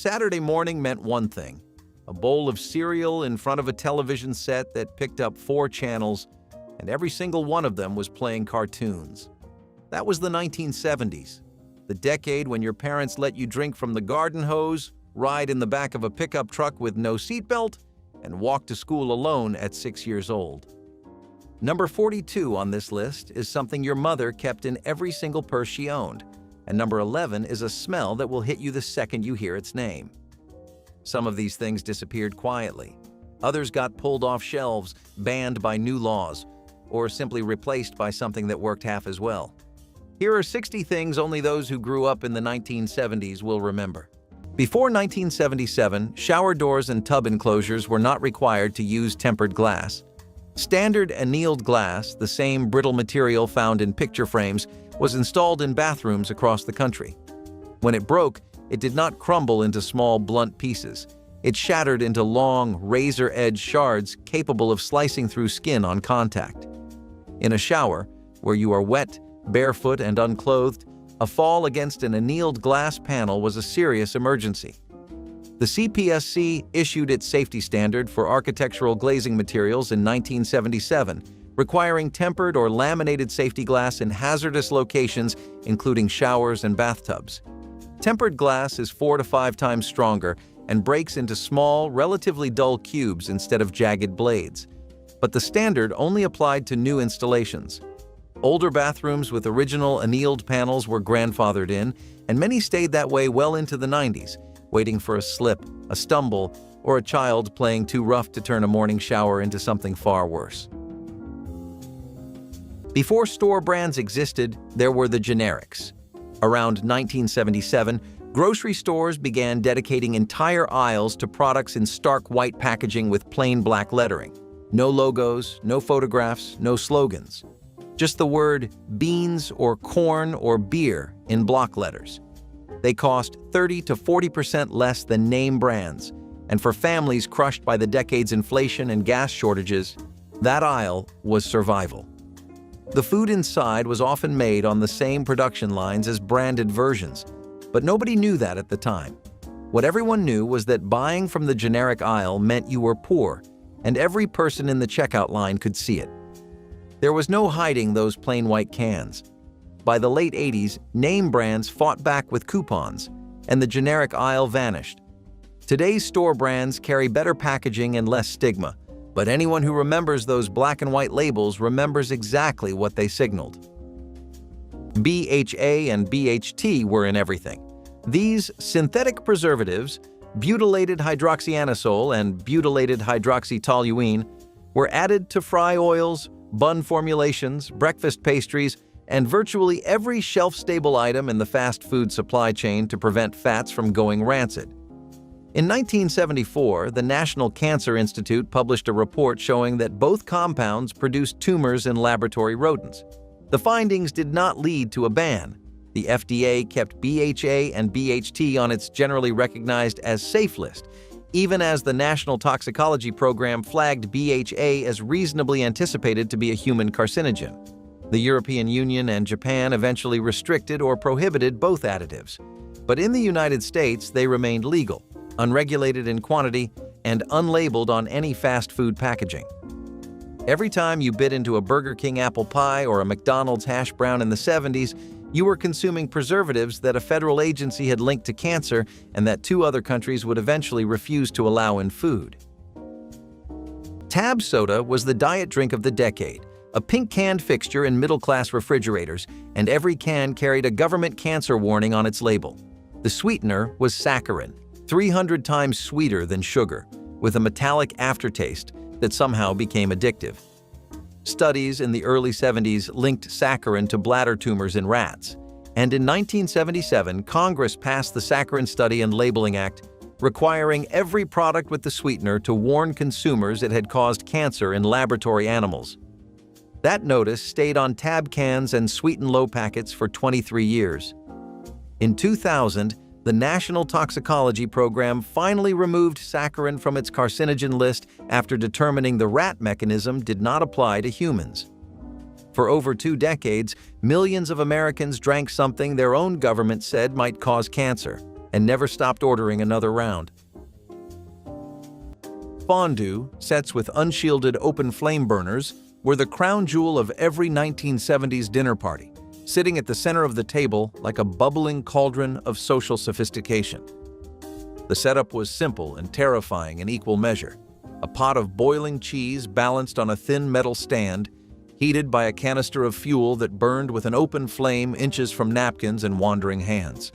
Saturday morning meant one thing: a bowl of cereal in front of a television set that picked up 4 channels, and every single one of them was playing cartoons. That was the 1970s, the decade when your parents let you drink from the garden hose, ride in the back of a pickup truck with no seatbelt, and walk to school alone at 6 years old. Number 42 on this list is something your mother kept in every single purse she owned, and number 11 is a smell that will hit you the second you hear its name. Some of these things disappeared quietly. Others got pulled off shelves, banned by new laws, or simply replaced by something that worked half as well. Here are 60 things only those who grew up in the 1970s will remember. Before 1977, shower doors and tub enclosures were not required to use tempered glass. Standard annealed glass, the same brittle material found in picture frames, was installed in bathrooms across the country. When it broke, it did not crumble into small, blunt pieces. It shattered into long, razor-edged shards capable of slicing through skin on contact. In a shower, where you are wet, barefoot, and unclothed, a fall against an annealed glass panel was a serious emergency. The CPSC issued its safety standard for architectural glazing materials in 1977, requiring tempered or laminated safety glass in hazardous locations, including showers and bathtubs. Tempered glass is 4 to 5 times stronger and breaks into small, relatively dull cubes instead of jagged blades. But the standard only applied to new installations. Older bathrooms with original annealed panels were grandfathered in, and many stayed that way well into the 90s, waiting for a slip, a stumble, or a child playing too rough to turn a morning shower into something far worse. Before store brands existed, there were the generics. Around 1977, grocery stores began dedicating entire aisles to products in stark white packaging with plain black lettering. No logos, no photographs, no slogans. Just the word beans or corn or beer in block letters. They cost 30 to 40% less than name brands, and for families crushed by the decade's inflation and gas shortages, that aisle was survival. The food inside was often made on the same production lines as branded versions, but nobody knew that at the time. What everyone knew was that buying from the generic aisle meant you were poor, and every person in the checkout line could see it. There was no hiding those plain white cans. By the late 80s, name brands fought back with coupons, and the generic aisle vanished. Today's store brands carry better packaging and less stigma, but anyone who remembers those black and white labels remembers exactly what they signaled. BHA and BHT were in everything. These synthetic preservatives, butylated hydroxyanisole and butylated hydroxytoluene, were added to fry oils, bun formulations, breakfast pastries, and virtually every shelf-stable item in the fast food supply chain to prevent fats from going rancid. In 1974, the National Cancer Institute published a report showing that both compounds produced tumors in laboratory rodents. The findings did not lead to a ban. The FDA kept BHA and BHT on its generally recognized as safe list, even as the National Toxicology Program flagged BHA as reasonably anticipated to be a human carcinogen. The European Union and Japan eventually restricted or prohibited both additives. But in the United States, they remained legal, unregulated in quantity, and unlabeled on any fast food packaging. Every time you bit into a Burger King apple pie or a McDonald's hash brown in the 70s, you were consuming preservatives that a federal agency had linked to cancer and that 2 other countries would eventually refuse to allow in food. Tab soda was the diet drink of the decade, a pink-canned fixture in middle-class refrigerators, and every can carried a government cancer warning on its label. The sweetener was saccharin, 300 times sweeter than sugar, with a metallic aftertaste that somehow became addictive. Studies in the early 70s linked saccharin to bladder tumors in rats, and in 1977, Congress passed the Saccharin Study and Labeling Act, requiring every product with the sweetener to warn consumers it had caused cancer in laboratory animals. That notice stayed on tab cans and Sweet and Low packets for 23 years. In 2000, the National Toxicology Program finally removed saccharin from its carcinogen list after determining the rat mechanism did not apply to humans. For over 2 decades, millions of Americans drank something their own government said might cause cancer. and never stopped ordering another round. Fondue, sets with unshielded open flame burners, were the crown jewel of every 1970s dinner party, sitting at the center of the table like a bubbling cauldron of social sophistication. The setup was simple and terrifying in equal measure. A pot of boiling cheese balanced on a thin metal stand, heated by a canister of fuel that burned with an open flame inches from napkins and wandering hands.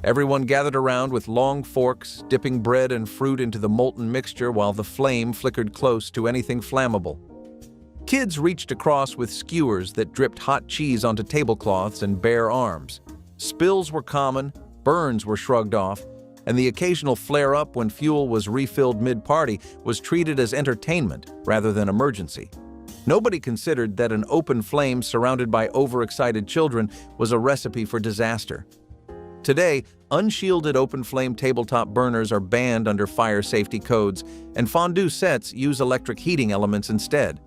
Everyone gathered around with long forks, dipping bread and fruit into the molten mixture while the flame flickered close to anything flammable. Kids reached across with skewers that dripped hot cheese onto tablecloths and bare arms. Spills were common, burns were shrugged off, and the occasional flare-up when fuel was refilled mid-party was treated as entertainment rather than emergency. Nobody considered that an open flame surrounded by overexcited children was a recipe for disaster. Today, unshielded open-flame tabletop burners are banned under fire safety codes, and fondue sets use electric heating elements instead.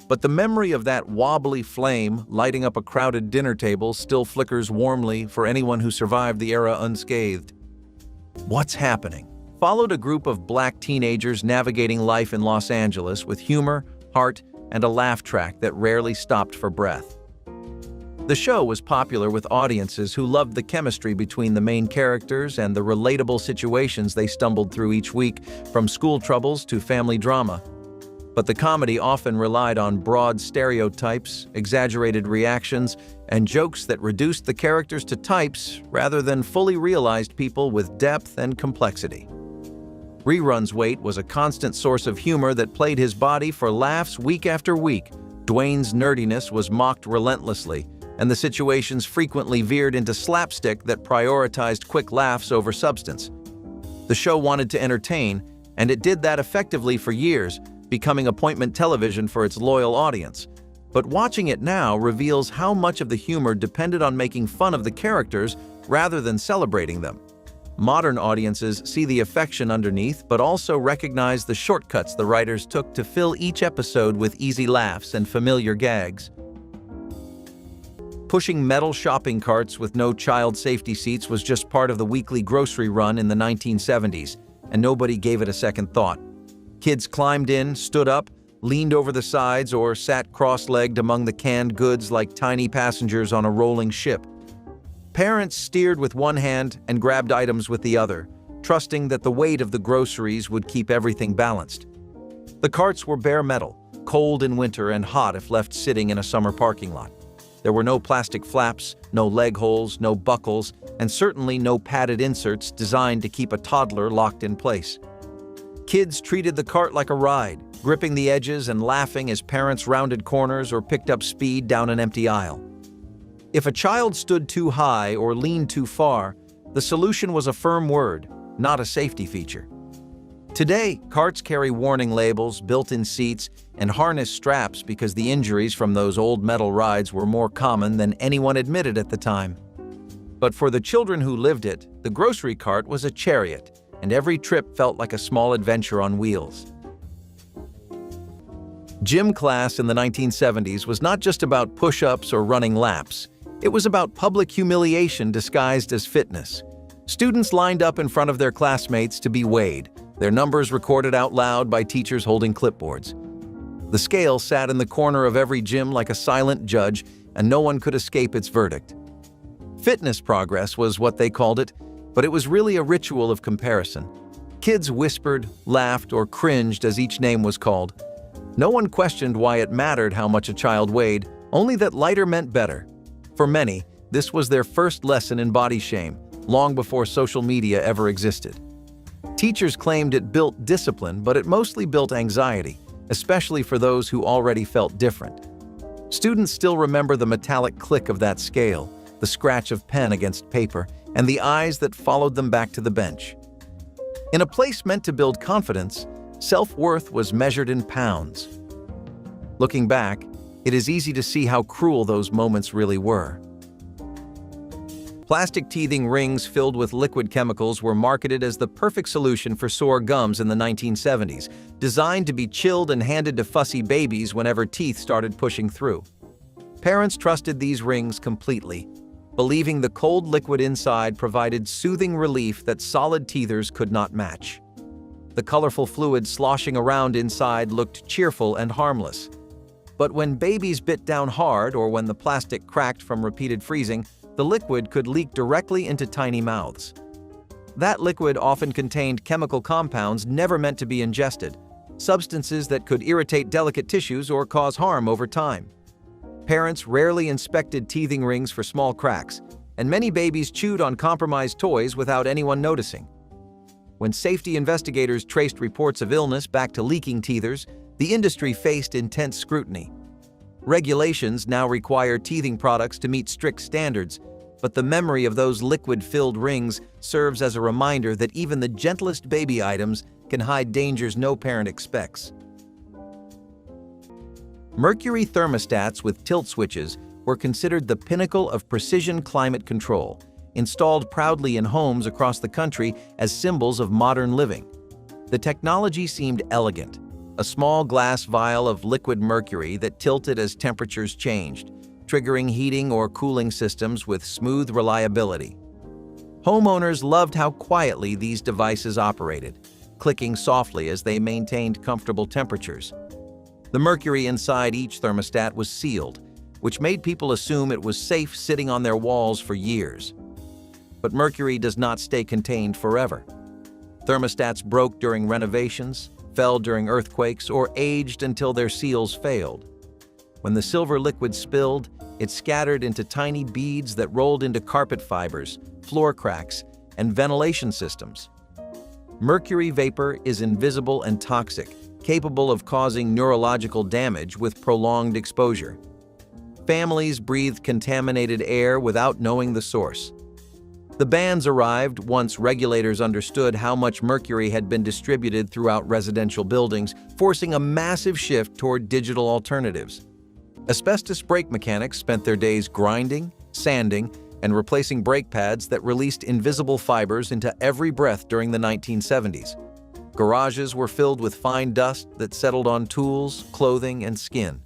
But the memory of that wobbly flame lighting up a crowded dinner table still flickers warmly for anyone who survived the era unscathed. What's Happening followed a group of black teenagers navigating life in Los Angeles with humor, heart, and a laugh track that rarely stopped for breath. The show was popular with audiences who loved the chemistry between the main characters and the relatable situations they stumbled through each week, from school troubles to family drama. But the comedy often relied on broad stereotypes, exaggerated reactions, and jokes that reduced the characters to types rather than fully realized people with depth and complexity. Rerun's weight was a constant source of humor that played his body for laughs week after week. Dwayne's nerdiness was mocked relentlessly, and the situations frequently veered into slapstick that prioritized quick laughs over substance. The show wanted to entertain, and it did that effectively for years, becoming appointment television for its loyal audience. But watching it now reveals how much of the humor depended on making fun of the characters rather than celebrating them. Modern audiences see the affection underneath, but also recognize the shortcuts the writers took to fill each episode with easy laughs and familiar gags. Pushing metal shopping carts with no child safety seats was just part of the weekly grocery run in the 1970s, and nobody gave it a second thought. Kids climbed in, stood up, leaned over the sides, or sat cross-legged among the canned goods like tiny passengers on a rolling ship. Parents steered with one hand and grabbed items with the other, trusting that the weight of the groceries would keep everything balanced. The carts were bare metal, cold in winter and hot if left sitting in a summer parking lot. There were no plastic flaps, no leg holes, no buckles, and certainly no padded inserts designed to keep a toddler locked in place. Kids treated the cart like a ride, gripping the edges and laughing as parents rounded corners or picked up speed down an empty aisle. If a child stood too high or leaned too far, the solution was a firm word, not a safety feature. Today, carts carry warning labels, built-in seats, and harness straps because the injuries from those old metal rides were more common than anyone admitted at the time. But for the children who lived it, the grocery cart was a chariot, and every trip felt like a small adventure on wheels. Gym class in the 1970s was not just about push-ups or running laps. It was about public humiliation disguised as fitness. Students lined up in front of their classmates to be weighed, their numbers recorded out loud by teachers holding clipboards. The scale sat in the corner of every gym like a silent judge, and no one could escape its verdict. Fitness progress was what they called it, but it was really a ritual of comparison. Kids whispered, laughed, or cringed as each name was called. No one questioned why it mattered how much a child weighed, only that lighter meant better. For many, this was their first lesson in body shame, long before social media ever existed. Teachers claimed it built discipline, but it mostly built anxiety, especially for those who already felt different. Students still remember the metallic click of that scale, the scratch of pen against paper, and the eyes that followed them back to the bench. In a place meant to build confidence, self-worth was measured in pounds. Looking back, it is easy to see how cruel those moments really were. Plastic teething rings filled with liquid chemicals were marketed as the perfect solution for sore gums in the 1970s, designed to be chilled and handed to fussy babies whenever teeth started pushing through. Parents trusted these rings completely. believing the cold liquid inside provided soothing relief that solid teethers could not match. The colorful fluid sloshing around inside looked cheerful and harmless. But when babies bit down hard or when the plastic cracked from repeated freezing, the liquid could leak directly into tiny mouths. That liquid often contained chemical compounds never meant to be ingested, substances that could irritate delicate tissues or cause harm over time. Parents rarely inspected teething rings for small cracks, and many babies chewed on compromised toys without anyone noticing. When safety investigators traced reports of illness back to leaking teethers, the industry faced intense scrutiny. Regulations now require teething products to meet strict standards, but the memory of those liquid-filled rings serves as a reminder that even the gentlest baby items can hide dangers no parent expects. Mercury thermostats with tilt switches were considered the pinnacle of precision climate control, installed proudly in homes across the country as symbols of modern living. The technology seemed elegant, a small glass vial of liquid mercury that tilted as temperatures changed, triggering heating or cooling systems with smooth reliability. Homeowners loved how quietly these devices operated, clicking softly as they maintained comfortable temperatures. The mercury inside each thermostat was sealed, which made people assume it was safe sitting on their walls for years. But mercury does not stay contained forever. Thermostats broke during renovations, fell during earthquakes, or aged until their seals failed. When the silver liquid spilled, it scattered into tiny beads that rolled into carpet fibers, floor cracks, and ventilation systems. Mercury vapor is invisible and toxic, capable of causing neurological damage with prolonged exposure. Families breathed contaminated air without knowing the source. The bans arrived once regulators understood how much mercury had been distributed throughout residential buildings, forcing a massive shift toward digital alternatives. Asbestos brake mechanics spent their days grinding, sanding, and replacing brake pads that released invisible fibers into every breath during the 1970s. Garages were filled with fine dust that settled on tools, clothing, and skin.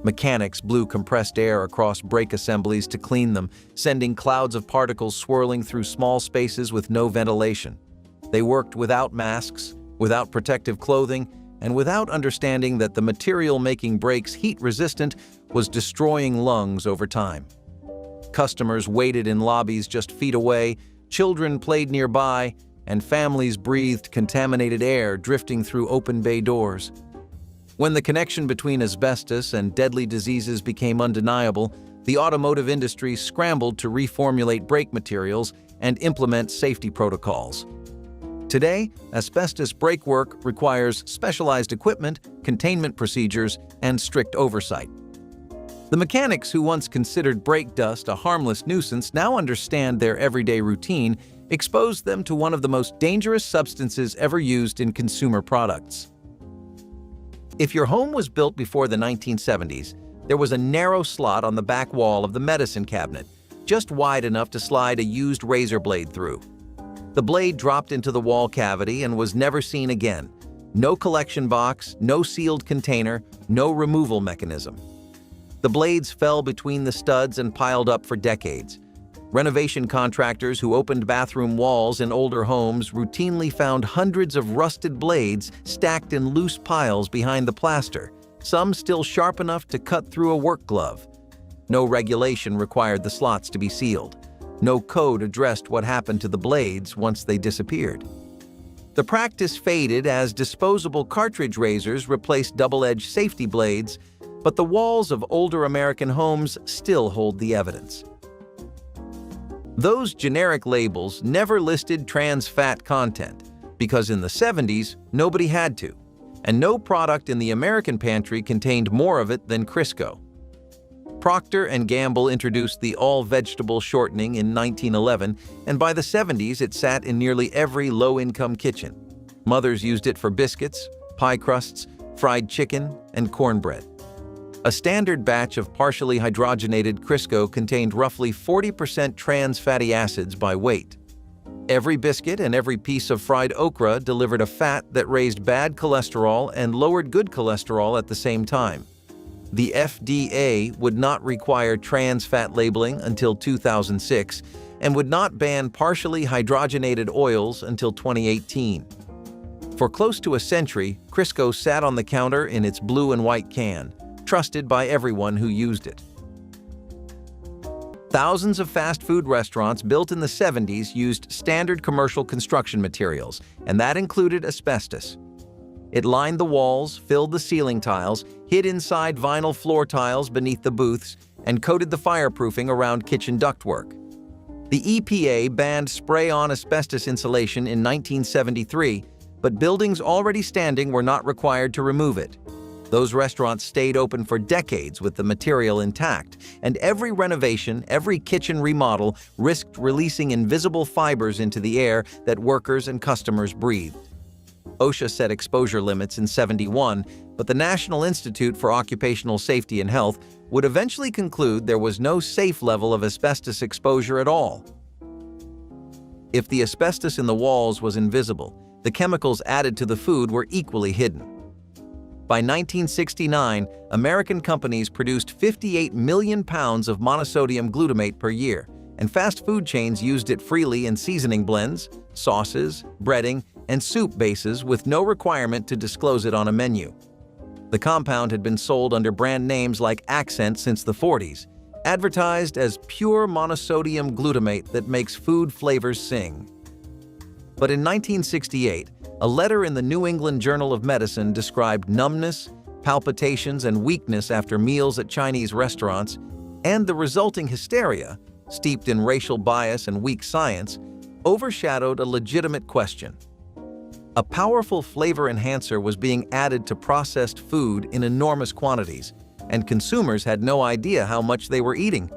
Mechanics blew compressed air across brake assemblies to clean them, sending clouds of particles swirling through small spaces with no ventilation. They worked without masks, without protective clothing, and without understanding that the material making brakes heat-resistant was destroying lungs over time. Customers waited in lobbies just feet away, children played nearby, and families breathed contaminated air drifting through open bay doors. When the connection between asbestos and deadly diseases became undeniable, the automotive industry scrambled to reformulate brake materials and implement safety protocols. Today, asbestos brake work requires specialized equipment, containment procedures, and strict oversight. The mechanics who once considered brake dust a harmless nuisance now understand their everyday routine exposed them to one of the most dangerous substances ever used in consumer products. If your home was built before the 1970s, there was a narrow slot on the back wall of the medicine cabinet, just wide enough to slide a used razor blade through. The blade dropped into the wall cavity and was never seen again. No collection box, no sealed container, no removal mechanism. The blades fell between the studs and piled up for decades. Renovation contractors who opened bathroom walls in older homes routinely found hundreds of rusted blades stacked in loose piles behind the plaster, some still sharp enough to cut through a work glove. No regulation required the slots to be sealed. No code addressed what happened to the blades once they disappeared. The practice faded as disposable cartridge razors replaced double-edged safety blades, but the walls of older American homes still hold the evidence. Those generic labels never listed trans fat content because in the 70s, nobody had to, and no product in the American pantry contained more of it than Crisco. Procter & Gamble introduced the all-vegetable shortening in 1911, and by the 70s it sat in nearly every low-income kitchen. Mothers used it for biscuits, pie crusts, fried chicken, and cornbread. A standard batch of partially hydrogenated Crisco contained roughly 40% trans fatty acids by weight. Every biscuit and every piece of fried okra delivered a fat that raised bad cholesterol and lowered good cholesterol at the same time. The FDA would not require trans fat labeling until 2006 and would not ban partially hydrogenated oils until 2018. For close to a century, Crisco sat on the counter in its blue and white can, trusted by everyone who used it. Thousands of fast food restaurants built in the 70s used standard commercial construction materials, and that included asbestos. It lined the walls, filled the ceiling tiles, hid inside vinyl floor tiles beneath the booths, and coated the fireproofing around kitchen ductwork. The EPA banned spray-on asbestos insulation in 1973, but buildings already standing were not required to remove it. Those restaurants stayed open for decades with the material intact, and every renovation, every kitchen remodel risked releasing invisible fibers into the air that workers and customers breathed. OSHA set exposure limits in '71, but the National Institute for Occupational Safety and Health would eventually conclude there was no safe level of asbestos exposure at all. If the asbestos in the walls was invisible, the chemicals added to the food were equally hidden. By 1969, American companies produced 58 million pounds of monosodium glutamate per year, and fast food chains used it freely in seasoning blends, sauces, breading, and soup bases with no requirement to disclose it on a menu. The compound had been sold under brand names like Accent since the 40s, advertised as pure monosodium glutamate that makes food flavors sing. But in 1968, a letter in the New England Journal of Medicine described numbness, palpitations, and weakness after meals at Chinese restaurants, and the resulting hysteria, steeped in racial bias and weak science, overshadowed a legitimate question. A powerful flavor enhancer was being added to processed food in enormous quantities, and consumers had no idea how much they were eating.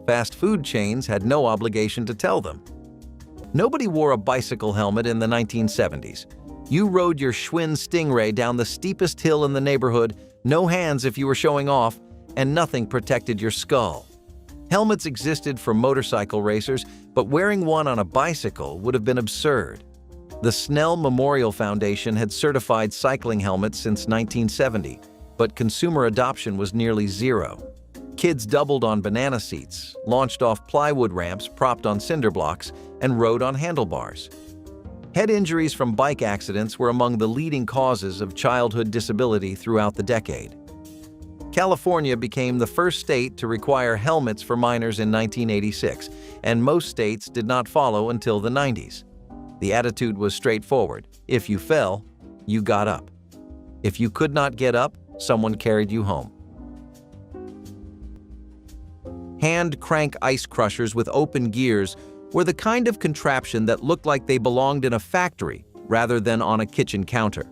Fast food chains had no obligation to tell them. Nobody wore a bicycle helmet in the 1970s. You rode your Schwinn Stingray down the steepest hill in the neighborhood, no hands if you were showing off, and nothing protected your skull. Helmets existed for motorcycle racers, but wearing one on a bicycle would have been absurd. The Snell Memorial Foundation had certified cycling helmets since 1970, but consumer adoption was nearly zero. Kids doubled on banana seats, launched off plywood ramps propped on cinder blocks, and rode on handlebars. Head injuries from bike accidents were among the leading causes of childhood disability throughout the decade. California became the first state to require helmets for minors in 1986, and most states did not follow until the 90s. The attitude was straightforward. If you fell, you got up. If you could not get up, someone carried you home. Hand crank ice crushers with open gears were the kind of contraption that looked like they belonged in a factory rather than on a kitchen counter.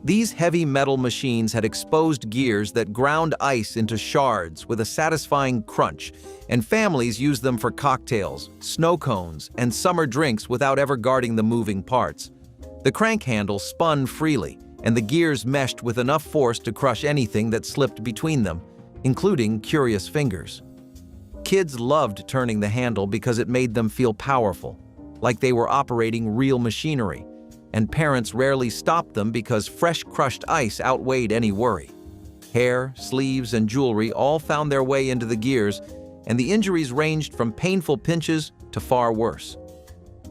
These heavy metal machines had exposed gears that ground ice into shards with a satisfying crunch, and families used them for cocktails, snow cones, and summer drinks without ever guarding the moving parts. The crank handle spun freely, and the gears meshed with enough force to crush anything that slipped between them, including curious fingers. Kids loved turning the handle because it made them feel powerful, like they were operating real machinery, and parents rarely stopped them because fresh crushed ice outweighed any worry. Hair, sleeves, and jewelry all found their way into the gears, and the injuries ranged from painful pinches to far worse.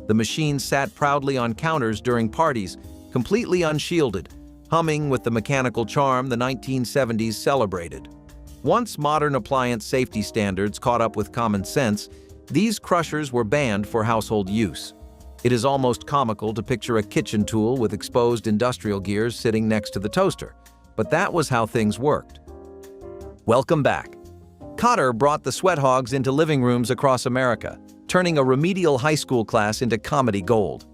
The machine sat proudly on counters during parties, completely unshielded, humming with the mechanical charm the 1970s celebrated. Once modern appliance safety standards caught up with common sense, these crushers were banned for household use. It is almost comical to picture a kitchen tool with exposed industrial gears sitting next to the toaster, but that was how things worked. Welcome back. Cotter brought the sweat hogs into living rooms across America, turning a remedial high school class into comedy gold.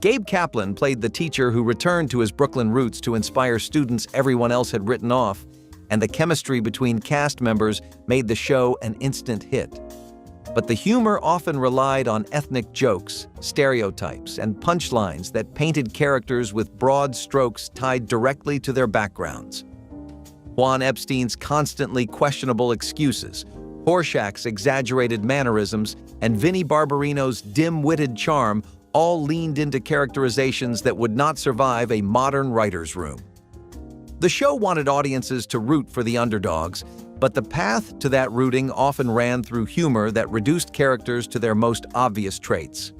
Gabe Kaplan played the teacher who returned to his Brooklyn roots to inspire students everyone else had written off, and the chemistry between cast members made the show an instant hit. But the humor often relied on ethnic jokes, stereotypes, and punchlines that painted characters with broad strokes tied directly to their backgrounds. Juan Epstein's constantly questionable excuses, Horshack's exaggerated mannerisms, and Vinnie Barbarino's dim-witted charm all leaned into characterizations that would not survive a modern writer's room. The show wanted audiences to root for the underdogs, but the path to that rooting often ran through humor that reduced characters to their most obvious traits.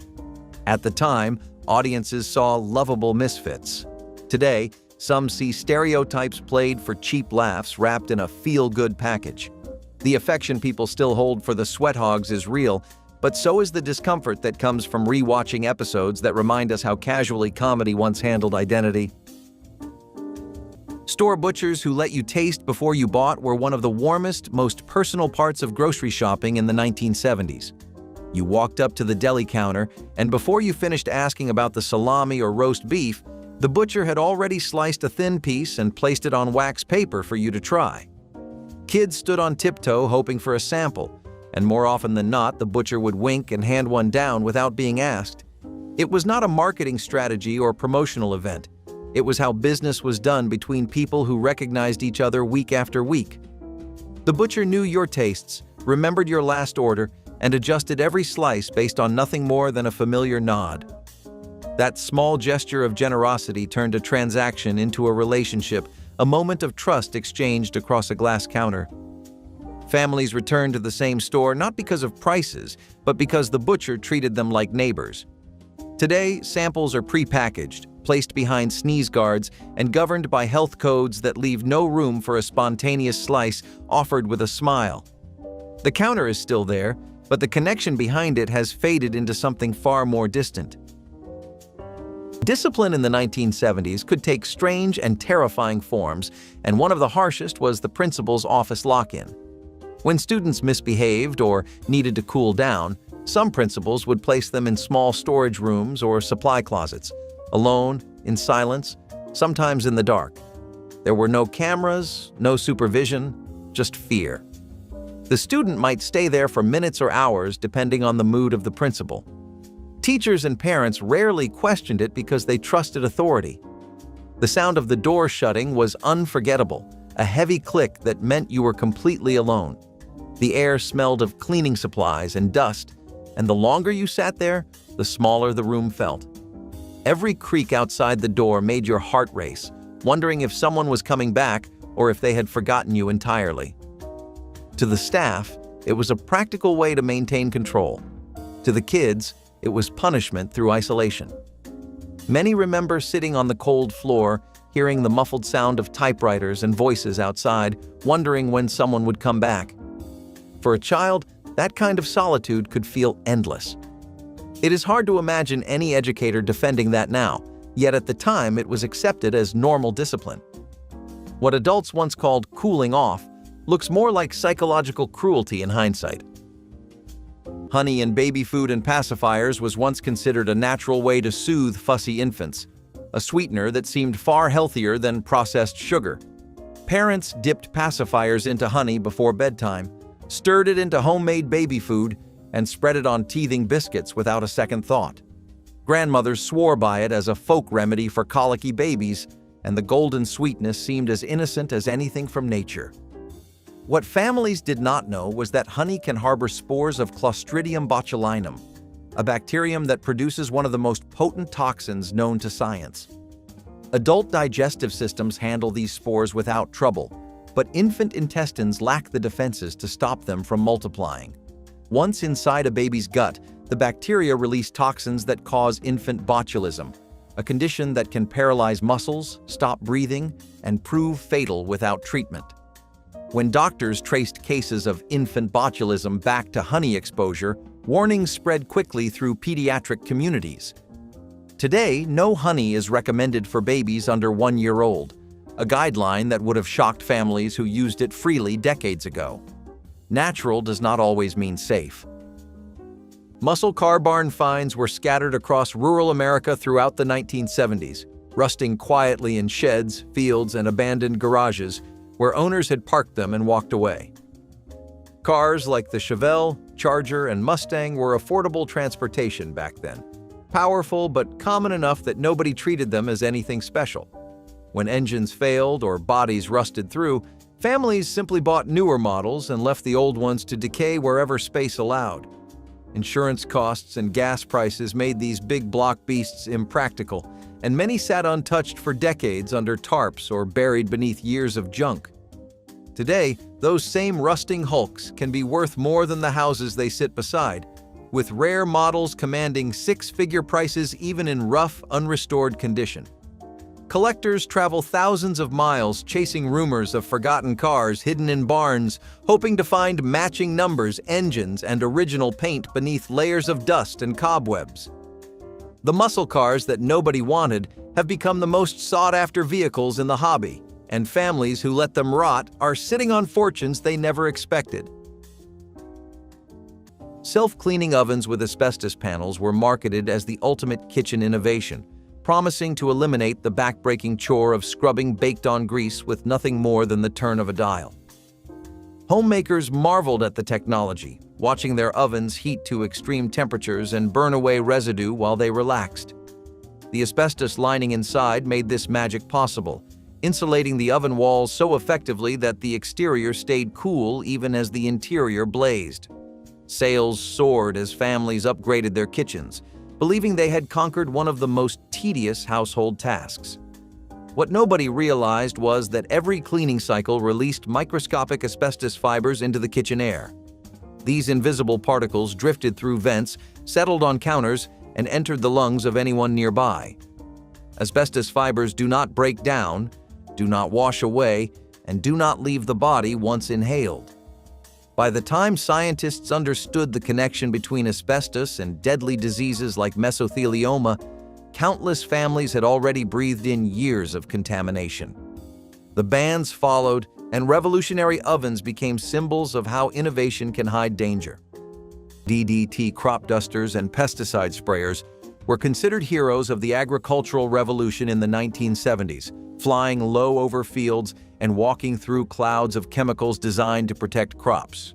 At the time, audiences saw lovable misfits. Today, some see stereotypes played for cheap laughs wrapped in a feel-good package. The affection people still hold for the sweat hogs is real, but so is the discomfort that comes from re-watching episodes that remind us how casually comedy once handled identity. Store butchers who let you taste before you bought were one of the warmest, most personal parts of grocery shopping in the 1970s. You walked up to the deli counter, and before you finished asking about the salami or roast beef, the butcher had already sliced a thin piece and placed it on wax paper for you to try. Kids stood on tiptoe hoping for a sample, and more often than not, the butcher would wink and hand one down without being asked. It was not a marketing strategy or promotional event. It was how business was done between people who recognized each other week after week. The butcher knew your tastes, remembered your last order, and adjusted every slice based on nothing more than a familiar nod. That small gesture of generosity turned a transaction into a relationship, a moment of trust exchanged across a glass counter. Families returned to the same store not because of prices, but because the butcher treated them like neighbors. Today, samples are pre-packaged, placed behind sneeze guards, and governed by health codes that leave no room for a spontaneous slice offered with a smile. The counter is still there, but the connection behind it has faded into something far more distant. Discipline in the 1970s could take strange and terrifying forms, and one of the harshest was the principal's office lock-in. When students misbehaved or needed to cool down, some principals would place them in small storage rooms or supply closets, alone, in silence, sometimes in the dark. There were no cameras, no supervision, just fear. The student might stay there for minutes or hours depending on the mood of the principal. Teachers and parents rarely questioned it because they trusted authority. The sound of the door shutting was unforgettable, a heavy click that meant you were completely alone. The air smelled of cleaning supplies and dust, and the longer you sat there, the smaller the room felt. Every creak outside the door made your heart race, wondering if someone was coming back or if they had forgotten you entirely. To the staff, it was a practical way to maintain control. To the kids, it was punishment through isolation. Many remember sitting on the cold floor, hearing the muffled sound of typewriters and voices outside, wondering when someone would come back. For a child, that kind of solitude could feel endless. It is hard to imagine any educator defending that now, yet at the time it was accepted as normal discipline. What adults once called cooling off looks more like psychological cruelty in hindsight. Honey in baby food and pacifiers was once considered a natural way to soothe fussy infants, a sweetener that seemed far healthier than processed sugar. Parents dipped pacifiers into honey before bedtime, stirred it into homemade baby food, and spread it on teething biscuits without a second thought. Grandmothers swore by it as a folk remedy for colicky babies, and the golden sweetness seemed as innocent as anything from nature. What families did not know was that honey can harbor spores of Clostridium botulinum, a bacterium that produces one of the most potent toxins known to science. Adult digestive systems handle these spores without trouble, but infant intestines lack the defenses to stop them from multiplying. Once inside a baby's gut, the bacteria release toxins that cause infant botulism, a condition that can paralyze muscles, stop breathing, and prove fatal without treatment. When doctors traced cases of infant botulism back to honey exposure, warnings spread quickly through pediatric communities. Today, no honey is recommended for babies under 1 year old, a guideline that would have shocked families who used it freely decades ago. Natural does not always mean safe. Muscle car barn finds were scattered across rural America throughout the 1970s, rusting quietly in sheds, fields, and abandoned garages where owners had parked them and walked away. Cars like the Chevelle, Charger, and Mustang were affordable transportation back then, powerful but common enough that nobody treated them as anything special. When engines failed or bodies rusted through, families simply bought newer models and left the old ones to decay wherever space allowed. Insurance costs and gas prices made these big block beasts impractical, and many sat untouched for decades under tarps or buried beneath years of junk. Today, those same rusting hulks can be worth more than the houses they sit beside, with rare models commanding six-figure prices even in rough, unrestored condition. Collectors travel thousands of miles chasing rumors of forgotten cars hidden in barns, hoping to find matching numbers, engines, and original paint beneath layers of dust and cobwebs. The muscle cars that nobody wanted have become the most sought-after vehicles in the hobby, and families who let them rot are sitting on fortunes they never expected. Self-cleaning ovens with asbestos panels were marketed as the ultimate kitchen innovation, promising to eliminate the back-breaking chore of scrubbing baked-on grease with nothing more than the turn of a dial. Homemakers marveled at the technology, watching their ovens heat to extreme temperatures and burn away residue while they relaxed. The asbestos lining inside made this magic possible, insulating the oven walls so effectively that the exterior stayed cool even as the interior blazed. Sales soared as families upgraded their kitchens, believing they had conquered one of the most tedious household tasks. What nobody realized was that every cleaning cycle released microscopic asbestos fibers into the kitchen air. These invisible particles drifted through vents, settled on counters, and entered the lungs of anyone nearby. Asbestos fibers do not break down, do not wash away, and do not leave the body once inhaled. By the time scientists understood the connection between asbestos and deadly diseases like mesothelioma, countless families had already breathed in years of contamination. The bans followed, and revolutionary ovens became symbols of how innovation can hide danger. DDT crop dusters and pesticide sprayers were considered heroes of the agricultural revolution in the 1970s, flying low over fields and walking through clouds of chemicals designed to protect crops.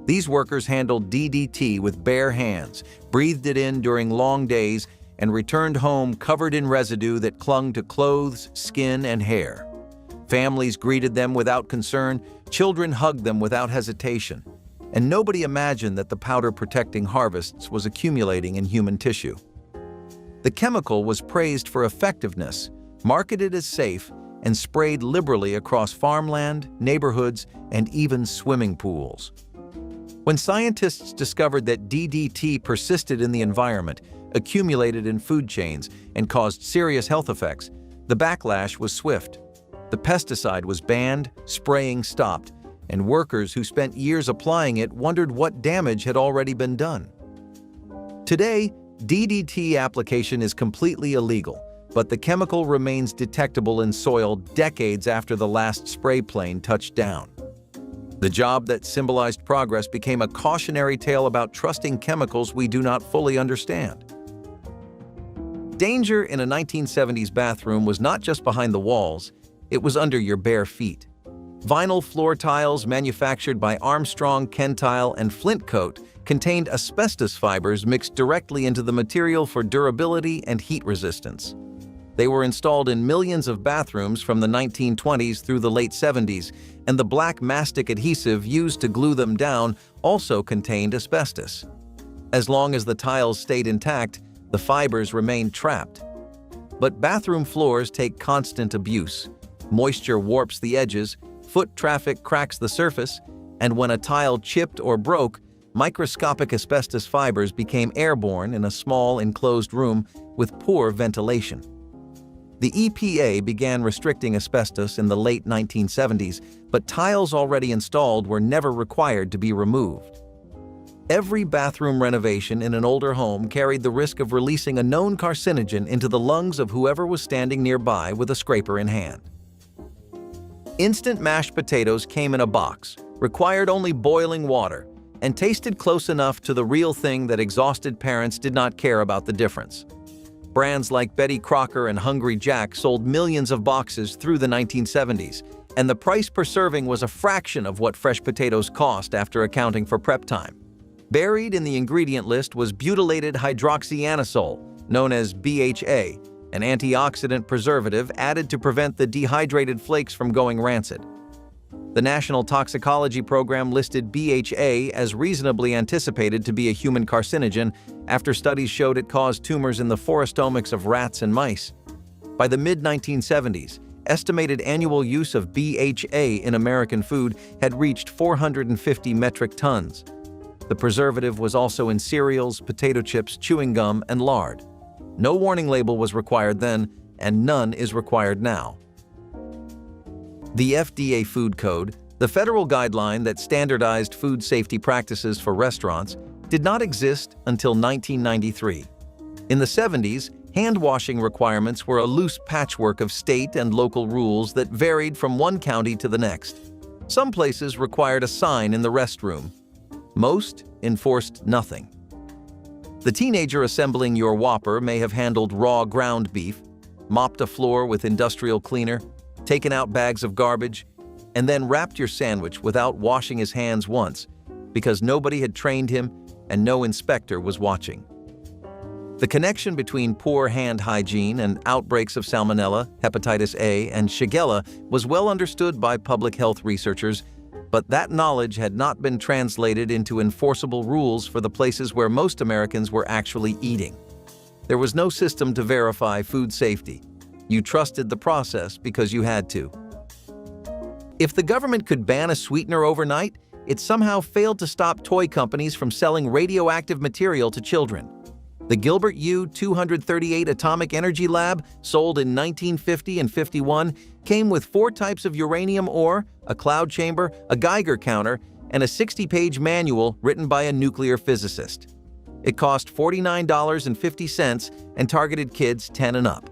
These workers handled DDT with bare hands, breathed it in during long days, and returned home covered in residue that clung to clothes, skin, and hair. Families greeted them without concern, children hugged them without hesitation, and nobody imagined that the powder-protecting harvests was accumulating in human tissue. The chemical was praised for effectiveness, marketed as safe, and sprayed liberally across farmland, neighborhoods, and even swimming pools. When scientists discovered that DDT persisted in the environment, accumulated in food chains, and caused serious health effects, the backlash was swift. The pesticide was banned, spraying stopped, and workers who spent years applying it wondered what damage had already been done. Today, DDT application is completely illegal, but the chemical remains detectable in soil decades after the last spray plane touched down. The job that symbolized progress became a cautionary tale about trusting chemicals we do not fully understand. Danger in a 1970s bathroom was not just behind the walls, it was under your bare feet. Vinyl floor tiles manufactured by Armstrong, Kentile, and Flintcoat contained asbestos fibers mixed directly into the material for durability and heat resistance. They were installed in millions of bathrooms from the 1920s through the late 70s, and the black mastic adhesive used to glue them down also contained asbestos. As long as the tiles stayed intact, the fibers remained trapped. But bathroom floors take constant abuse. Moisture warps the edges, foot traffic cracks the surface, and when a tile chipped or broke, microscopic asbestos fibers became airborne in a small enclosed room with poor ventilation. The EPA began restricting asbestos in the late 1970s, but tiles already installed were never required to be removed. Every bathroom renovation in an older home carried the risk of releasing a known carcinogen into the lungs of whoever was standing nearby with a scraper in hand. Instant mashed potatoes came in a box, required only boiling water, and tasted close enough to the real thing that exhausted parents did not care about the difference. Brands like Betty Crocker and Hungry Jack sold millions of boxes through the 1970s, and the price per serving was a fraction of what fresh potatoes cost after accounting for prep time. Buried in the ingredient list was butylated hydroxyanisole, known as BHA, an antioxidant preservative added to prevent the dehydrated flakes from going rancid. The National Toxicology Program listed BHA as reasonably anticipated to be a human carcinogen after studies showed it caused tumors in the forestomachs of rats and mice. By the mid-1970s, estimated annual use of BHA in American food had reached 450 metric tons. The preservative was also in cereals, potato chips, chewing gum, and lard. No warning label was required then, and none is required now. The FDA Food Code, the federal guideline that standardized food safety practices for restaurants, did not exist until 1993. In the 70s, hand-washing requirements were a loose patchwork of state and local rules that varied from one county to the next. Some places required a sign in the restroom. Most enforced nothing. The teenager assembling your Whopper may have handled raw ground beef, mopped a floor with industrial cleaner, taken out bags of garbage, and then wrapped your sandwich without washing his hands once because nobody had trained him and no inspector was watching. The connection between poor hand hygiene and outbreaks of Salmonella, hepatitis A, and Shigella was well understood by public health researchers, but that knowledge had not been translated into enforceable rules for the places where most Americans were actually eating. There was no system to verify food safety. You trusted the process because you had to. If the government could ban a sweetener overnight, it somehow failed to stop toy companies from selling radioactive material to children. The Gilbert U-238 Atomic Energy Lab, sold in 1950 and 51, came with 4 types of uranium ore, a cloud chamber, a Geiger counter, and a 60-page manual written by a nuclear physicist. It cost $49.50 and targeted kids 10 and up.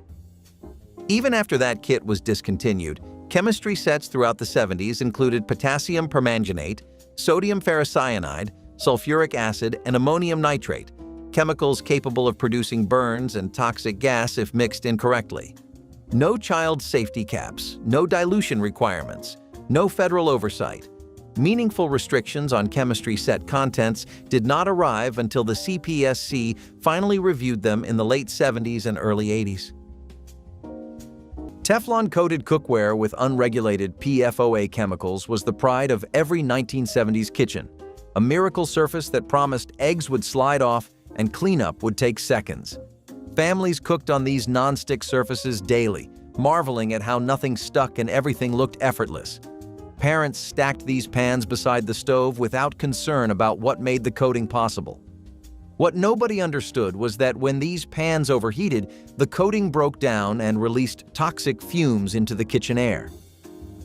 Even after that kit was discontinued, chemistry sets throughout the 70s included potassium permanganate, sodium ferrocyanide, sulfuric acid, and ammonium nitrate, chemicals capable of producing burns and toxic gas if mixed incorrectly. No child safety caps, no dilution requirements, no federal oversight. Meaningful restrictions on chemistry set contents did not arrive until the CPSC finally reviewed them in the late 70s and early 80s. Teflon-coated cookware with unregulated PFOA chemicals was the pride of every 1970s kitchen, a miracle surface that promised eggs would slide off and cleanup would take seconds. Families cooked on these non-stick surfaces daily, marveling at how nothing stuck and everything looked effortless. Parents stacked these pans beside the stove without concern about what made the coating possible. What nobody understood was that when these pans overheated, the coating broke down and released toxic fumes into the kitchen air.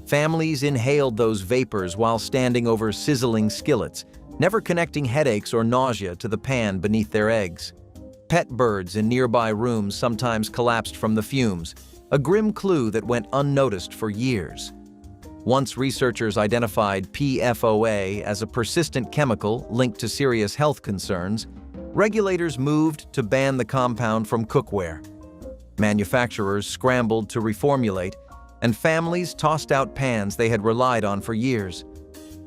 Families inhaled those vapors while standing over sizzling skillets, never connecting headaches or nausea to the pan beneath their eggs. Pet birds in nearby rooms sometimes collapsed from the fumes, a grim clue that went unnoticed for years. Once researchers identified PFOA as a persistent chemical linked to serious health concerns, regulators moved to ban the compound from cookware. Manufacturers scrambled to reformulate, and families tossed out pans they had relied on for years.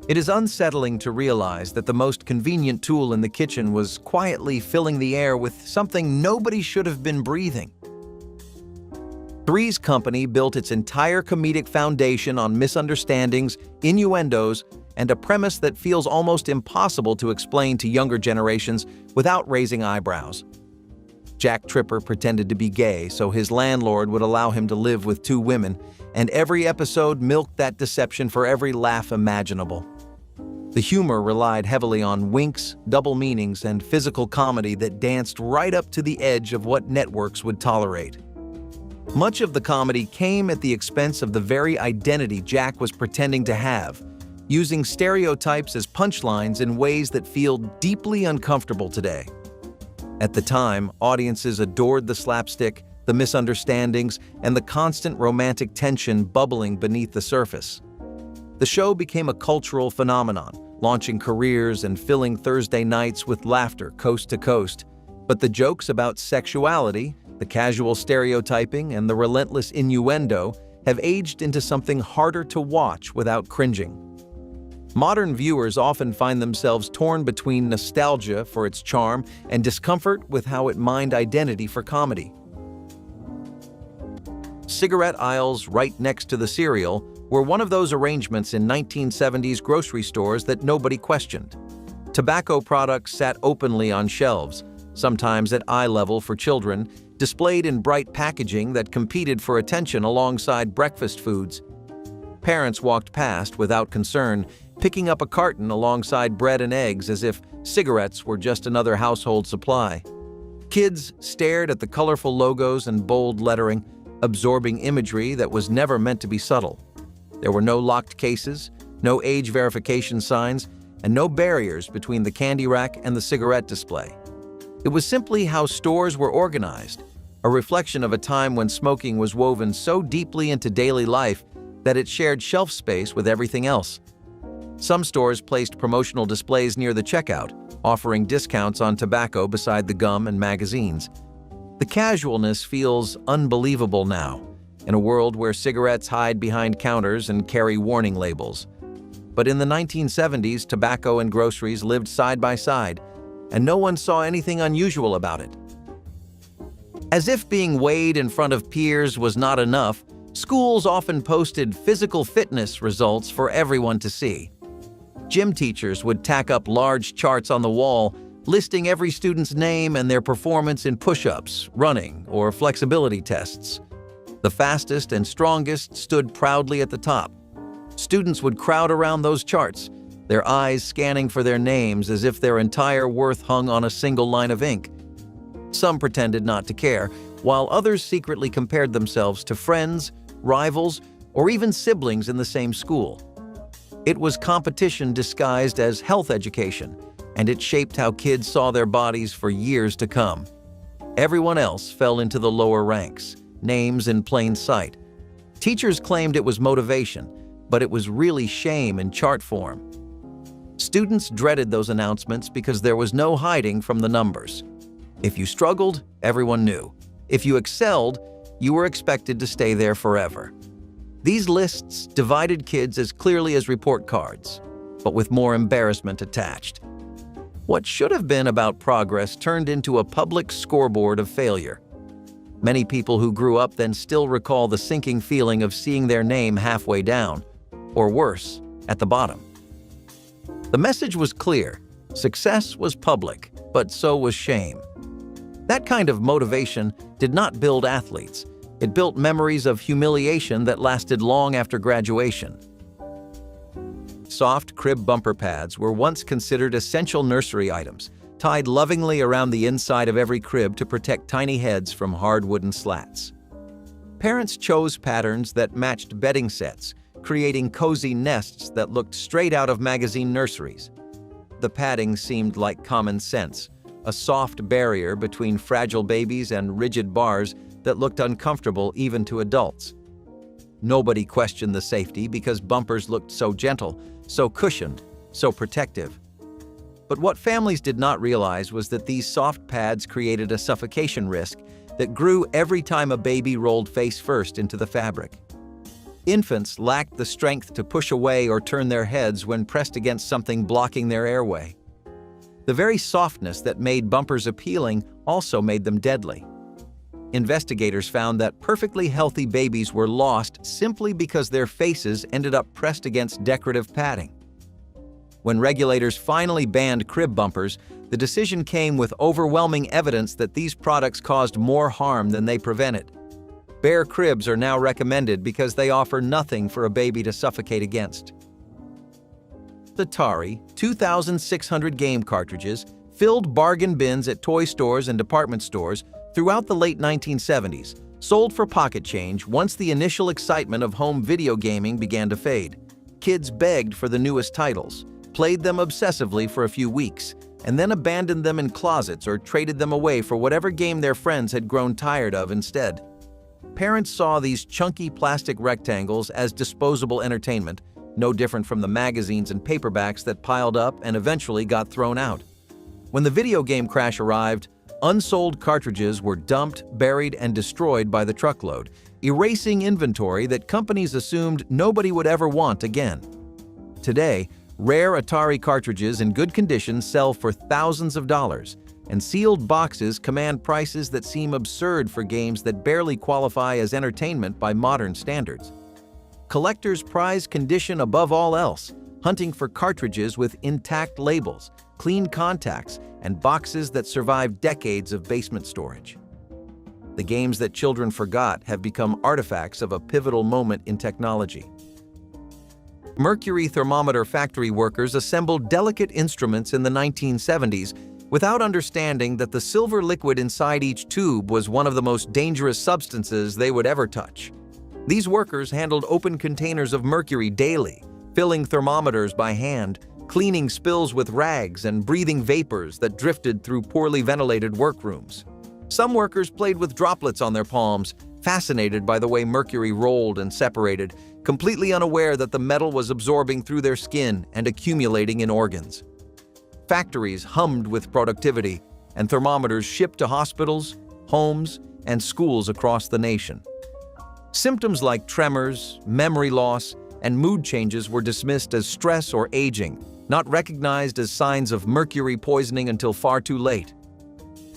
It is unsettling to realize that the most convenient tool in the kitchen was quietly filling the air with something nobody should have been breathing. Three's Company built its entire comedic foundation on misunderstandings, innuendos, and a premise that feels almost impossible to explain to younger generations without raising eyebrows. Jack Tripper pretended to be gay so his landlord would allow him to live with 2 women, and every episode milked that deception for every laugh imaginable. The humor relied heavily on winks, double meanings, and physical comedy that danced right up to the edge of what networks would tolerate. Much of the comedy came at the expense of the very identity Jack was pretending to have, using stereotypes as punchlines in ways that feel deeply uncomfortable today. At the time, audiences adored the slapstick, the misunderstandings, and the constant romantic tension bubbling beneath the surface. The show became a cultural phenomenon, launching careers and filling Thursday nights with laughter coast to coast. But the jokes about sexuality, the casual stereotyping, and the relentless innuendo have aged into something harder to watch without cringing. Modern viewers often find themselves torn between nostalgia for its charm and discomfort with how it mined identity for comedy. Cigarette aisles right next to the cereal were one of those arrangements in 1970s grocery stores that nobody questioned. Tobacco products sat openly on shelves, sometimes at eye level for children, displayed in bright packaging that competed for attention alongside breakfast foods. Parents walked past without concern, picking up a carton alongside bread and eggs as if cigarettes were just another household supply. Kids stared at the colorful logos and bold lettering, absorbing imagery that was never meant to be subtle. There were no locked cases, no age verification signs, and no barriers between the candy rack and the cigarette display. It was simply how stores were organized, a reflection of a time when smoking was woven so deeply into daily life that it shared shelf space with everything else. Some stores placed promotional displays near the checkout, offering discounts on tobacco beside the gum and magazines. The casualness feels unbelievable now, in a world where cigarettes hide behind counters and carry warning labels. But in the 1970s, tobacco and groceries lived side by side, and no one saw anything unusual about it. As if being weighed in front of peers was not enough, schools often posted physical fitness results for everyone to see. Gym teachers would tack up large charts on the wall, listing every student's name and their performance in push-ups, running, or flexibility tests. The fastest and strongest stood proudly at the top. Students would crowd around those charts, their eyes scanning for their names as if their entire worth hung on a single line of ink. Some pretended not to care, while others secretly compared themselves to friends, rivals, or even siblings in the same school. It was competition disguised as health education, and it shaped how kids saw their bodies for years to come. Everyone else fell into the lower ranks, names in plain sight. Teachers claimed it was motivation, but it was really shame in chart form. Students dreaded those announcements because there was no hiding from the numbers. If you struggled, everyone knew. If you excelled, you were expected to stay there forever. These lists divided kids as clearly as report cards, but with more embarrassment attached. What should have been about progress turned into a public scoreboard of failure. Many people who grew up then still recall the sinking feeling of seeing their name halfway down, or worse, at the bottom. The message was clear. Success was public, but so was shame. That kind of motivation did not build athletes. It built memories of humiliation that lasted long after graduation. Soft crib bumper pads were once considered essential nursery items, tied lovingly around the inside of every crib to protect tiny heads from hard wooden slats. Parents chose patterns that matched bedding sets, creating cozy nests that looked straight out of magazine nurseries. The padding seemed like common sense, a soft barrier between fragile babies and rigid bars that looked uncomfortable even to adults. Nobody questioned the safety because bumpers looked so gentle, so cushioned, so protective. But what families did not realize was that these soft pads created a suffocation risk that grew every time a baby rolled face first into the fabric. Infants lacked the strength to push away or turn their heads when pressed against something blocking their airway. The very softness that made bumpers appealing also made them deadly. Investigators found that perfectly healthy babies were lost simply because their faces ended up pressed against decorative padding. When regulators finally banned crib bumpers, the decision came with overwhelming evidence that these products caused more harm than they prevented. Bare cribs are now recommended because they offer nothing for a baby to suffocate against. Atari 2,600 game cartridges filled bargain bins at toy stores and department stores throughout the late 1970s, sold for pocket change once the initial excitement of home video gaming began to fade. Kids begged for the newest titles, played them obsessively for a few weeks, and then abandoned them in closets or traded them away for whatever game their friends had grown tired of instead. Parents saw these chunky plastic rectangles as disposable entertainment, no different from the magazines and paperbacks that piled up and eventually got thrown out. When the video game crash arrived, unsold cartridges were dumped, buried, and destroyed by the truckload, erasing inventory that companies assumed nobody would ever want again. Today, rare Atari cartridges in good condition sell for thousands of dollars, and sealed boxes command prices that seem absurd for games that barely qualify as entertainment by modern standards. Collectors prize condition above all else, hunting for cartridges with intact labels, clean contacts, and boxes that survive decades of basement storage. The games that children forgot have become artifacts of a pivotal moment in technology. Mercury thermometer factory workers assembled delicate instruments in the 1970s without understanding that the silver liquid inside each tube was one of the most dangerous substances they would ever touch. These workers handled open containers of mercury daily, filling thermometers by hand, cleaning spills with rags, and breathing vapors that drifted through poorly ventilated workrooms. Some workers played with droplets on their palms, fascinated by the way mercury rolled and separated, completely unaware that the metal was absorbing through their skin and accumulating in organs. Factories hummed with productivity, and thermometers shipped to hospitals, homes, and schools across the nation. Symptoms like tremors, memory loss, and mood changes were dismissed as stress or aging, not recognized as signs of mercury poisoning until far too late.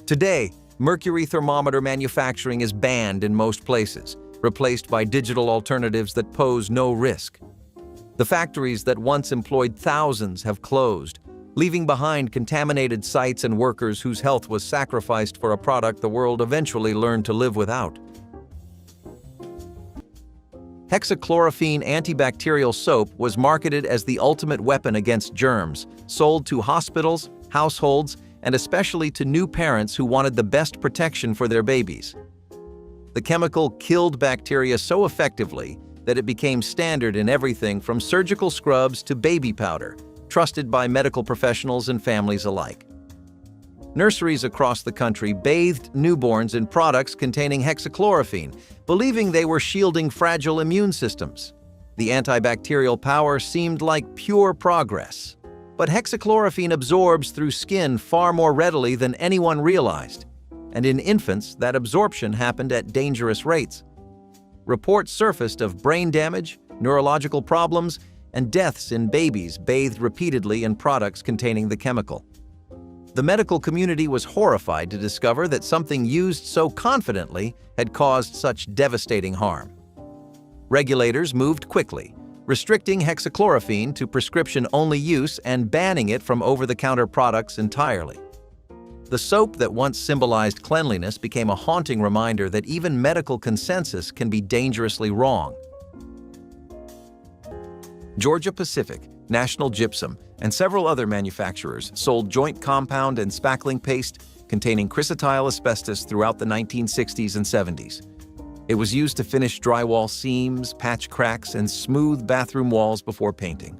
Today, mercury thermometer manufacturing is banned in most places, replaced by digital alternatives that pose no risk. The factories that once employed thousands have closed, leaving behind contaminated sites and workers whose health was sacrificed for a product the world eventually learned to live without. Hexachlorophene antibacterial soap was marketed as the ultimate weapon against germs, sold to hospitals, households, and especially to new parents who wanted the best protection for their babies. The chemical killed bacteria so effectively that it became standard in everything from surgical scrubs to baby powder, trusted by medical professionals and families alike. Nurseries across the country bathed newborns in products containing hexachlorophene, believing they were shielding fragile immune systems. The antibacterial power seemed like pure progress. But hexachlorophene absorbs through skin far more readily than anyone realized. And in infants, that absorption happened at dangerous rates. Reports surfaced of brain damage, neurological problems, and deaths in babies bathed repeatedly in products containing the chemical. The medical community was horrified to discover that something used so confidently had caused such devastating harm. Regulators moved quickly, restricting hexachlorophene to prescription-only use and banning it from over-the-counter products entirely. The soap that once symbolized cleanliness became a haunting reminder that even medical consensus can be dangerously wrong. Georgia-Pacific, National Gypsum, and several other manufacturers sold joint compound and spackling paste containing chrysotile asbestos throughout the 1960s and 70s. It was used to finish drywall seams, patch cracks, and smooth bathroom walls before painting.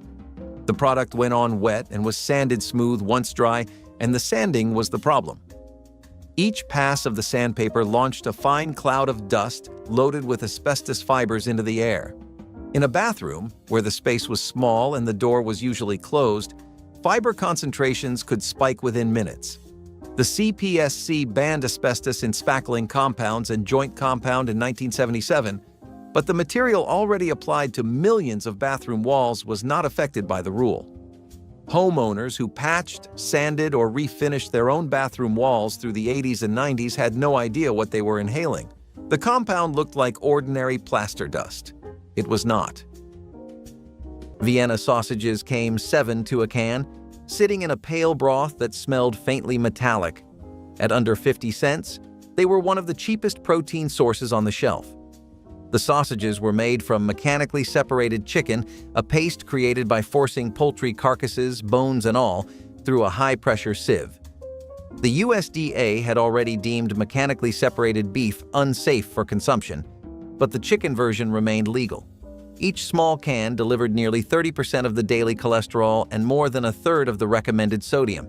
The product went on wet and was sanded smooth once dry, and the sanding was the problem. Each pass of the sandpaper launched a fine cloud of dust loaded with asbestos fibers into the air. In a bathroom, where the space was small and the door was usually closed, fiber concentrations could spike within minutes. The CPSC banned asbestos in spackling compounds and joint compound in 1977, but the material already applied to millions of bathroom walls was not affected by the rule. Homeowners who patched, sanded, or refinished their own bathroom walls through the 80s and 90s had no idea what they were inhaling. The compound looked like ordinary plaster dust. It was not. Vienna sausages came 7 to a can, sitting in a pale broth that smelled faintly metallic. At under 50 cents, they were one of the cheapest protein sources on the shelf. The sausages were made from mechanically separated chicken, a paste created by forcing poultry carcasses, bones and all, through a high-pressure sieve. The USDA had already deemed mechanically separated beef unsafe for consumption, but the chicken version remained legal. Each small can delivered nearly 30% of the daily cholesterol and more than a third of the recommended sodium.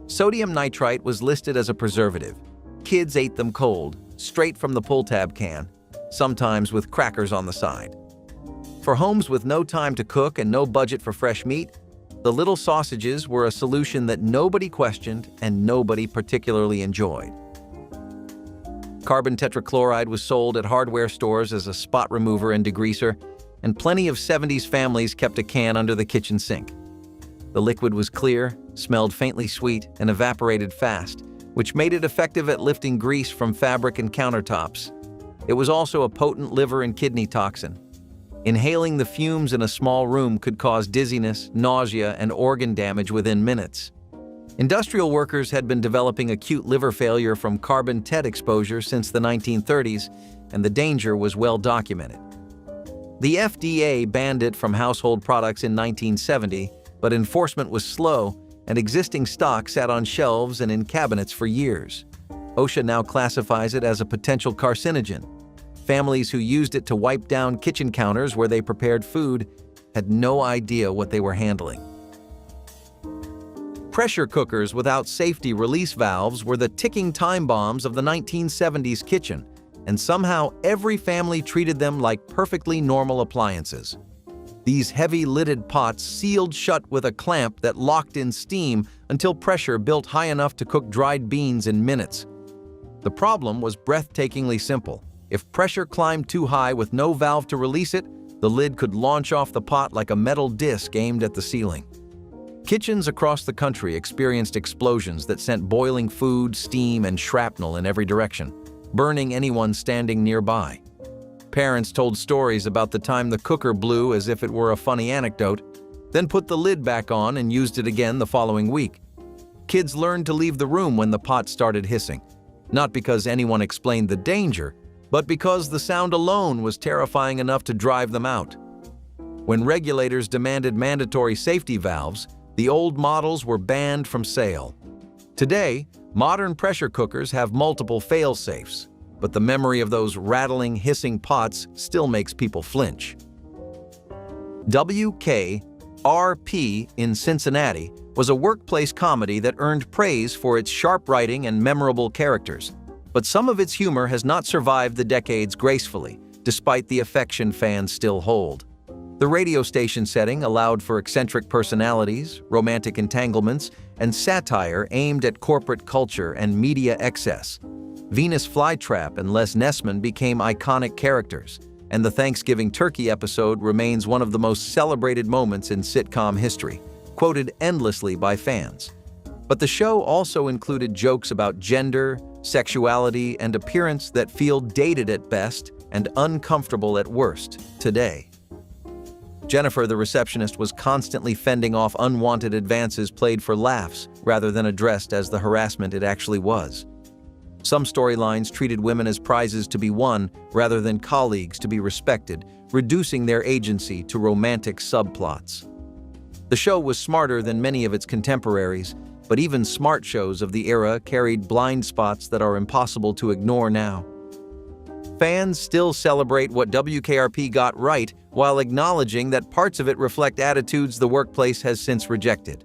Sodium nitrite was listed as a preservative. Kids ate them cold, straight from the pull-tab can, sometimes with crackers on the side. For homes with no time to cook and no budget for fresh meat, the little sausages were a solution that nobody questioned and nobody particularly enjoyed. Carbon tetrachloride was sold at hardware stores as a spot remover and degreaser, and plenty of 70s families kept a can under the kitchen sink. The liquid was clear, smelled faintly sweet, and evaporated fast, which made it effective at lifting grease from fabric and countertops. It was also a potent liver and kidney toxin. Inhaling the fumes in a small room could cause dizziness, nausea, and organ damage within minutes. Industrial workers had been developing acute liver failure from carbon tet exposure since the 1930s, and the danger was well documented. The FDA banned it from household products in 1970, but enforcement was slow, and existing stock sat on shelves and in cabinets for years. OSHA now classifies it as a potential carcinogen. Families who used it to wipe down kitchen counters where they prepared food had no idea what they were handling. Pressure cookers without safety release valves were the ticking time bombs of the 1970s kitchen, and somehow every family treated them like perfectly normal appliances. These heavy-lidded pots sealed shut with a clamp that locked in steam until pressure built high enough to cook dried beans in minutes. The problem was breathtakingly simple. If pressure climbed too high with no valve to release it, the lid could launch off the pot like a metal disc aimed at the ceiling. Kitchens across the country experienced explosions that sent boiling food, steam, and shrapnel in every direction, burning anyone standing nearby. Parents told stories about the time the cooker blew as if it were a funny anecdote, then put the lid back on and used it again the following week. Kids learned to leave the room when the pot started hissing, not because anyone explained the danger, but because the sound alone was terrifying enough to drive them out. When regulators demanded mandatory safety valves, the old models were banned from sale. Today, modern pressure cookers have multiple fail-safes, but the memory of those rattling, hissing pots still makes people flinch. WKRP in Cincinnati was a workplace comedy that earned praise for its sharp writing and memorable characters, but some of its humor has not survived the decades gracefully, despite the affection fans still hold. The radio station setting allowed for eccentric personalities, romantic entanglements, and satire aimed at corporate culture and media excess. Venus Flytrap and Les Nessman became iconic characters, and the Thanksgiving turkey episode remains one of the most celebrated moments in sitcom history, quoted endlessly by fans. But the show also included jokes about gender, sexuality, and appearance that feel dated at best and uncomfortable at worst today. Jennifer, the receptionist, was constantly fending off unwanted advances played for laughs rather than addressed as the harassment it actually was. Some storylines treated women as prizes to be won rather than colleagues to be respected, reducing their agency to romantic subplots. The show was smarter than many of its contemporaries, but even smart shows of the era carried blind spots that are impossible to ignore now. Fans still celebrate what WKRP got right while acknowledging that parts of it reflect attitudes the workplace has since rejected.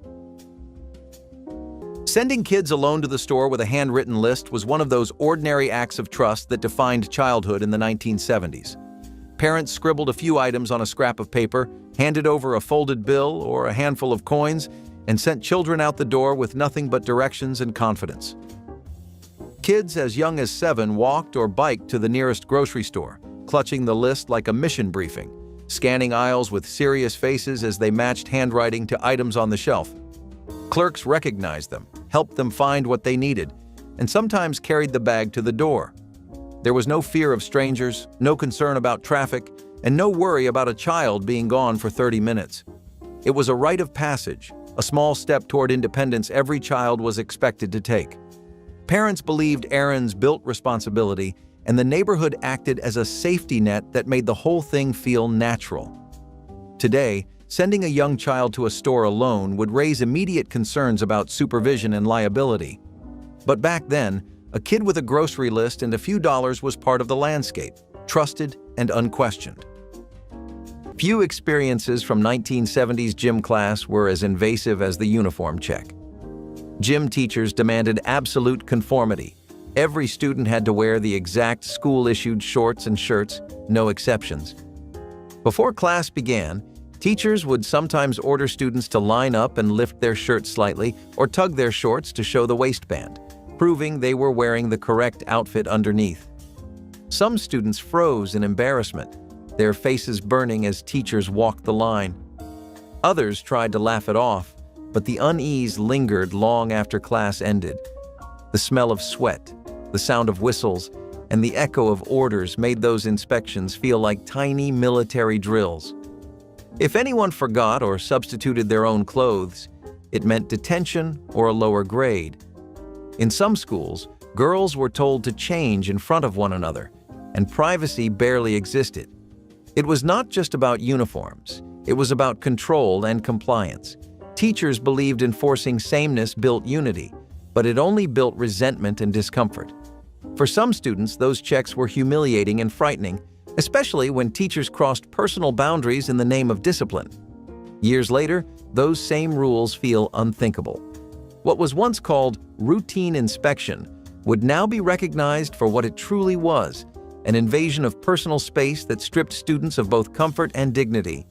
Sending kids alone to the store with a handwritten list was one of those ordinary acts of trust that defined childhood in the 1970s. Parents scribbled a few items on a scrap of paper, handed over a folded bill or a handful of coins, and sent children out the door with nothing but directions and confidence. Kids as young as 7 walked or biked to the nearest grocery store, clutching the list like a mission briefing, scanning aisles with serious faces as they matched handwriting to items on the shelf. Clerks recognized them, helped them find what they needed, and sometimes carried the bag to the door. There was no fear of strangers, no concern about traffic, and no worry about a child being gone for 30 minutes. It was a rite of passage, a small step toward independence every child was expected to take. Parents believed errands built responsibility, and the neighborhood acted as a safety net that made the whole thing feel natural. Today, sending a young child to a store alone would raise immediate concerns about supervision and liability. But back then, a kid with a grocery list and a few dollars was part of the landscape, trusted and unquestioned. Few experiences from 1970s gym class were as invasive as the uniform check. Gym teachers demanded absolute conformity. Every student had to wear the exact school-issued shorts and shirts, no exceptions. Before class began, teachers would sometimes order students to line up and lift their shirts slightly or tug their shorts to show the waistband, proving they were wearing the correct outfit underneath. Some students froze in embarrassment, their faces burning as teachers walked the line. Others tried to laugh it off, but the unease lingered long after class ended. The smell of sweat, the sound of whistles, and the echo of orders made those inspections feel like tiny military drills. If anyone forgot or substituted their own clothes, It meant detention or a lower grade. In some schools, girls were told to change in front of one another, and privacy barely existed. It was not just about uniforms. It was about control and compliance. Teachers believed enforcing sameness built unity, but it only built resentment and discomfort. For some students, those checks were humiliating and frightening, especially when teachers crossed personal boundaries in the name of discipline. Years later, those same rules feel unthinkable. What was once called routine inspection would now be recognized for what it truly was, an invasion of personal space that stripped students of both comfort and dignity.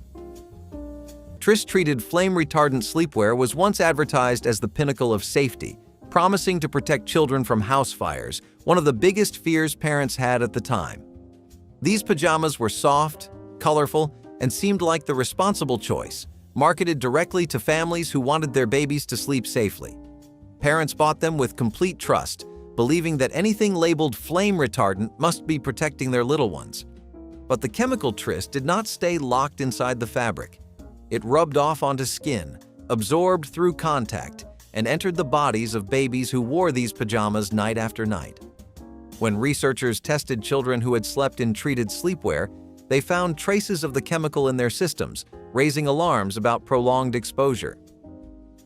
Tris-treated flame-retardant sleepwear was once advertised as the pinnacle of safety, promising to protect children from house fires, one of the biggest fears parents had at the time. These pajamas were soft, colorful, and seemed like the responsible choice, marketed directly to families who wanted their babies to sleep safely. Parents bought them with complete trust, believing that anything labeled flame retardant must be protecting their little ones. But the chemical tris did not stay locked inside the fabric. It rubbed off onto skin, absorbed through contact, and entered the bodies of babies who wore these pajamas night after night. When researchers tested children who had slept in treated sleepwear, they found traces of the chemical in their systems, raising alarms about prolonged exposure.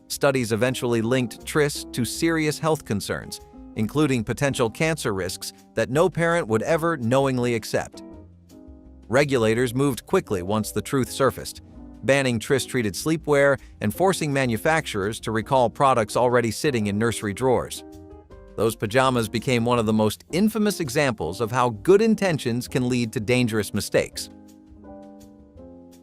Studies eventually linked tris to serious health concerns, including potential cancer risks that no parent would ever knowingly accept. Regulators moved quickly once the truth surfaced, banning tris-treated sleepwear and forcing manufacturers to recall products already sitting in nursery drawers. Those pajamas became one of the most infamous examples of how good intentions can lead to dangerous mistakes.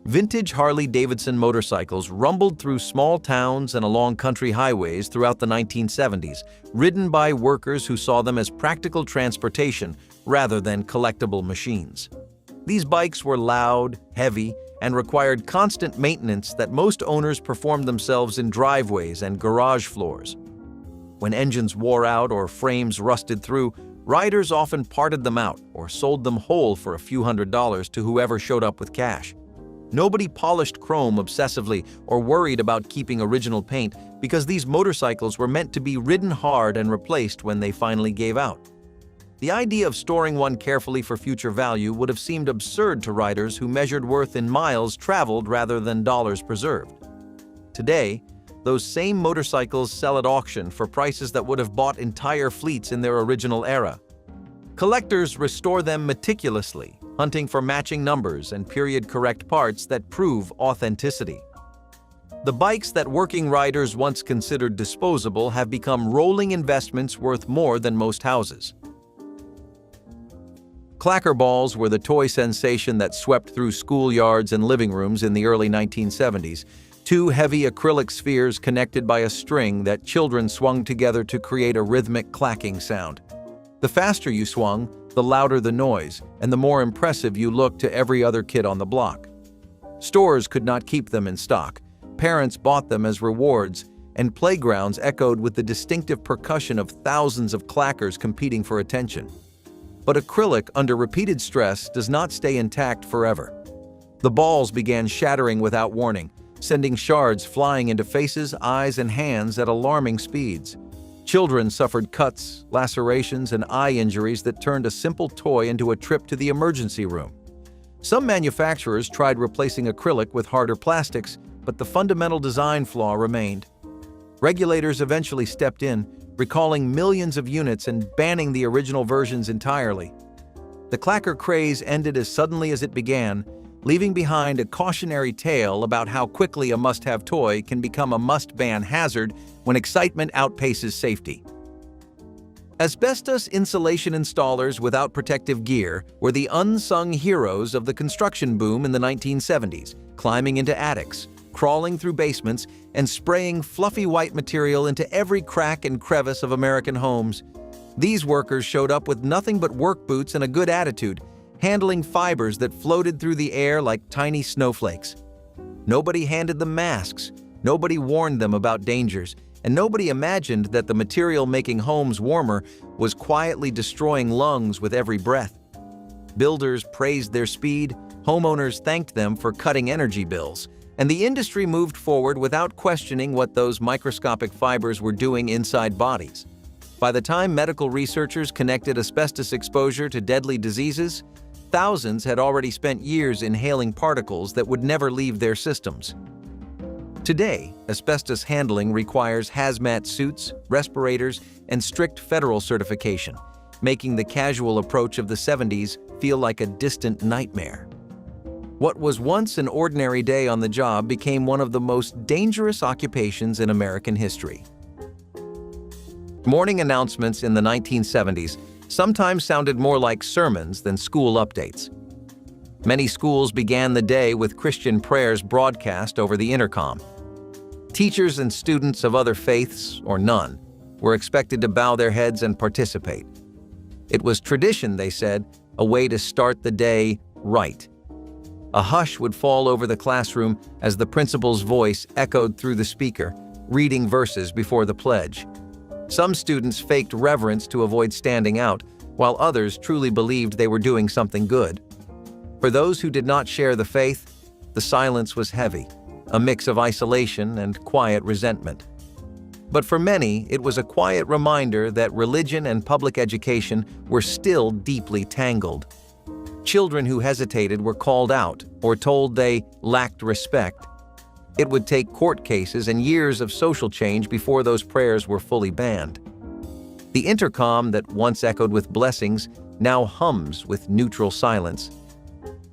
Vintage Harley-Davidson motorcycles rumbled through small towns and along country highways throughout the 1970s, ridden by workers who saw them as practical transportation rather than collectible machines. These bikes were loud, heavy, and required constant maintenance that most owners performed themselves in driveways and garage floors. When engines wore out or frames rusted through, riders often parted them out or sold them whole for a few $100s to whoever showed up with cash. Nobody polished chrome obsessively or worried about keeping original paint because these motorcycles were meant to be ridden hard and replaced when they finally gave out. The idea of storing one carefully for future value would have seemed absurd to riders who measured worth in miles traveled rather than dollars preserved. Today, those same motorcycles sell at auction for prices that would have bought entire fleets in their original era. Collectors restore them meticulously, hunting for matching numbers and period-correct parts that prove authenticity. The bikes that working riders once considered disposable have become rolling investments worth more than most houses. Clacker balls were the toy sensation that swept through schoolyards and living rooms in the early 1970s, two heavy acrylic spheres connected by a string that children swung together to create a rhythmic clacking sound. The faster you swung, the louder the noise, and the more impressive you looked to every other kid on the block. Stores could not keep them in stock. Parents bought them as rewards, and playgrounds echoed with the distinctive percussion of thousands of clackers competing for attention. But acrylic, under repeated stress, does not stay intact forever. The balls began shattering without warning, sending shards flying into faces, eyes, and hands at alarming speeds. Children suffered cuts, lacerations, and eye injuries that turned a simple toy into a trip to the emergency room. Some manufacturers tried replacing acrylic with harder plastics, but the fundamental design flaw remained. Regulators eventually stepped in, recalling millions of units and banning the original versions entirely. The clacker craze ended as suddenly as it began, leaving behind a cautionary tale about how quickly a must-have toy can become a must-ban hazard when excitement outpaces safety. Asbestos insulation installers without protective gear were the unsung heroes of the construction boom in the 1970s, climbing into attics, crawling through basements, and spraying fluffy white material into every crack and crevice of American homes. These workers showed up with nothing but work boots and a good attitude, handling fibers that floated through the air like tiny snowflakes. Nobody handed them masks, nobody warned them about dangers, and nobody imagined that the material making homes warmer was quietly destroying lungs with every breath. Builders praised their speed, homeowners thanked them for cutting energy bills, and the industry moved forward without questioning what those microscopic fibers were doing inside bodies. By the time medical researchers connected asbestos exposure to deadly diseases, thousands had already spent years inhaling particles that would never leave their systems. Today, asbestos handling requires hazmat suits, respirators, and strict federal certification, making the casual approach of the 70s feel like a distant nightmare. What was once an ordinary day on the job became one of the most dangerous occupations in American history. Morning announcements in the 1970s sometimes sounded more like sermons than school updates. Many schools began the day with Christian prayers broadcast over the intercom. Teachers and students of other faiths, or none, were expected to bow their heads and participate. It was tradition, they said, a way to start the day right. A hush would fall over the classroom as the principal's voice echoed through the speaker, reading verses before the pledge. Some students faked reverence to avoid standing out, while others truly believed they were doing something good. For those who did not share the faith, the silence was heavy, a mix of isolation and quiet resentment. But for many, it was a quiet reminder that religion and public education were still deeply tangled. Children who hesitated were called out or told they lacked respect. It would take court cases and years of social change before those prayers were fully banned. The intercom that once echoed with blessings now hums with neutral silence.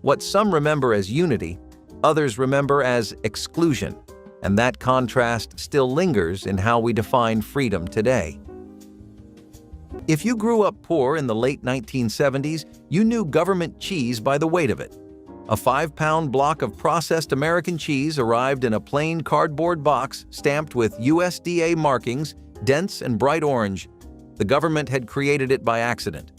What some remember as unity, others remember as exclusion, and that contrast still lingers in how we define freedom today. If you grew up poor in the late 1970s, you knew government cheese by the weight of it. A 5-pound block of processed American cheese arrived in a plain cardboard box stamped with USDA markings, dense and bright orange. The government had created it by accident.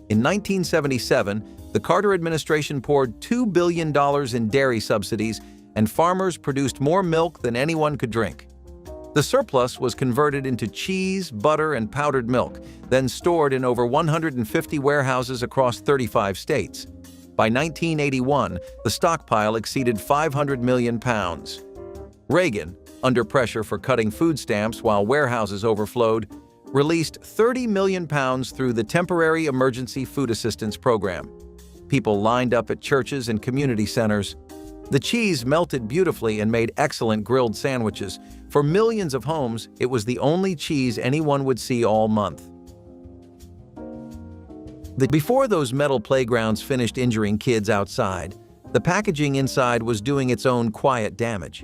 In 1977, the Carter administration poured $2 billion in dairy subsidies, and farmers produced more milk than anyone could drink. The surplus was converted into cheese, butter, and powdered milk, then stored in over 150 warehouses across 35 states. By 1981, the stockpile exceeded 500 million pounds. Reagan, under pressure for cutting food stamps while warehouses overflowed, released 30 million pounds through the Temporary Emergency Food Assistance Program. People lined up at churches and community centers. The cheese melted beautifully and made excellent grilled sandwiches. For millions of homes, it was the only cheese anyone would see all month. Before those metal playgrounds finished injuring kids outside, the packaging inside was doing its own quiet damage.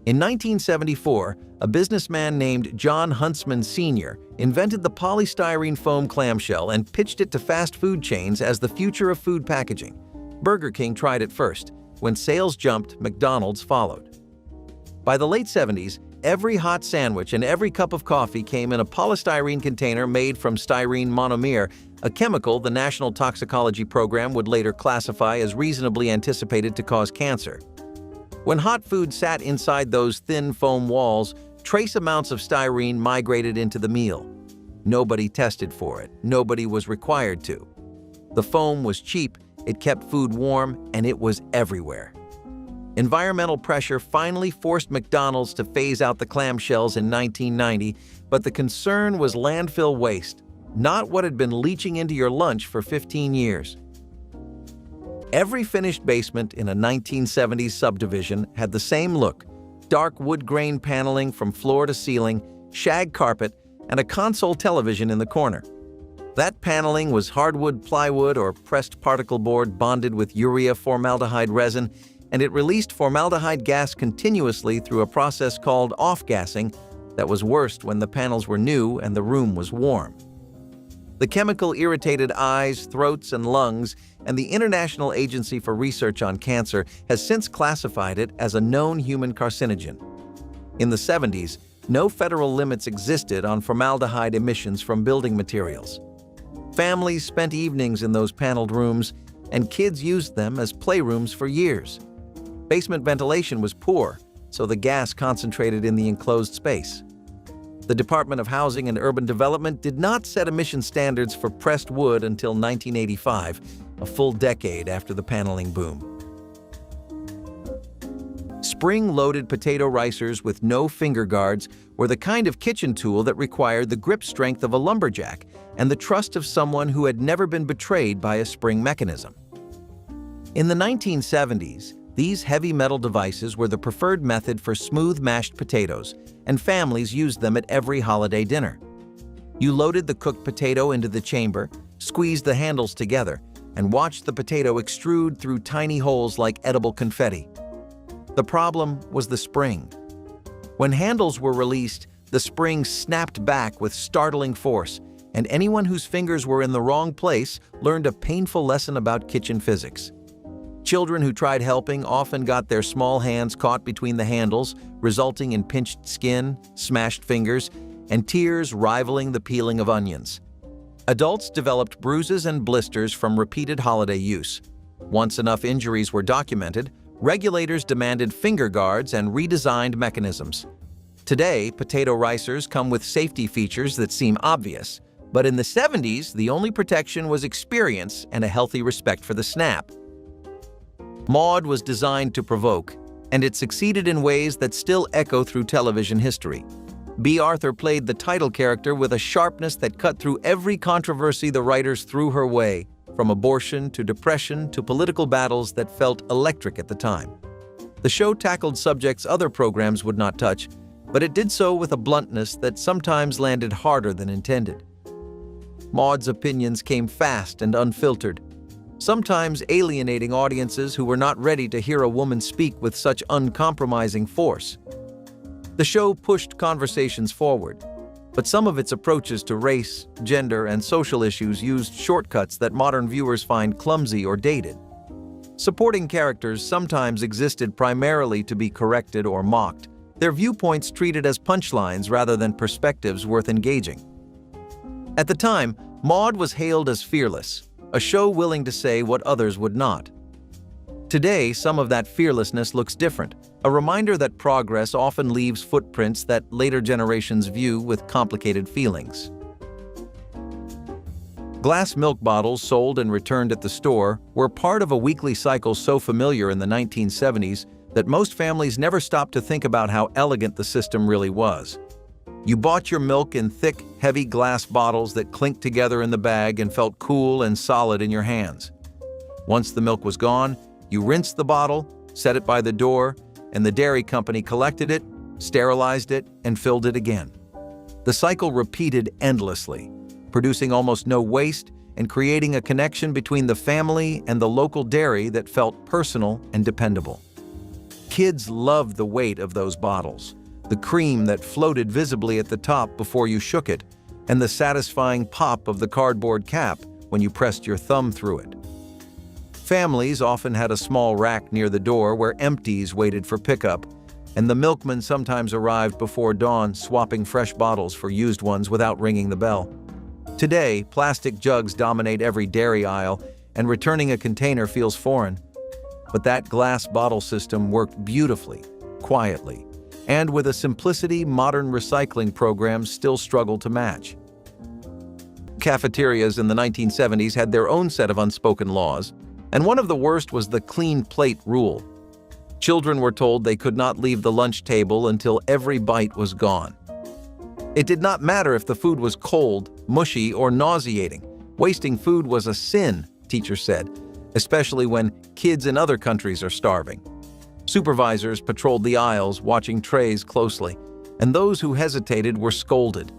In 1974, a businessman named John Huntsman Sr. invented the polystyrene foam clamshell and pitched it to fast food chains as the future of food packaging. Burger King tried it first. When sales jumped, McDonald's followed. By the late 70s, every hot sandwich and every cup of coffee came in a polystyrene container made from styrene monomer, a chemical the National Toxicology Program would later classify as reasonably anticipated to cause cancer. When hot food sat inside those thin foam walls, trace amounts of styrene migrated into the meal. Nobody tested for it. Nobody was required to. The foam was cheap, it kept food warm, and it was everywhere. Environmental pressure finally forced McDonald's to phase out the clamshells in 1990, but the concern was landfill waste, not what had been leaching into your lunch for 15 years. Every finished basement in a 1970s subdivision had the same look: dark wood grain paneling from floor to ceiling, shag carpet, and a console television in the corner. That paneling was hardwood plywood or pressed particle board bonded with urea formaldehyde resin, and it released formaldehyde gas continuously through a process called off-gassing that was worst when the panels were new and the room was warm. The chemical irritated eyes, throats, and lungs, and the International Agency for Research on Cancer has since classified it as a known human carcinogen. In the 70s, no federal limits existed on formaldehyde emissions from building materials. Families spent evenings in those paneled rooms, and kids used them as playrooms for years. Basement ventilation was poor, so the gas concentrated in the enclosed space. The Department of Housing and Urban Development did not set emission standards for pressed wood until 1985, a full decade after the paneling boom. Spring-loaded potato ricers with no finger guards were the kind of kitchen tool that required the grip strength of a lumberjack and the trust of someone who had never been betrayed by a spring mechanism. In the 1970s, these heavy metal devices were the preferred method for smooth mashed potatoes, and families used them at every holiday dinner. You loaded the cooked potato into the chamber, squeezed the handles together, and watched the potato extrude through tiny holes like edible confetti. The problem was the spring. When handles were released, the spring snapped back with startling force, and anyone whose fingers were in the wrong place learned a painful lesson about kitchen physics. Children who tried helping often got their small hands caught between the handles, resulting in pinched skin, smashed fingers, and tears rivaling the peeling of onions. Adults developed bruises and blisters from repeated holiday use. Once enough injuries were documented, regulators demanded finger guards and redesigned mechanisms. Today, potato ricers come with safety features that seem obvious, but in the 70s, the only protection was experience and a healthy respect for the snap. Maude was designed to provoke, and it succeeded in ways that still echo through television history. B. Arthur played the title character with a sharpness that cut through every controversy the writers threw her way, from abortion to depression to political battles that felt electric at the time. The show tackled subjects other programs would not touch, but it did so with a bluntness that sometimes landed harder than intended. Maude's opinions came fast and unfiltered, sometimes alienating audiences who were not ready to hear a woman speak with such uncompromising force. The show pushed conversations forward, but some of its approaches to race, gender, and social issues used shortcuts that modern viewers find clumsy or dated. Supporting characters sometimes existed primarily to be corrected or mocked, their viewpoints treated as punchlines rather than perspectives worth engaging. At the time, Maude was hailed as fearless, a show willing to say what others would not. Today, some of that fearlessness looks different, a reminder that progress often leaves footprints that later generations view with complicated feelings. Glass milk bottles sold and returned at the store were part of a weekly cycle so familiar in the 1970s that most families never stopped to think about how elegant the system really was. You bought your milk in thick, heavy glass bottles that clinked together in the bag and felt cool and solid in your hands. Once the milk was gone, you rinsed the bottle, set it by the door, and the dairy company collected it, sterilized it, and filled it again. The cycle repeated endlessly, producing almost no waste and creating a connection between the family and the local dairy that felt personal and dependable. Kids loved the weight of those bottles, the cream that floated visibly at the top before you shook it, and the satisfying pop of the cardboard cap when you pressed your thumb through it. Families often had a small rack near the door where empties waited for pickup, and the milkman sometimes arrived before dawn swapping fresh bottles for used ones without ringing the bell. Today, plastic jugs dominate every dairy aisle, and returning a container feels foreign. But that glass bottle system worked beautifully, quietly, and with a simplicity modern recycling programs still struggle to match. Cafeterias in the 1970s had their own set of unspoken laws, and one of the worst was the clean plate rule. Children were told they could not leave the lunch table until every bite was gone. It did not matter if the food was cold, mushy, or nauseating. Wasting food was a sin, teachers said, especially when kids in other countries are starving. Supervisors patrolled the aisles, watching trays closely, and those who hesitated were scolded.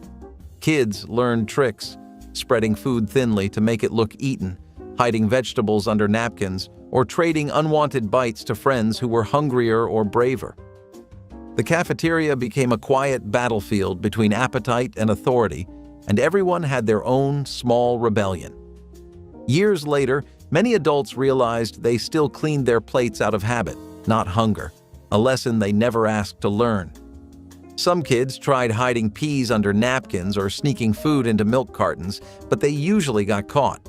Kids learned tricks, spreading food thinly to make it look eaten, hiding vegetables under napkins, or trading unwanted bites to friends who were hungrier or braver. The cafeteria became a quiet battlefield between appetite and authority, and everyone had their own small rebellion. Years later, many adults realized they still cleaned their plates out of habit, not hunger, a lesson they never asked to learn. Some kids tried hiding peas under napkins or sneaking food into milk cartons, but they usually got caught.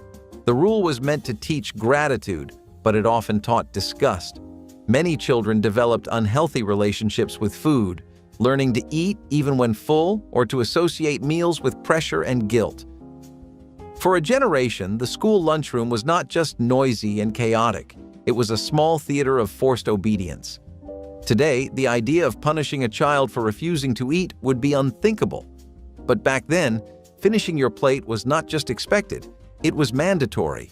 The rule was meant to teach gratitude, but it often taught disgust. Many children developed unhealthy relationships with food, learning to eat even when full or to associate meals with pressure and guilt. For a generation, the school lunchroom was not just noisy and chaotic. It was a small theater of forced obedience. Today, the idea of punishing a child for refusing to eat would be unthinkable. But back then, finishing your plate was not just expected, it was mandatory.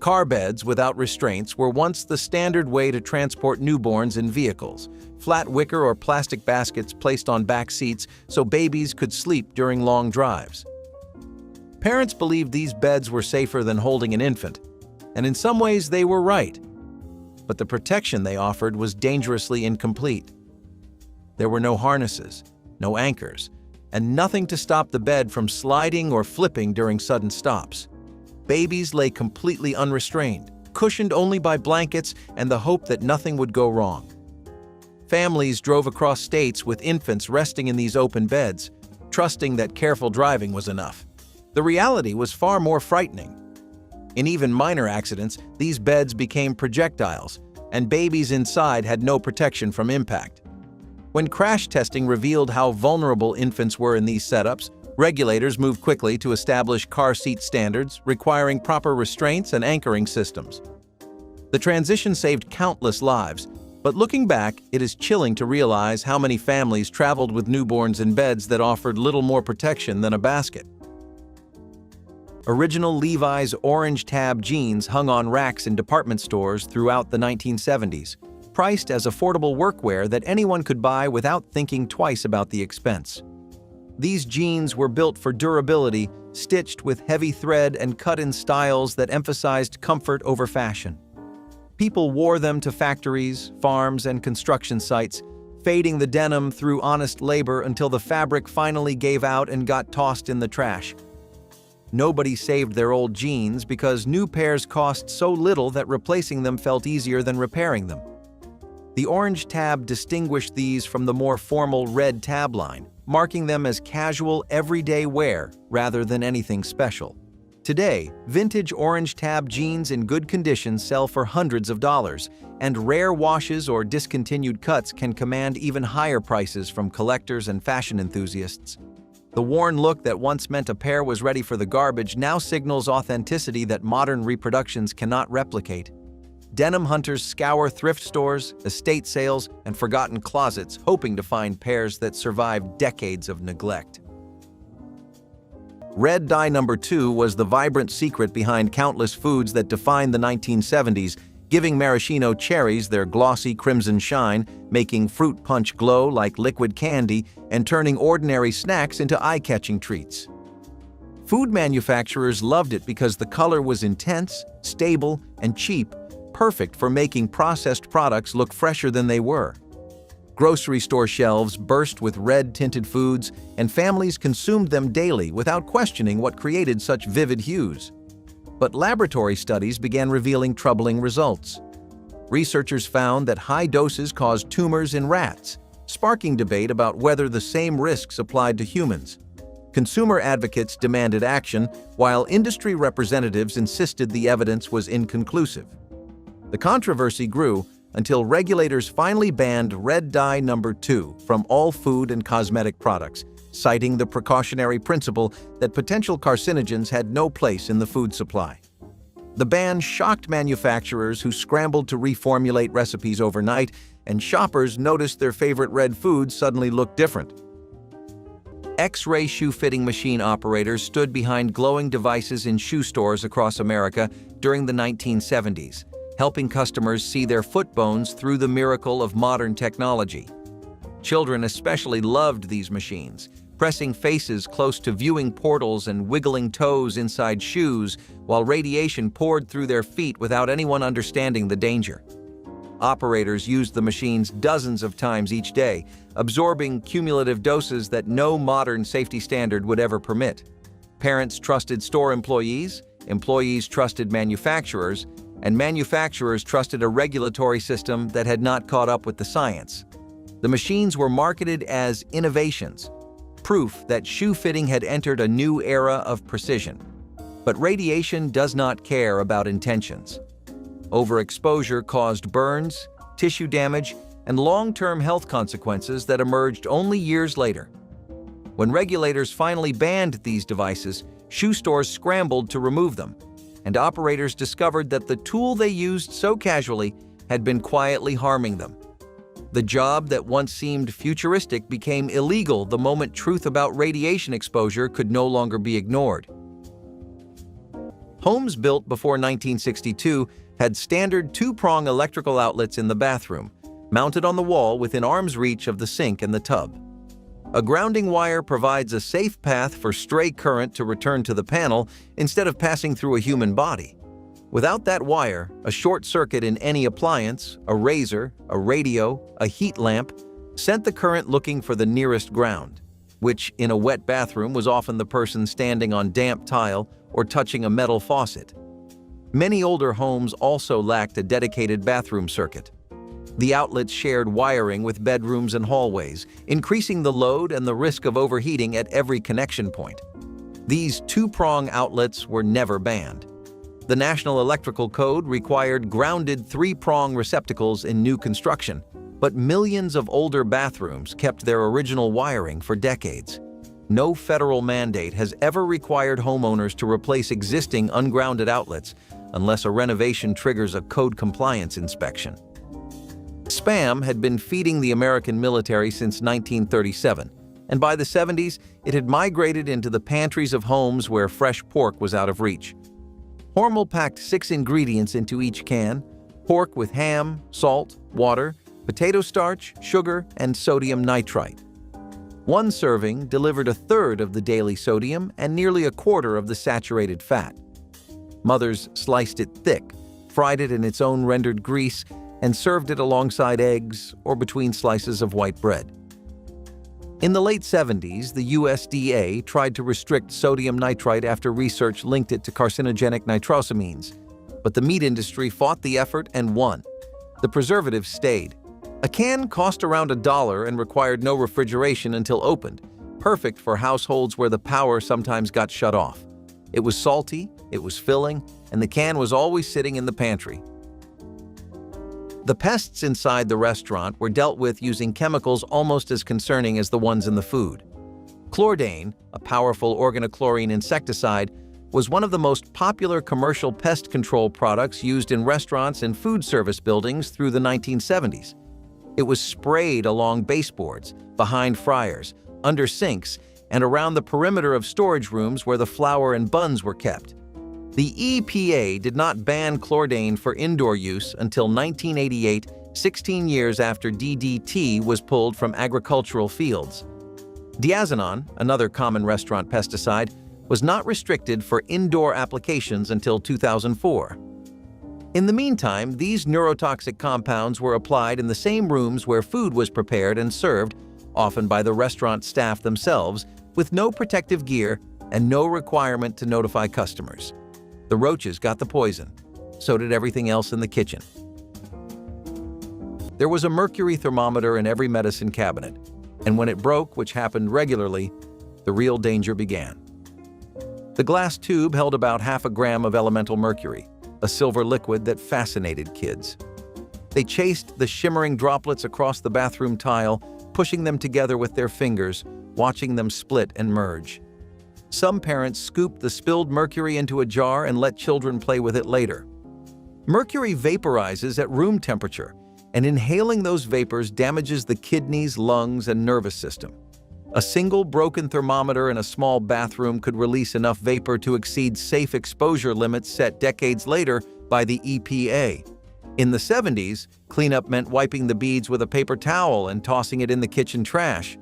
Car beds without restraints were once the standard way to transport newborns in vehicles. Flat wicker or plastic baskets placed on back seats so babies could sleep during long drives. Parents believed these beds were safer than holding an infant, and in some ways they were right. But the protection they offered was dangerously incomplete. There were no harnesses, no anchors, and nothing to stop the bed from sliding or flipping during sudden stops. Babies lay completely unrestrained, cushioned only by blankets and the hope that nothing would go wrong. Families drove across states with infants resting in these open beds, trusting that careful driving was enough. The reality was far more frightening. In even minor accidents, these beds became projectiles, and babies inside had no protection from impact. When crash testing revealed how vulnerable infants were in these setups, regulators moved quickly to establish car seat standards requiring proper restraints and anchoring systems. The transition saved countless lives, but looking back, it is chilling to realize how many families traveled with newborns in beds that offered little more protection than a basket. Original Levi's orange tab jeans hung on racks in department stores throughout the 1970s, priced as affordable workwear that anyone could buy without thinking twice about the expense. These jeans were built for durability, stitched with heavy thread and cut in styles that emphasized comfort over fashion. People wore them to factories, farms, and construction sites, fading the denim through honest labor until the fabric finally gave out and got tossed in the trash. Nobody saved their old jeans because new pairs cost so little that replacing them felt easier than repairing them. The orange tab distinguished these from the more formal red tab line, marking them as casual, everyday wear rather than anything special. Today, vintage orange tab jeans in good condition sell for hundreds of dollars, and rare washes or discontinued cuts can command even higher prices from collectors and fashion enthusiasts. The worn look that once meant a pair was ready for the garbage now signals authenticity that modern reproductions cannot replicate. Denim hunters scour thrift stores, estate sales, and forgotten closets, hoping to find pairs that survived decades of neglect. Red dye number 2 was the vibrant secret behind countless foods that defined the 1970s, giving maraschino cherries their glossy crimson shine, making fruit punch glow like liquid candy, and turning ordinary snacks into eye-catching treats. Food manufacturers loved it because the color was intense, stable, and cheap, perfect for making processed products look fresher than they were. Grocery store shelves burst with red-tinted foods, and families consumed them daily without questioning what created such vivid hues. But laboratory studies began revealing troubling results. Researchers found that high doses caused tumors in rats, sparking debate about whether the same risks applied to humans. Consumer advocates demanded action, while industry representatives insisted the evidence was inconclusive. The controversy grew until regulators finally banned red dye number 2 from all food and cosmetic products, citing the precautionary principle that potential carcinogens had no place in the food supply. The ban shocked manufacturers who scrambled to reformulate recipes overnight, and shoppers noticed their favorite red foods suddenly looked different. X-ray shoe-fitting machine operators stood behind glowing devices in shoe stores across America during the 1970s, helping customers see their foot bones through the miracle of modern technology. Children especially loved these machines, pressing faces close to viewing portals and wiggling toes inside shoes while radiation poured through their feet without anyone understanding the danger. Operators used the machines dozens of times each day, absorbing cumulative doses that no modern safety standard would ever permit. Parents trusted store employees, employees trusted manufacturers, and manufacturers trusted a regulatory system that had not caught up with the science. The machines were marketed as innovations, proof that shoe fitting had entered a new era of precision. But radiation does not care about intentions. Overexposure caused burns, tissue damage, and long-term health consequences that emerged only years later. When regulators finally banned these devices, shoe stores scrambled to remove them, and operators discovered that the tool they used so casually had been quietly harming them. The job that once seemed futuristic became illegal the moment truth about radiation exposure could no longer be ignored. Homes built before 1962 had standard two-prong electrical outlets in the bathroom, mounted on the wall within arm's reach of the sink and the tub. A grounding wire provides a safe path for stray current to return to the panel instead of passing through a human body. Without that wire, a short circuit in any appliance, a razor, a radio, a heat lamp, sent the current looking for the nearest ground, which in a wet bathroom was often the person standing on damp tile or touching a metal faucet. Many older homes also lacked a dedicated bathroom circuit. The outlets shared wiring with bedrooms and hallways, increasing the load and the risk of overheating at every connection point. These two-prong outlets were never banned. The National Electrical Code required grounded three-prong receptacles in new construction, but millions of older bathrooms kept their original wiring for decades. No federal mandate has ever required homeowners to replace existing ungrounded outlets unless a renovation triggers a code compliance inspection. Spam had been feeding the American military since 1937, and by the 70s, it had migrated into the pantries of homes where fresh pork was out of reach. Hormel packed 6 ingredients into each can: pork with ham, salt, water, potato starch, sugar, and sodium nitrite. One serving delivered a third of the daily sodium and nearly a quarter of the saturated fat. Mothers sliced it thick, fried it in its own rendered grease, and served it alongside eggs or between slices of white bread. In the late 70s, the USDA tried to restrict sodium nitrite after research linked it to carcinogenic nitrosamines, but the meat industry fought the effort and won. The preservative stayed. A can cost around $1 and required no refrigeration until opened, perfect for households where the power sometimes got shut off. It was salty, it was filling, and the can was always sitting in the pantry. The pests inside the restaurant were dealt with using chemicals almost as concerning as the ones in the food. Chlordane, a powerful organochlorine insecticide, was one of the most popular commercial pest control products used in restaurants and food service buildings through the 1970s. It was sprayed along baseboards, behind fryers, under sinks, and around the perimeter of storage rooms where the flour and buns were kept. The EPA did not ban chlordane for indoor use until 1988, 16 years after DDT was pulled from agricultural fields. Diazinon, another common restaurant pesticide, was not restricted for indoor applications until 2004. In the meantime, these neurotoxic compounds were applied in the same rooms where food was prepared and served, often by the restaurant staff themselves, with no protective gear and no requirement to notify customers. The roaches got the poison. So did everything else in the kitchen. There was a mercury thermometer in every medicine cabinet, and when it broke, which happened regularly, the real danger began. The glass tube held about half a gram of elemental mercury, a silver liquid that fascinated kids. They chased the shimmering droplets across the bathroom tile, pushing them together with their fingers, watching them split and merge. Some parents scooped the spilled mercury into a jar and let children play with it later. Mercury vaporizes at room temperature, and inhaling those vapors damages the kidneys, lungs, and nervous system. A single broken thermometer in a small bathroom could release enough vapor to exceed safe exposure limits set decades later by the EPA. In the 70s, cleanup meant wiping the beads with a paper towel and tossing it in the kitchen trash.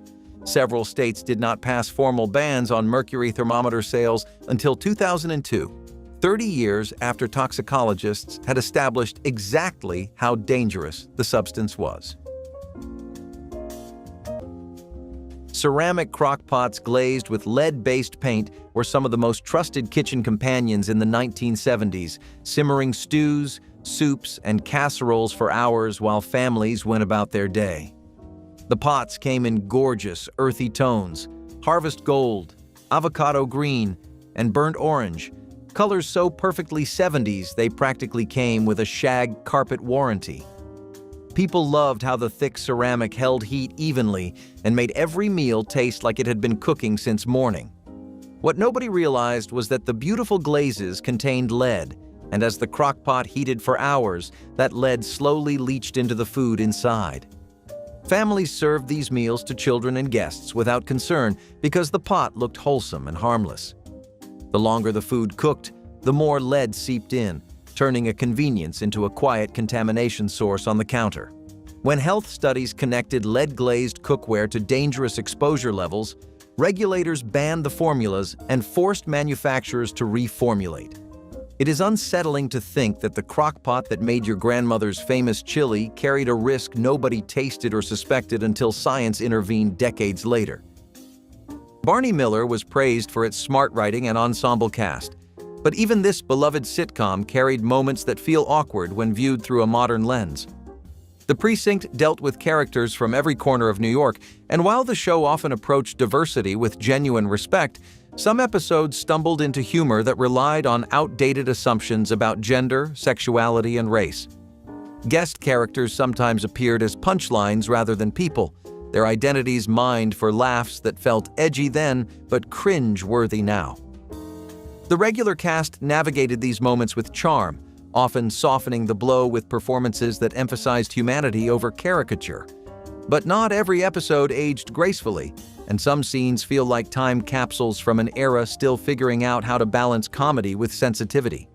Several states did not pass formal bans on mercury thermometer sales until 2002, 30 years after toxicologists had established exactly how dangerous the substance was. Ceramic crockpots glazed with lead-based paint were some of the most trusted kitchen companions in the 1970s, simmering stews, soups, and casseroles for hours while families went about their day. The pots came in gorgeous, earthy tones: harvest gold, avocado green, and burnt orange, colors so perfectly 70s they practically came with a shag carpet warranty. People loved how the thick ceramic held heat evenly and made every meal taste like it had been cooking since morning. What nobody realized was that the beautiful glazes contained lead, and as the crock pot heated for hours, that lead slowly leached into the food inside. Families served these meals to children and guests without concern because the pot looked wholesome and harmless. The longer the food cooked, the more lead seeped in, turning a convenience into a quiet contamination source on the counter. When health studies connected lead-glazed cookware to dangerous exposure levels, regulators banned the formulas and forced manufacturers to reformulate. It is unsettling to think that the crock-pot that made your grandmother's famous chili carried a risk nobody tasted or suspected until science intervened decades later. Barney Miller was praised for its smart writing and ensemble cast, but even this beloved sitcom carried moments that feel awkward when viewed through a modern lens. The Precinct dealt with characters from every corner of New York, and while the show often approached diversity with genuine respect, some episodes stumbled into humor that relied on outdated assumptions about gender, sexuality, and race. Guest characters sometimes appeared as punchlines rather than people, their identities mined for laughs that felt edgy then but cringe-worthy now. The regular cast navigated these moments with charm, often softening the blow with performances that emphasized humanity over caricature. But not every episode aged gracefully, and some scenes feel like time capsules from an era still figuring out how to balance comedy with sensitivity.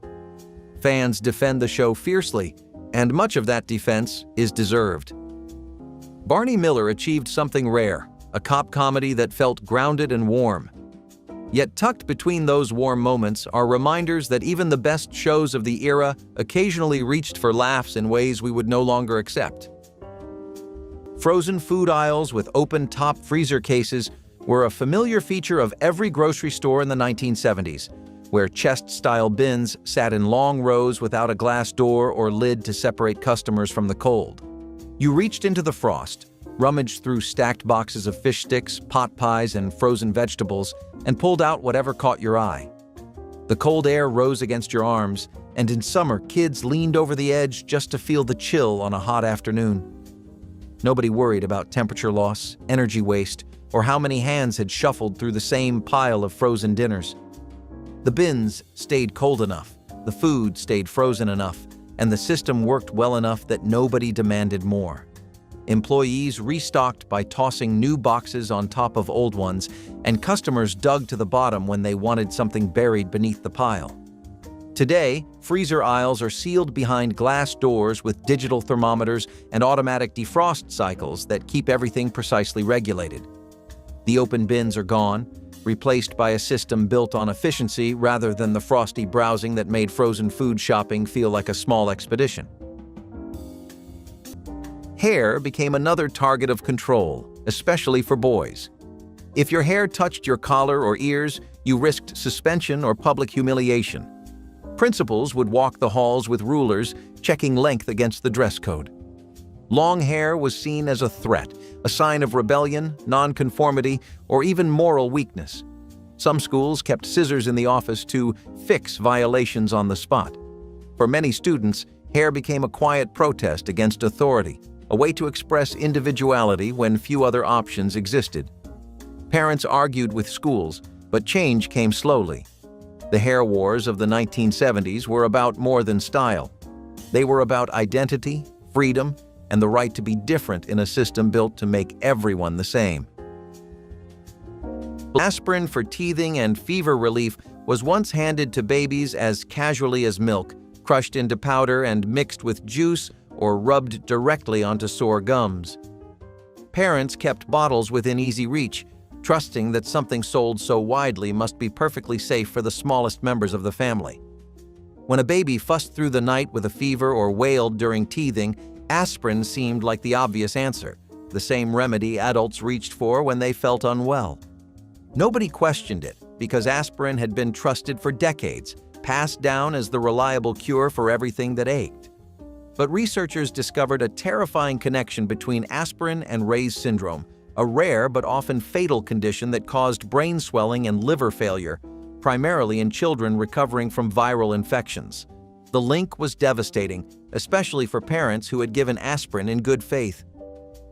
Fans defend the show fiercely, and much of that defense is deserved. Barney Miller achieved something rare, a cop comedy that felt grounded and warm. Yet tucked between those warm moments are reminders that even the best shows of the era occasionally reached for laughs in ways we would no longer accept. Frozen food aisles with open-top freezer cases were a familiar feature of every grocery store in the 1970s, where chest-style bins sat in long rows without a glass door or lid to separate customers from the cold. You reached into the frost, rummaged through stacked boxes of fish sticks, pot pies, and frozen vegetables, and pulled out whatever caught your eye. The cold air rose against your arms, and in summer, kids leaned over the edge just to feel the chill on a hot afternoon. Nobody worried about temperature loss, energy waste, or how many hands had shuffled through the same pile of frozen dinners. The bins stayed cold enough, the food stayed frozen enough, and the system worked well enough that nobody demanded more. Employees restocked by tossing new boxes on top of old ones, and customers dug to the bottom when they wanted something buried beneath the pile. Today, freezer aisles are sealed behind glass doors with digital thermometers and automatic defrost cycles that keep everything precisely regulated. The open bins are gone, replaced by a system built on efficiency rather than the frosty browsing that made frozen food shopping feel like a small expedition. Hair became another target of control, especially for boys. If your hair touched your collar or ears, you risked suspension or public humiliation. Principals would walk the halls with rulers, checking length against the dress code. Long hair was seen as a threat, a sign of rebellion, nonconformity, or even moral weakness. Some schools kept scissors in the office to fix violations on the spot. For many students, hair became a quiet protest against authority, a way to express individuality when few other options existed. Parents argued with schools, but change came slowly. The hair wars of the 1970s were about more than style. They were about identity, freedom, and the right to be different in a system built to make everyone the same. Aspirin for teething and fever relief was once handed to babies as casually as milk, crushed into powder and mixed with juice or rubbed directly onto sore gums. Parents kept bottles within easy reach, trusting that something sold so widely must be perfectly safe for the smallest members of the family. When a baby fussed through the night with a fever or wailed during teething, aspirin seemed like the obvious answer, the same remedy adults reached for when they felt unwell. Nobody questioned it because aspirin had been trusted for decades, passed down as the reliable cure for everything that ached. But researchers discovered a terrifying connection between aspirin and Ray's syndrome, a rare but often fatal condition that caused brain swelling and liver failure, primarily in children recovering from viral infections. The link was devastating, especially for parents who had given aspirin in good faith.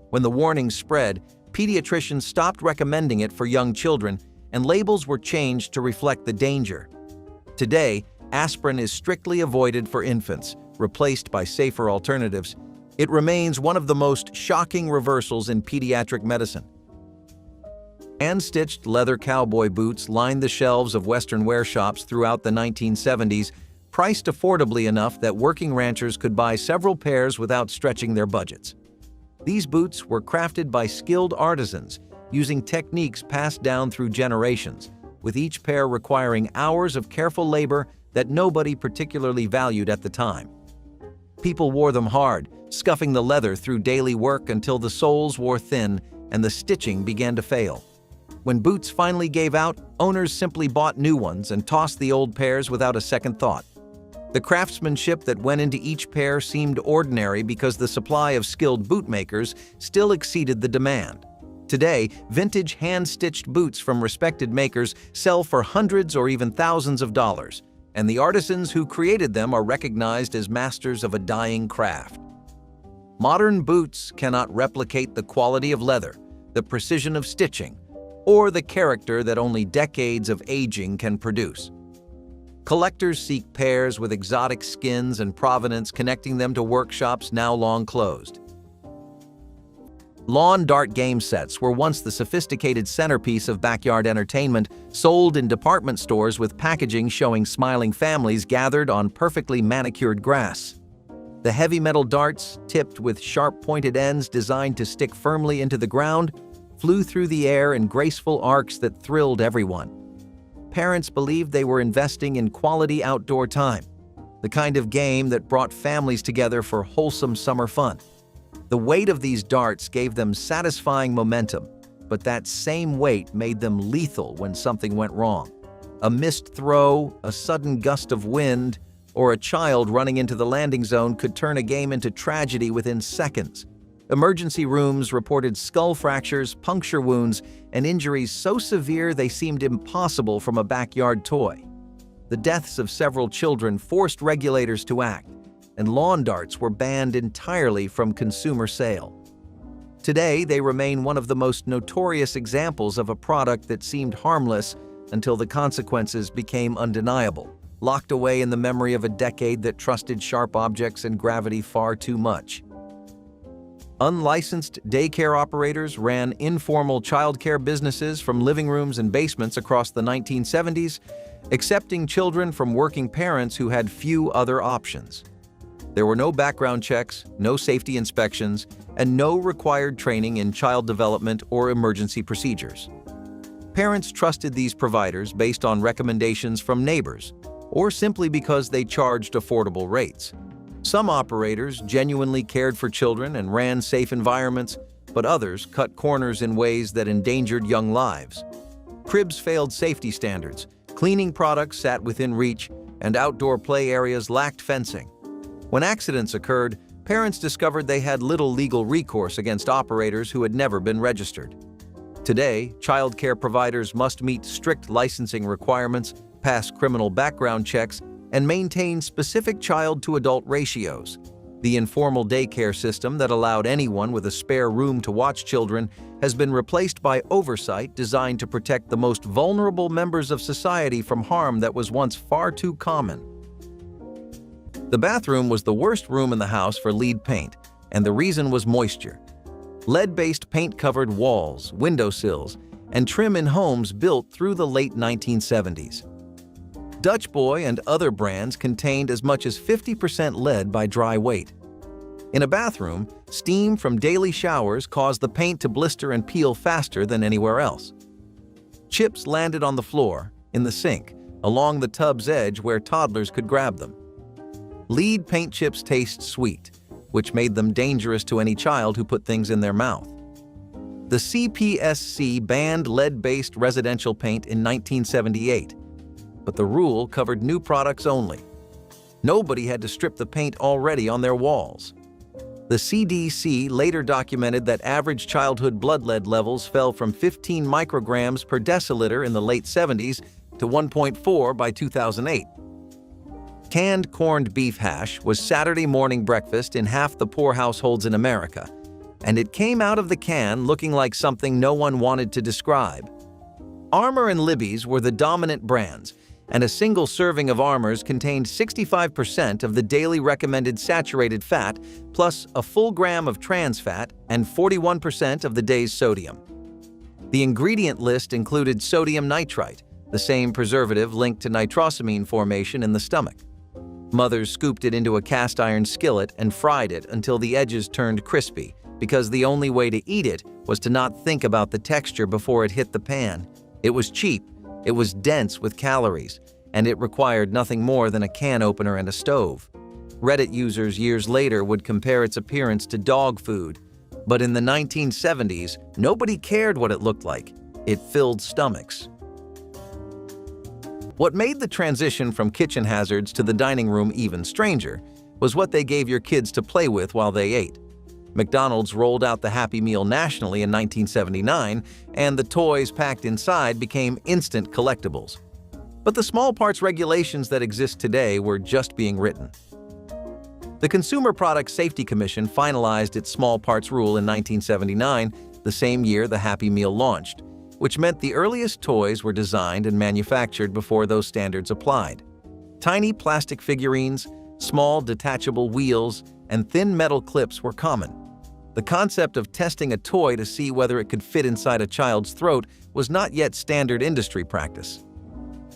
When the warnings spread, pediatricians stopped recommending it for young children, and labels were changed to reflect the danger. Today, aspirin is strictly avoided for infants, replaced by safer alternatives, it remains one of the most shocking reversals in pediatric medicine. Hand-stitched leather cowboy boots lined the shelves of Western wear shops throughout the 1970s, priced affordably enough that working ranchers could buy several pairs without stretching their budgets. These boots were crafted by skilled artisans, using techniques passed down through generations, with each pair requiring hours of careful labor that nobody particularly valued at the time. People wore them hard, scuffing the leather through daily work until the soles wore thin and the stitching began to fail. When boots finally gave out, owners simply bought new ones and tossed the old pairs without a second thought. The craftsmanship that went into each pair seemed ordinary because the supply of skilled bootmakers still exceeded the demand. Today, vintage hand-stitched boots from respected makers sell for hundreds or even thousands of dollars, and the artisans who created them are recognized as masters of a dying craft. Modern boots cannot replicate the quality of leather, the precision of stitching, or the character that only decades of aging can produce. Collectors seek pairs with exotic skins and provenance, connecting them to workshops now long closed. Lawn dart game sets were once the sophisticated centerpiece of backyard entertainment, sold in department stores with packaging showing smiling families gathered on perfectly manicured grass. The heavy metal darts, tipped with sharp-pointed ends designed to stick firmly into the ground, flew through the air in graceful arcs that thrilled everyone. Parents believed they were investing in quality outdoor time, the kind of game that brought families together for wholesome summer fun. The weight of these darts gave them satisfying momentum, but that same weight made them lethal when something went wrong. A missed throw, a sudden gust of wind, or a child running into the landing zone could turn a game into tragedy within seconds. Emergency rooms reported skull fractures, puncture wounds, and injuries so severe they seemed impossible from a backyard toy. The deaths of several children forced regulators to act, and lawn darts were banned entirely from consumer sale. Today, they remain one of the most notorious examples of a product that seemed harmless until the consequences became undeniable, locked away in the memory of a decade that trusted sharp objects and gravity far too much. Unlicensed daycare operators ran informal childcare businesses from living rooms and basements across the 1970s, accepting children from working parents who had few other options. There were no background checks, no safety inspections, and no required training in child development or emergency procedures. Parents trusted these providers based on recommendations from neighbors, or simply because they charged affordable rates. Some operators genuinely cared for children and ran safe environments, but others cut corners in ways that endangered young lives. Cribs failed safety standards, cleaning products sat within reach, and outdoor play areas lacked fencing. When accidents occurred, parents discovered they had little legal recourse against operators who had never been registered. Today, child care providers must meet strict licensing requirements, pass criminal background checks, and maintain specific child-to-adult ratios. The informal daycare system that allowed anyone with a spare room to watch children has been replaced by oversight designed to protect the most vulnerable members of society from harm that was once far too common. The bathroom was the worst room in the house for lead paint, and the reason was moisture. Lead-based paint covered walls, windowsills, and trim in homes built through the late 1970s. Dutch Boy and other brands contained as much as 50% lead by dry weight. In a bathroom, steam from daily showers caused the paint to blister and peel faster than anywhere else. Chips landed on the floor, in the sink, along the tub's edge where toddlers could grab them. Lead paint chips taste sweet, which made them dangerous to any child who put things in their mouth. The CPSC banned lead-based residential paint in 1978, but the rule covered new products only. Nobody had to strip the paint already on their walls. The CDC later documented that average childhood blood lead levels fell from 15 micrograms per deciliter in the late 70s to 1.4 by 2008. Canned corned beef hash was Saturday morning breakfast in half the poor households in America, and it came out of the can looking like something no one wanted to describe. Armour and Libby's were the dominant brands, and a single serving of Armours contained 65% of the daily recommended saturated fat, plus a full gram of trans fat and 41% of the day's sodium. The ingredient list included sodium nitrite, the same preservative linked to nitrosamine formation in the stomach. Mothers scooped it into a cast iron skillet and fried it until the edges turned crispy, because the only way to eat it was to not think about the texture before it hit the pan. It was cheap, it was dense with calories, and it required nothing more than a can opener and a stove. Reddit users years later would compare its appearance to dog food, but in the 1970s, nobody cared what it looked like. It filled stomachs. What made the transition from kitchen hazards to the dining room even stranger was what they gave your kids to play with while they ate. McDonald's rolled out the Happy Meal nationally in 1979, and the toys packed inside became instant collectibles. But the small parts regulations that exist today were just being written. The Consumer Product Safety Commission finalized its small parts rule in 1979, the same year the Happy Meal launched, which meant the earliest toys were designed and manufactured before those standards applied. Tiny plastic figurines, small detachable wheels, and thin metal clips were common. The concept of testing a toy to see whether it could fit inside a child's throat was not yet standard industry practice.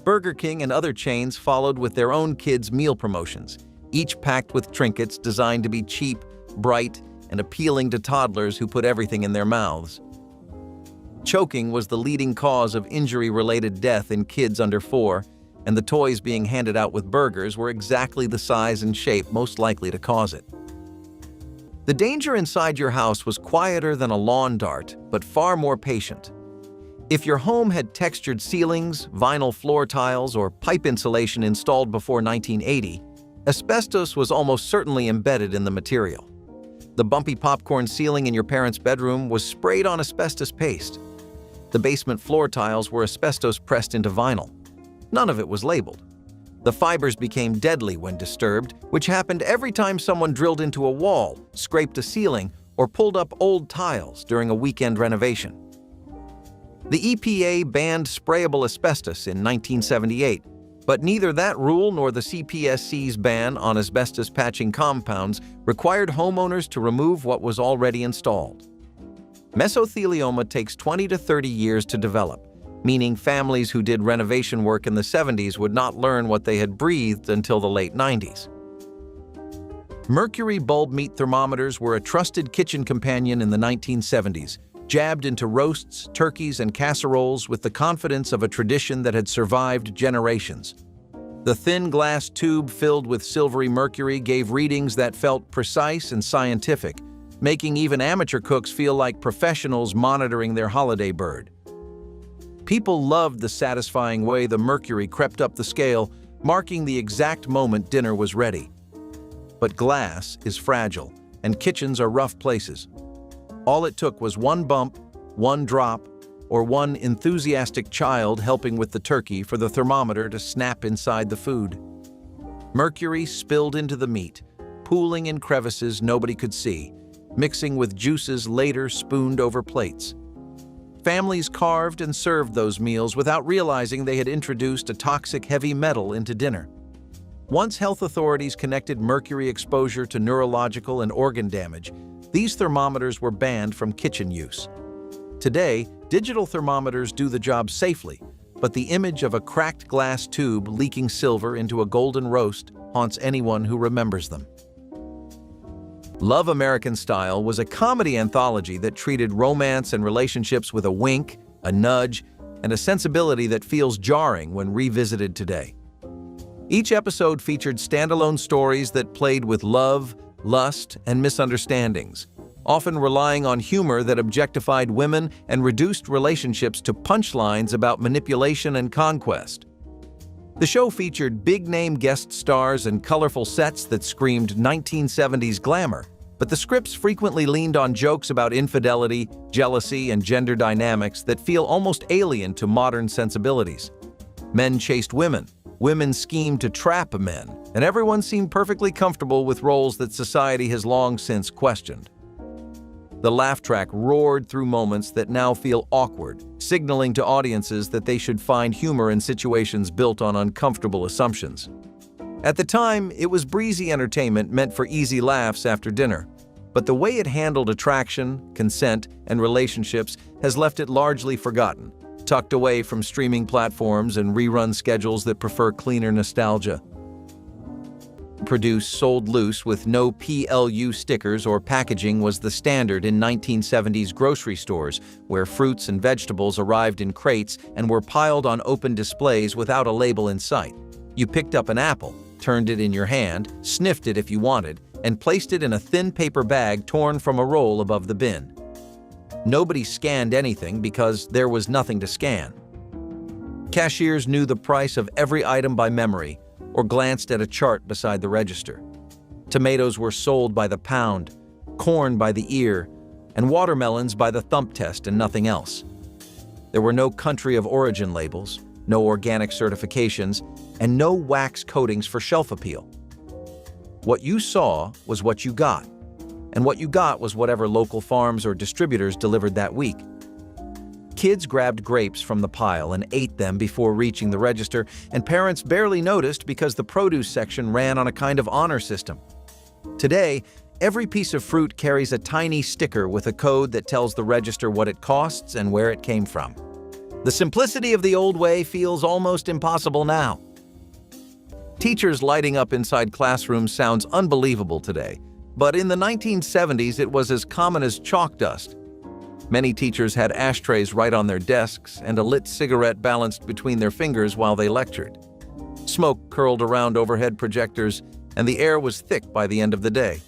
Burger King and other chains followed with their own kids' meal promotions, each packed with trinkets designed to be cheap, bright, and appealing to toddlers who put everything in their mouths. Choking was the leading cause of injury-related death in kids under 4, and the toys being handed out with burgers were exactly the size and shape most likely to cause it. The danger inside your house was quieter than a lawn dart, but far more patient. If your home had textured ceilings, vinyl floor tiles, or pipe insulation installed before 1980, asbestos was almost certainly embedded in the material. The bumpy popcorn ceiling in your parents' bedroom was sprayed on asbestos paste. The basement floor tiles were asbestos pressed into vinyl. None of it was labeled. The fibers became deadly when disturbed, which happened every time someone drilled into a wall, scraped a ceiling, or pulled up old tiles during a weekend renovation. The EPA banned sprayable asbestos in 1978, but neither that rule nor the CPSC's ban on asbestos patching compounds required homeowners to remove what was already installed. Mesothelioma takes 20 to 30 years to develop, meaning families who did renovation work in the 70s would not learn what they had breathed until the late 90s. Mercury bulb meat thermometers were a trusted kitchen companion in the 1970s, jabbed into roasts, turkeys, and casseroles with the confidence of a tradition that had survived generations. The thin glass tube filled with silvery mercury gave readings that felt precise and scientific, making even amateur cooks feel like professionals monitoring their holiday bird. People loved the satisfying way the mercury crept up the scale, marking the exact moment dinner was ready. But glass is fragile, and kitchens are rough places. All it took was one bump, one drop, or one enthusiastic child helping with the turkey for the thermometer to snap inside the food. Mercury spilled into the meat, pooling in crevices nobody could see, mixing with juices later spooned over plates. Families carved and served those meals without realizing they had introduced a toxic heavy metal into dinner. Once health authorities connected mercury exposure to neurological and organ damage, these thermometers were banned from kitchen use. Today, digital thermometers do the job safely, but the image of a cracked glass tube leaking silver into a golden roast haunts anyone who remembers them. Love American Style was a comedy anthology that treated romance and relationships with a wink, a nudge, and a sensibility that feels jarring when revisited today. Each episode featured standalone stories that played with love, lust, and misunderstandings, often relying on humor that objectified women and reduced relationships to punchlines about manipulation and conquest. The show featured big-name guest stars and colorful sets that screamed 1970s glamour, but the scripts frequently leaned on jokes about infidelity, jealousy, and gender dynamics that feel almost alien to modern sensibilities. Men chased women, women schemed to trap men, and everyone seemed perfectly comfortable with roles that society has long since questioned. The laugh track roared through moments that now feel awkward, signaling to audiences that they should find humor in situations built on uncomfortable assumptions. At the time, it was breezy entertainment meant for easy laughs after dinner, but the way it handled attraction, consent, and relationships has left it largely forgotten, tucked away from streaming platforms and rerun schedules that prefer cleaner nostalgia. Produce sold loose with no PLU stickers or packaging was the standard in 1970s grocery stores, where fruits and vegetables arrived in crates and were piled on open displays without a label in sight. You picked up an apple, turned it in your hand, sniffed it if you wanted, and placed it in a thin paper bag torn from a roll above the bin. Nobody scanned anything because there was nothing to scan. Cashiers knew the price of every item by memory or glanced at a chart beside the register. Tomatoes were sold by the pound, corn by the ear, and watermelons by the thump test and nothing else. There were no country of origin labels, no organic certifications, and no wax coatings for shelf appeal. What you saw was what you got, and what you got was whatever local farms or distributors delivered that week. Kids grabbed grapes from the pile and ate them before reaching the register, and parents barely noticed because the produce section ran on a kind of honor system. Today, every piece of fruit carries a tiny sticker with a code that tells the register what it costs and where it came from. The simplicity of the old way feels almost impossible now. Teachers lighting up inside classrooms sounds unbelievable today, but in the 1970s it was as common as chalk dust. Many teachers had ashtrays right on their desks and a lit cigarette balanced between their fingers while they lectured. Smoke curled around overhead projectors, and the air was thick by the end of the day.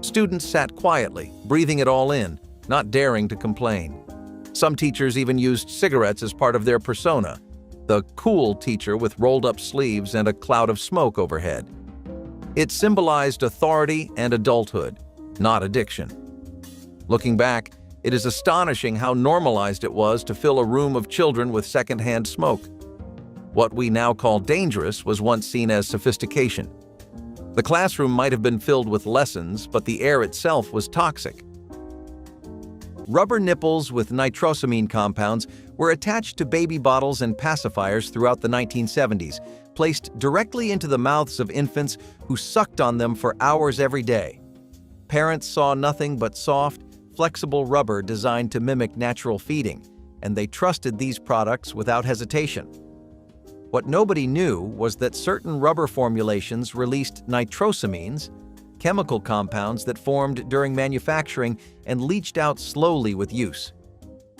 Students sat quietly, breathing it all in, not daring to complain. Some teachers even used cigarettes as part of their persona, the cool teacher with rolled-up sleeves and a cloud of smoke overhead. It symbolized authority and adulthood, not addiction. Looking back, it is astonishing how normalized it was to fill a room of children with secondhand smoke. What we now call dangerous was once seen as sophistication. The classroom might have been filled with lessons, but the air itself was toxic. Rubber nipples with nitrosamine compounds were attached to baby bottles and pacifiers throughout the 1970s, placed directly into the mouths of infants who sucked on them for hours every day. Parents saw nothing but soft, flexible rubber designed to mimic natural feeding, and they trusted these products without hesitation. What nobody knew was that certain rubber formulations released nitrosamines, chemical compounds that formed during manufacturing and leached out slowly with use.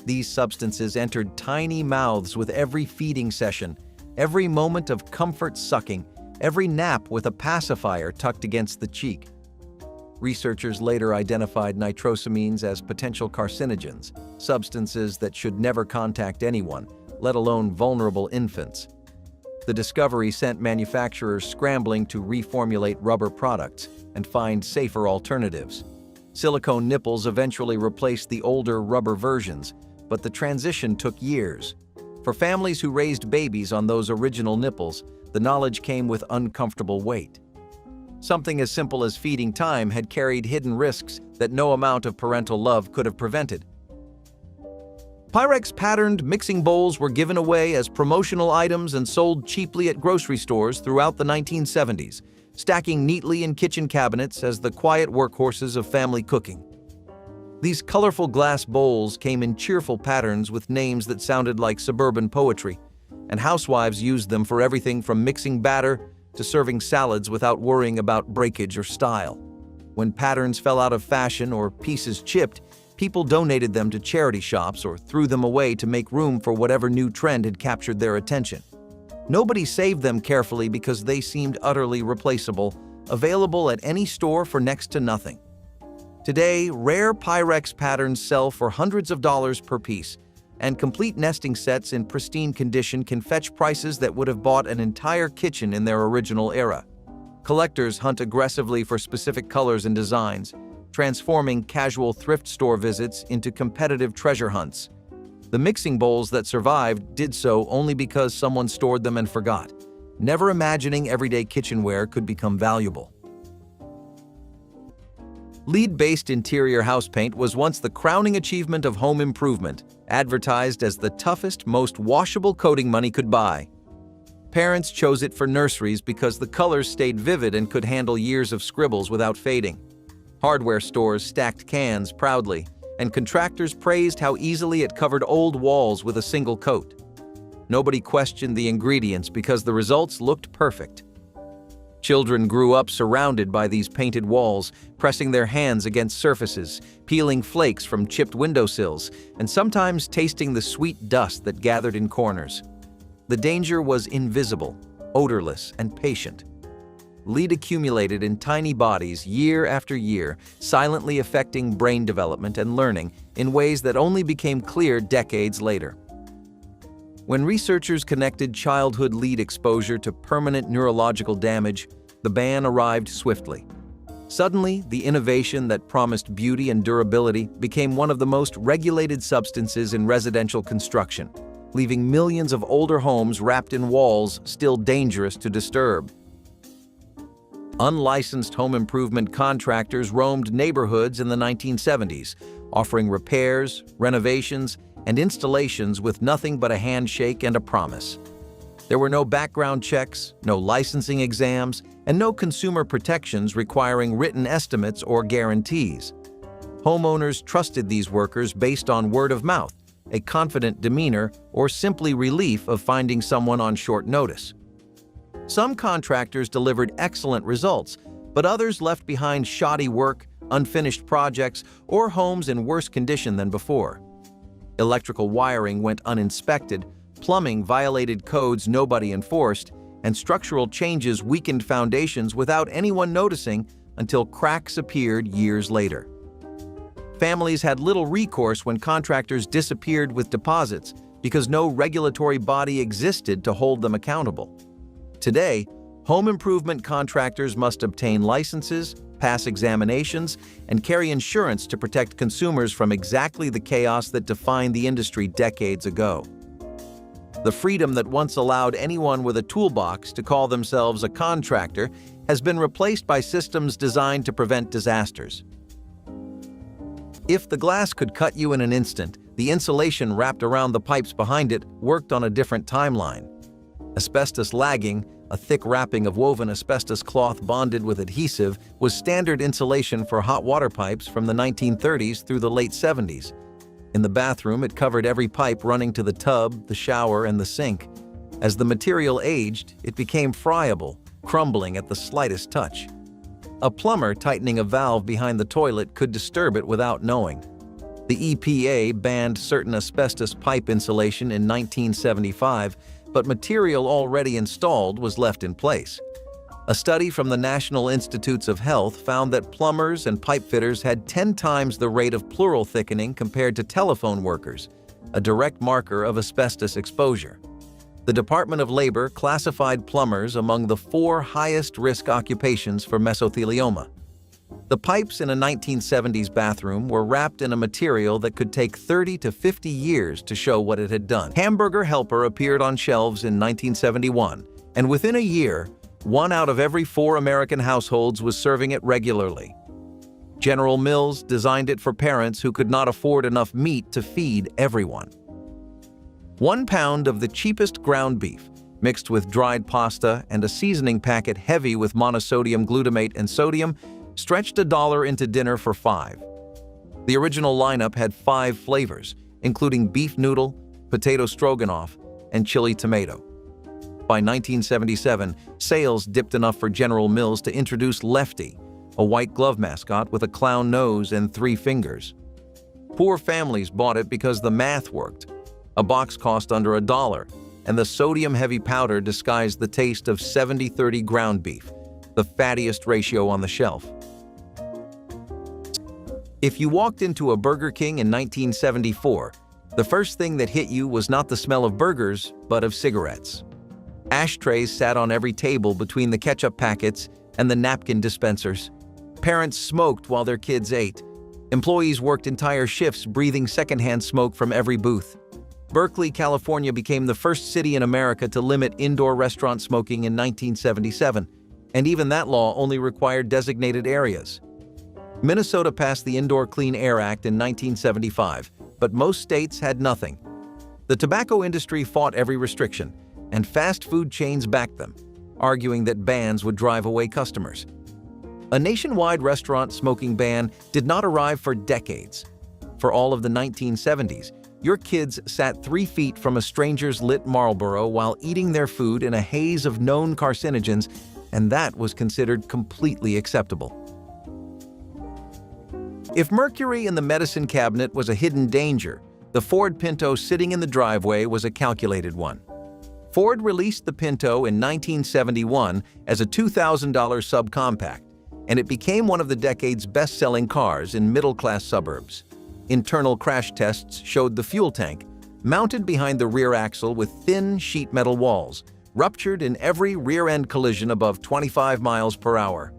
These substances entered tiny mouths with every feeding session, every moment of comfort sucking, every nap with a pacifier tucked against the cheek. Researchers later identified nitrosamines as potential carcinogens, substances that should never contact anyone, let alone vulnerable infants. The discovery sent manufacturers scrambling to reformulate rubber products and find safer alternatives. Silicone nipples eventually replaced the older rubber versions, but the transition took years. For families who raised babies on those original nipples, the knowledge came with uncomfortable weight. Something as simple as feeding time had carried hidden risks that no amount of parental love could have prevented. Pyrex-patterned mixing bowls were given away as promotional items and sold cheaply at grocery stores throughout the 1970s, stacking neatly in kitchen cabinets as the quiet workhorses of family cooking. These colorful glass bowls came in cheerful patterns with names that sounded like suburban poetry, and housewives used them for everything from mixing batter to serving salads without worrying about breakage or style. When patterns fell out of fashion or pieces chipped, people donated them to charity shops or threw them away to make room for whatever new trend had captured their attention. Nobody saved them carefully because they seemed utterly replaceable, available at any store for next to nothing. Today, rare Pyrex patterns sell for hundreds of dollars per piece, and complete nesting sets in pristine condition can fetch prices that would have bought an entire kitchen in their original era. Collectors hunt aggressively for specific colors and designs, transforming casual thrift store visits into competitive treasure hunts. The mixing bowls that survived did so only because someone stored them and forgot, never imagining everyday kitchenware could become valuable. Lead-based interior house paint was once the crowning achievement of home improvement, advertised as the toughest, most washable coating money could buy. Parents chose it for nurseries because the colors stayed vivid and could handle years of scribbles without fading. Hardware stores stacked cans proudly, and contractors praised how easily it covered old walls with a single coat. Nobody questioned the ingredients because the results looked perfect. Children grew up surrounded by these painted walls, pressing their hands against surfaces, peeling flakes from chipped windowsills, and sometimes tasting the sweet dust that gathered in corners. The danger was invisible, odorless, and patient. Lead accumulated in tiny bodies year after year, silently affecting brain development and learning in ways that only became clear decades later. When researchers connected childhood lead exposure to permanent neurological damage, the ban arrived swiftly. Suddenly, the innovation that promised beauty and durability became one of the most regulated substances in residential construction, leaving millions of older homes wrapped in walls still dangerous to disturb. Unlicensed home improvement contractors roamed neighborhoods in the 1970s, offering repairs, renovations, and installations with nothing but a handshake and a promise. There were no background checks, no licensing exams, and no consumer protections requiring written estimates or guarantees. Homeowners trusted these workers based on word of mouth, a confident demeanor, or simply relief of finding someone on short notice. Some contractors delivered excellent results, but others left behind shoddy work, unfinished projects, or homes in worse condition than before. Electrical wiring went uninspected, plumbing violated codes nobody enforced, and structural changes weakened foundations without anyone noticing until cracks appeared years later. Families had little recourse when contractors disappeared with deposits because no regulatory body existed to hold them accountable. Today, home improvement contractors must obtain licenses, pass examinations, and carry insurance to protect consumers from exactly the chaos that defined the industry decades ago. The freedom that once allowed anyone with a toolbox to call themselves a contractor has been replaced by systems designed to prevent disasters. If the glass could cut you in an instant, the insulation wrapped around the pipes behind it worked on a different timeline. Asbestos lagging, a thick wrapping of woven asbestos cloth bonded with adhesive, was standard insulation for hot water pipes from the 1930s through the late 70s. In the bathroom, it covered every pipe running to the tub, the shower, and the sink. As the material aged, it became friable, crumbling at the slightest touch. A plumber tightening a valve behind the toilet could disturb it without knowing. The EPA banned certain asbestos pipe insulation in 1975, but material already installed was left in place. A study from the National Institutes of Health found that plumbers and pipe fitters had 10 times the rate of pleural thickening compared to telephone workers, a direct marker of asbestos exposure. The Department of Labor classified plumbers among the 4 highest-risk occupations for mesothelioma. The pipes in a 1970s bathroom were wrapped in a material that could take 30 to 50 years to show what it had done. Hamburger Helper appeared on shelves in 1971, and within a year, 1 out of every 4 American households was serving it regularly. General Mills designed it for parents who could not afford enough meat to feed everyone. 1 pound of the cheapest ground beef, mixed with dried pasta and a seasoning packet heavy with monosodium glutamate and sodium, stretched $1 into dinner for 5. The original lineup had 5 flavors, including beef noodle, potato stroganoff, and chili tomato. By 1977, sales dipped enough for General Mills to introduce Lefty, a white glove mascot with a clown nose and 3 fingers. Poor families bought it because the math worked. A box cost under $1, and the sodium-heavy powder disguised the taste of 70-30 ground beef, the fattiest ratio on the shelf. If you walked into a Burger King in 1974, the first thing that hit you was not the smell of burgers, but of cigarettes. Ashtrays sat on every table between the ketchup packets and the napkin dispensers. Parents smoked while their kids ate. Employees worked entire shifts breathing secondhand smoke from every booth. Berkeley, California became the first city in America to limit indoor restaurant smoking in 1977, and even that law only required designated areas. Minnesota passed the Indoor Clean Air Act in 1975, but most states had nothing. The tobacco industry fought every restriction, and fast food chains backed them, arguing that bans would drive away customers. A nationwide restaurant smoking ban did not arrive for decades. For all of the 1970s, your kids sat 3 feet from a stranger's lit Marlboro while eating their food in a haze of known carcinogens, and that was considered completely acceptable. If mercury in the medicine cabinet was a hidden danger, the Ford Pinto sitting in the driveway was a calculated one. Ford released the Pinto in 1971 as a $2,000 subcompact, and it became one of the decade's best-selling cars in middle-class suburbs. Internal crash tests showed the fuel tank, mounted behind the rear axle with thin sheet metal walls, ruptured in every rear-end collision above 25 miles per hour.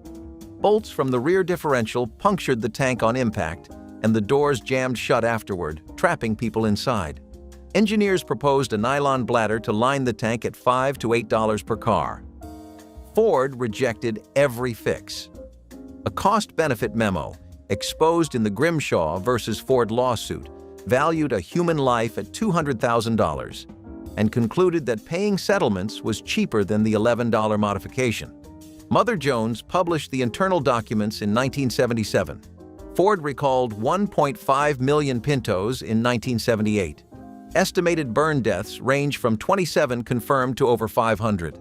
Bolts from the rear differential punctured the tank on impact, and the doors jammed shut afterward, trapping people inside. Engineers proposed a nylon bladder to line the tank at $5 to $8 per car. Ford rejected every fix. A cost-benefit memo, exposed in the Grimshaw versus Ford lawsuit, valued a human life at $200,000 and concluded that paying settlements was cheaper than the $11 modification. Mother Jones published the internal documents in 1977. Ford recalled 1.5 million Pintos in 1978. Estimated burn deaths range from 27 confirmed to over 500.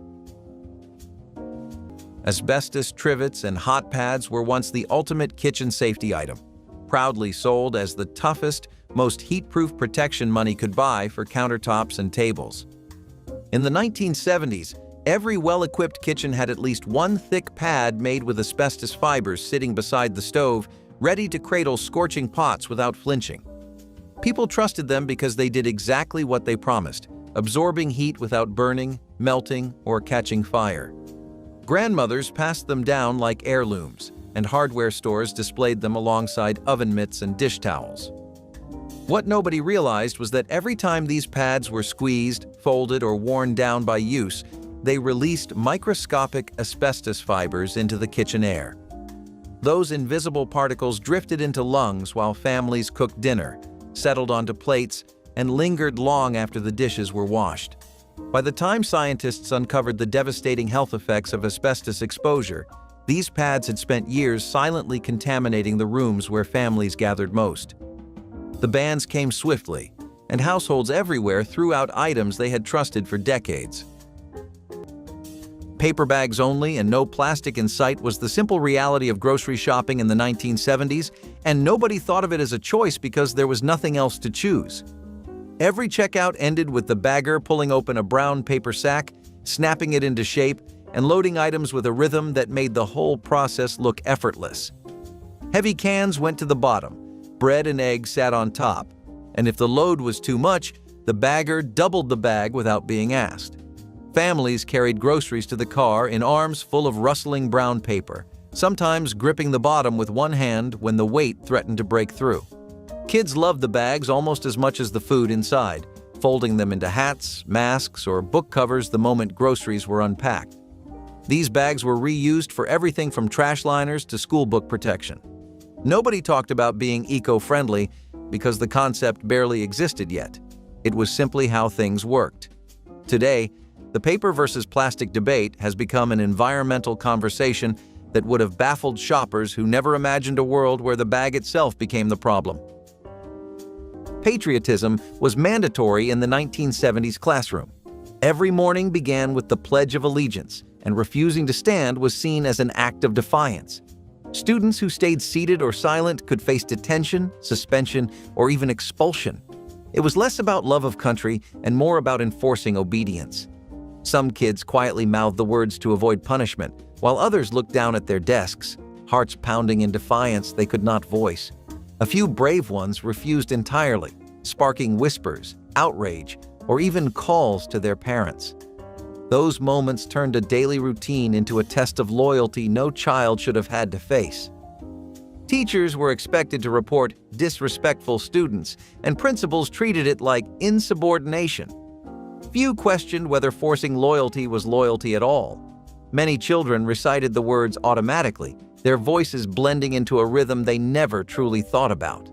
Asbestos trivets and hot pads were once the ultimate kitchen safety item, proudly sold as the toughest, most heat-proof protection money could buy for countertops and tables. In the 1970s, every well-equipped kitchen had at least one thick pad made with asbestos fibers sitting beside the stove, ready to cradle scorching pots without flinching. People trusted them because they did exactly what they promised, absorbing heat without burning, melting, or catching fire. Grandmothers passed them down like heirlooms, and hardware stores displayed them alongside oven mitts and dish towels. What nobody realized was that every time these pads were squeezed, folded, or worn down by use, they released microscopic asbestos fibers into the kitchen air. Those invisible particles drifted into lungs while families cooked dinner, settled onto plates, and lingered long after the dishes were washed. By the time scientists uncovered the devastating health effects of asbestos exposure, these pads had spent years silently contaminating the rooms where families gathered most. The bans came swiftly, and households everywhere threw out items they had trusted for decades. Paper bags only and no plastic in sight was the simple reality of grocery shopping in the 1970s, and nobody thought of it as a choice because there was nothing else to choose. Every checkout ended with the bagger pulling open a brown paper sack, snapping it into shape, and loading items with a rhythm that made the whole process look effortless. Heavy cans went to the bottom, bread and eggs sat on top, and if the load was too much, the bagger doubled the bag without being asked. Families carried groceries to the car in arms full of rustling brown paper, sometimes gripping the bottom with one hand when the weight threatened to break through. Kids loved the bags almost as much as the food inside, folding them into hats, masks, or book covers the moment groceries were unpacked. These bags were reused for everything from trash liners to school book protection. Nobody talked about being eco-friendly because the concept barely existed yet. It was simply how things worked. Today, the paper versus plastic debate has become an environmental conversation that would have baffled shoppers who never imagined a world where the bag itself became the problem. Patriotism was mandatory in the 1970s classroom. Every morning began with the Pledge of Allegiance, and refusing to stand was seen as an act of defiance. Students who stayed seated or silent could face detention, suspension, or even expulsion. It was less about love of country and more about enforcing obedience. Some kids quietly mouthed the words to avoid punishment, while others looked down at their desks, hearts pounding in defiance they could not voice. A few brave ones refused entirely, sparking whispers, outrage, or even calls to their parents. Those moments turned a daily routine into a test of loyalty no child should have had to face. Teachers were expected to report disrespectful students, and principals treated it like insubordination. Few questioned whether forcing loyalty was loyalty at all. Many children recited the words automatically, their voices blending into a rhythm they never truly thought about.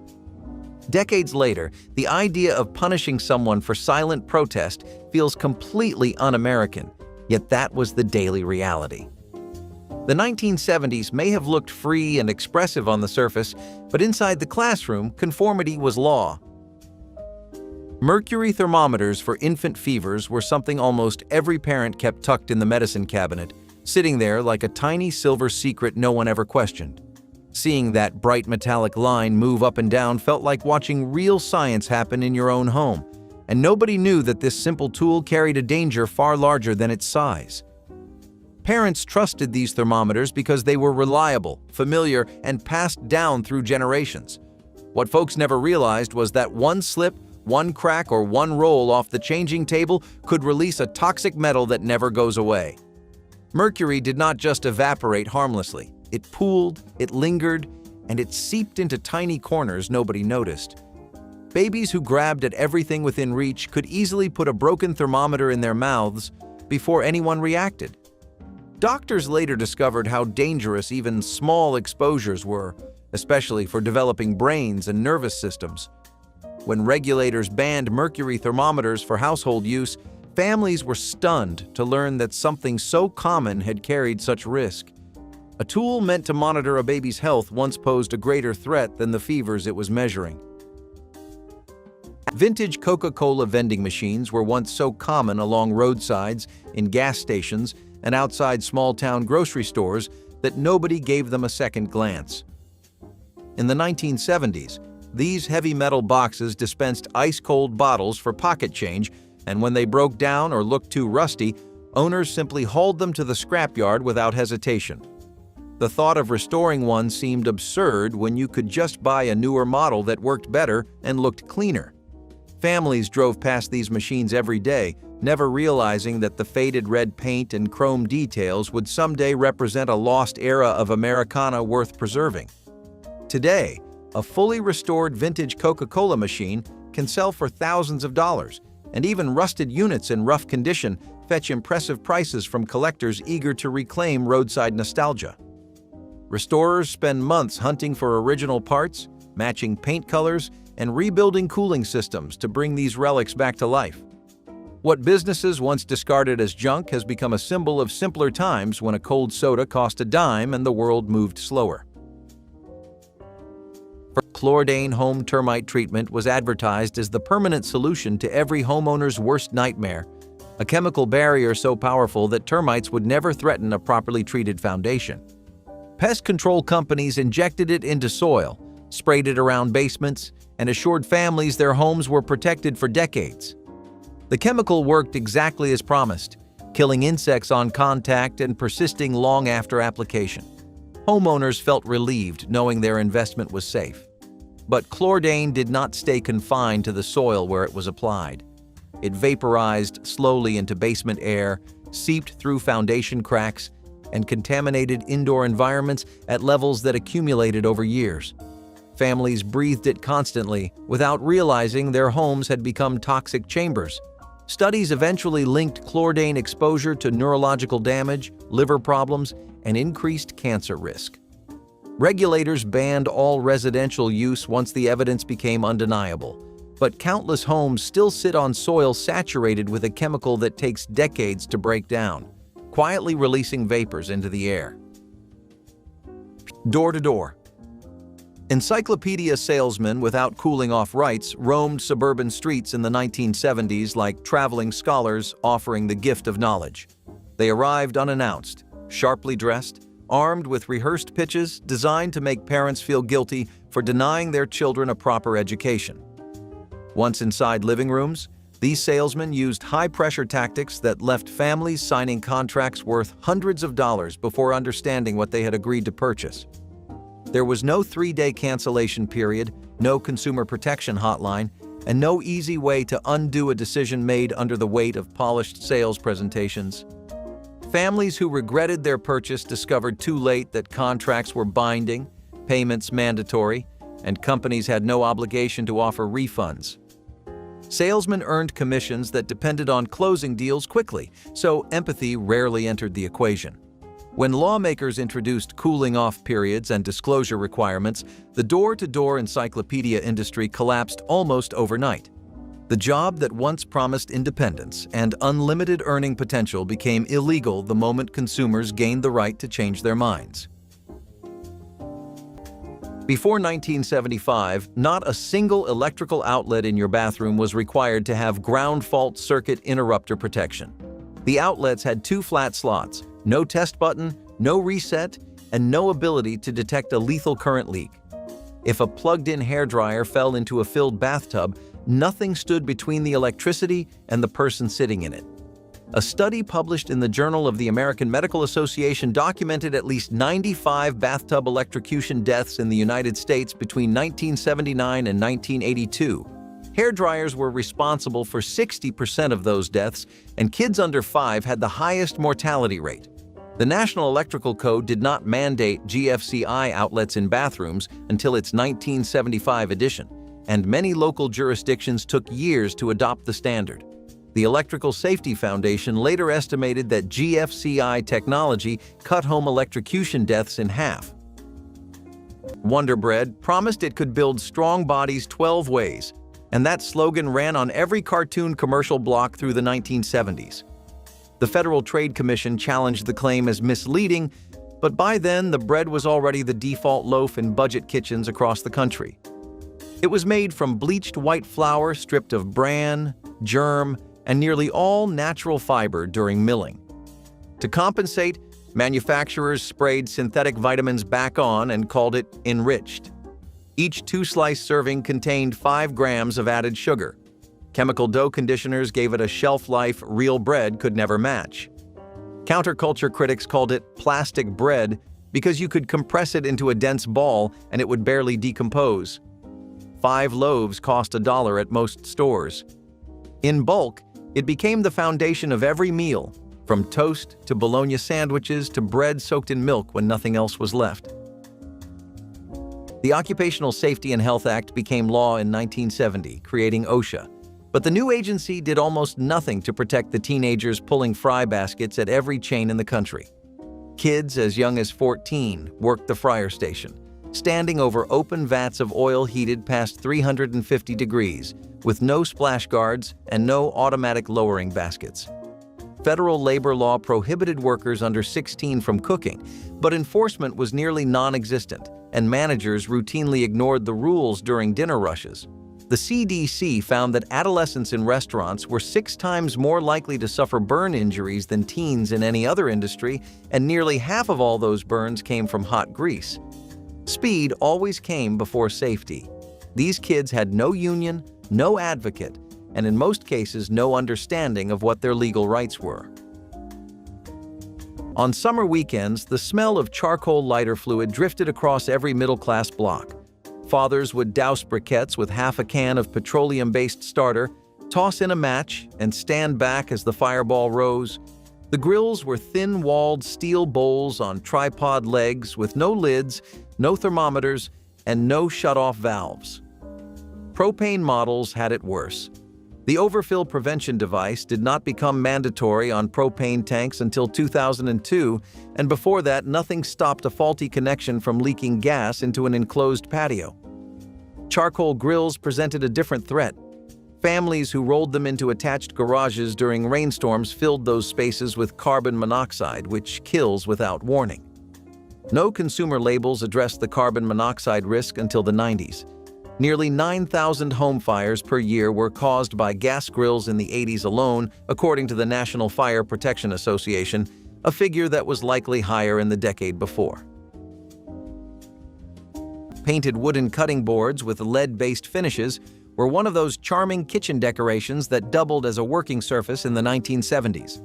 Decades later, the idea of punishing someone for silent protest feels completely un-American, yet that was the daily reality. The 1970s may have looked free and expressive on the surface, but inside the classroom, conformity was law. Mercury thermometers for infant fevers were something almost every parent kept tucked in the medicine cabinet, sitting there like a tiny silver secret no one ever questioned. Seeing that bright metallic line move up and down felt like watching real science happen in your own home, and nobody knew that this simple tool carried a danger far larger than its size. Parents trusted these thermometers because they were reliable, familiar, and passed down through generations. What folks never realized was that one slip, one crack, or one roll off the changing table could release a toxic metal that never goes away. Mercury did not just evaporate harmlessly. It pooled, it lingered, and it seeped into tiny corners nobody noticed. Babies who grabbed at everything within reach could easily put a broken thermometer in their mouths before anyone reacted. Doctors later discovered how dangerous even small exposures were, especially for developing brains and nervous systems. When regulators banned mercury thermometers for household use, families were stunned to learn that something so common had carried such risk. A tool meant to monitor a baby's health once posed a greater threat than the fevers it was measuring. Vintage Coca-Cola vending machines were once so common along roadsides, in gas stations, and outside small-town grocery stores that nobody gave them a second glance. In the 1970s, these heavy metal boxes dispensed ice-cold bottles for pocket change, and when they broke down or looked too rusty, owners simply hauled them to the scrapyard without hesitation. The thought of restoring one seemed absurd when you could just buy a newer model that worked better and looked cleaner. Families drove past these machines every day, never realizing that the faded red paint and chrome details would someday represent a lost era of Americana worth preserving. Today, a fully restored vintage Coca-Cola machine can sell for thousands of dollars, and even rusted units in rough condition fetch impressive prices from collectors eager to reclaim roadside nostalgia. Restorers spend months hunting for original parts, matching paint colors, and rebuilding cooling systems to bring these relics back to life. What businesses once discarded as junk has become a symbol of simpler times when a cold soda cost a dime and the world moved slower. Chlordane home termite treatment was advertised as the permanent solution to every homeowner's worst nightmare, a chemical barrier so powerful that termites would never threaten a properly treated foundation. Pest control companies injected it into soil, sprayed it around basements, and assured families their homes were protected for decades. The chemical worked exactly as promised, killing insects on contact and persisting long after application. Homeowners felt relieved knowing their investment was safe. But chlordane did not stay confined to the soil where it was applied. It vaporized slowly into basement air, seeped through foundation cracks, and contaminated indoor environments at levels that accumulated over years. Families breathed it constantly without realizing their homes had become toxic chambers. Studies eventually linked chlordane exposure to neurological damage, liver problems, and increased cancer risk. Regulators banned all residential use once the evidence became undeniable, but countless homes still sit on soil saturated with a chemical that takes decades to break down, quietly releasing vapors into the air. Door to door. Encyclopedia salesmen without cooling-off rights roamed suburban streets in the 1970s like traveling scholars offering the gift of knowledge. They arrived unannounced, sharply dressed, armed with rehearsed pitches designed to make parents feel guilty for denying their children a proper education. Once inside living rooms, these salesmen used high-pressure tactics that left families signing contracts worth hundreds of dollars before understanding what they had agreed to purchase. There was no 3-day cancellation period, no consumer protection hotline, and no easy way to undo a decision made under the weight of polished sales presentations. Families who regretted their purchase discovered too late that contracts were binding, payments mandatory, and companies had no obligation to offer refunds. Salesmen earned commissions that depended on closing deals quickly, so empathy rarely entered the equation. When lawmakers introduced cooling-off periods and disclosure requirements, the door-to-door encyclopedia industry collapsed almost overnight. The job that once promised independence and unlimited earning potential became illegal the moment consumers gained the right to change their minds. Before 1975, not a single electrical outlet in your bathroom was required to have ground fault circuit interrupter protection. The outlets had 2 flat slots, no test button, no reset, and no ability to detect a lethal current leak. If a plugged-in hairdryer fell into a filled bathtub, nothing stood between the electricity and the person sitting in it. A study published in the Journal of the American Medical Association documented at least 95 bathtub electrocution deaths in the United States between 1979 and 1982. Hairdryers were responsible for 60% of those deaths, and kids under 5 had the highest mortality rate. The National Electrical Code did not mandate GFCI outlets in bathrooms until its 1975 edition, and many local jurisdictions took years to adopt the standard. The Electrical Safety Foundation later estimated that GFCI technology cut home electrocution deaths in half. Wonder Bread promised it could build strong bodies 12 ways, and that slogan ran on every cartoon commercial block through the 1970s. The Federal Trade Commission challenged the claim as misleading, but by then the bread was already the default loaf in budget kitchens across the country. It was made from bleached white flour stripped of bran, germ, and nearly all natural fiber during milling. To compensate, manufacturers sprayed synthetic vitamins back on and called it enriched. Each 2-slice serving contained 5 grams of added sugar. Chemical dough conditioners gave it a shelf life real bread could never match. Counterculture critics called it plastic bread because you could compress it into a dense ball and it would barely decompose. 5 loaves cost $1 at most stores. In bulk, it became the foundation of every meal, from toast to bologna sandwiches to bread soaked in milk when nothing else was left. The Occupational Safety and Health Act became law in 1970, creating OSHA. But the new agency did almost nothing to protect the teenagers pulling fry baskets at every chain in the country. Kids as young as 14 worked the fryer station, standing over open vats of oil heated past 350 degrees, with no splash guards and no automatic lowering baskets. Federal labor law prohibited workers under 16 from cooking, but enforcement was nearly non-existent, and managers routinely ignored the rules during dinner rushes. The CDC found that adolescents in restaurants were 6 times more likely to suffer burn injuries than teens in any other industry, and nearly half of all those burns came from hot grease. Speed always came before safety. These kids had no union, no advocate, and in most cases no understanding of what their legal rights were. On summer weekends, the smell of charcoal lighter fluid drifted across every middle-class block. Fathers would douse briquettes with half a can of petroleum-based starter, toss in a match, and stand back as the fireball rose. The grills were thin-walled steel bowls on tripod legs with no lids, no thermometers, and no shut-off valves. Propane models had it worse. The overfill prevention device did not become mandatory on propane tanks until 2002, and before that, nothing stopped a faulty connection from leaking gas into an enclosed patio. Charcoal grills presented a different threat. Families who rolled them into attached garages during rainstorms filled those spaces with carbon monoxide, which kills without warning. No consumer labels addressed the carbon monoxide risk until the 90s. Nearly 9,000 home fires per year were caused by gas grills in the 80s alone, according to the National Fire Protection Association, a figure that was likely higher in the decade before. Painted wooden cutting boards with lead-based finishes were one of those charming kitchen decorations that doubled as a working surface in the 1970s.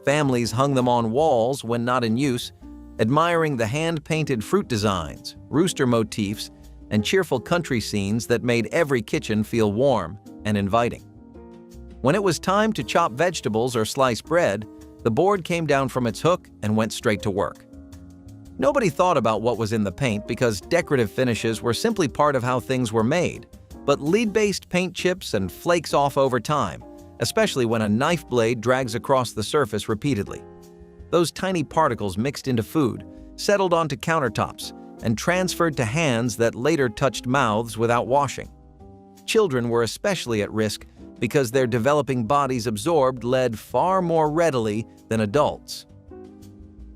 Families hung them on walls when not in use, admiring the hand-painted fruit designs, rooster motifs, and cheerful country scenes that made every kitchen feel warm and inviting. When it was time to chop vegetables or slice bread, the board came down from its hook and went straight to work. Nobody thought about what was in the paint because decorative finishes were simply part of how things were made, but lead-based paint chips and flakes off over time, especially when a knife blade drags across the surface repeatedly. Those tiny particles mixed into food, settled onto countertops, and transferred to hands that later touched mouths without washing. Children were especially at risk because their developing bodies absorbed lead far more readily than adults.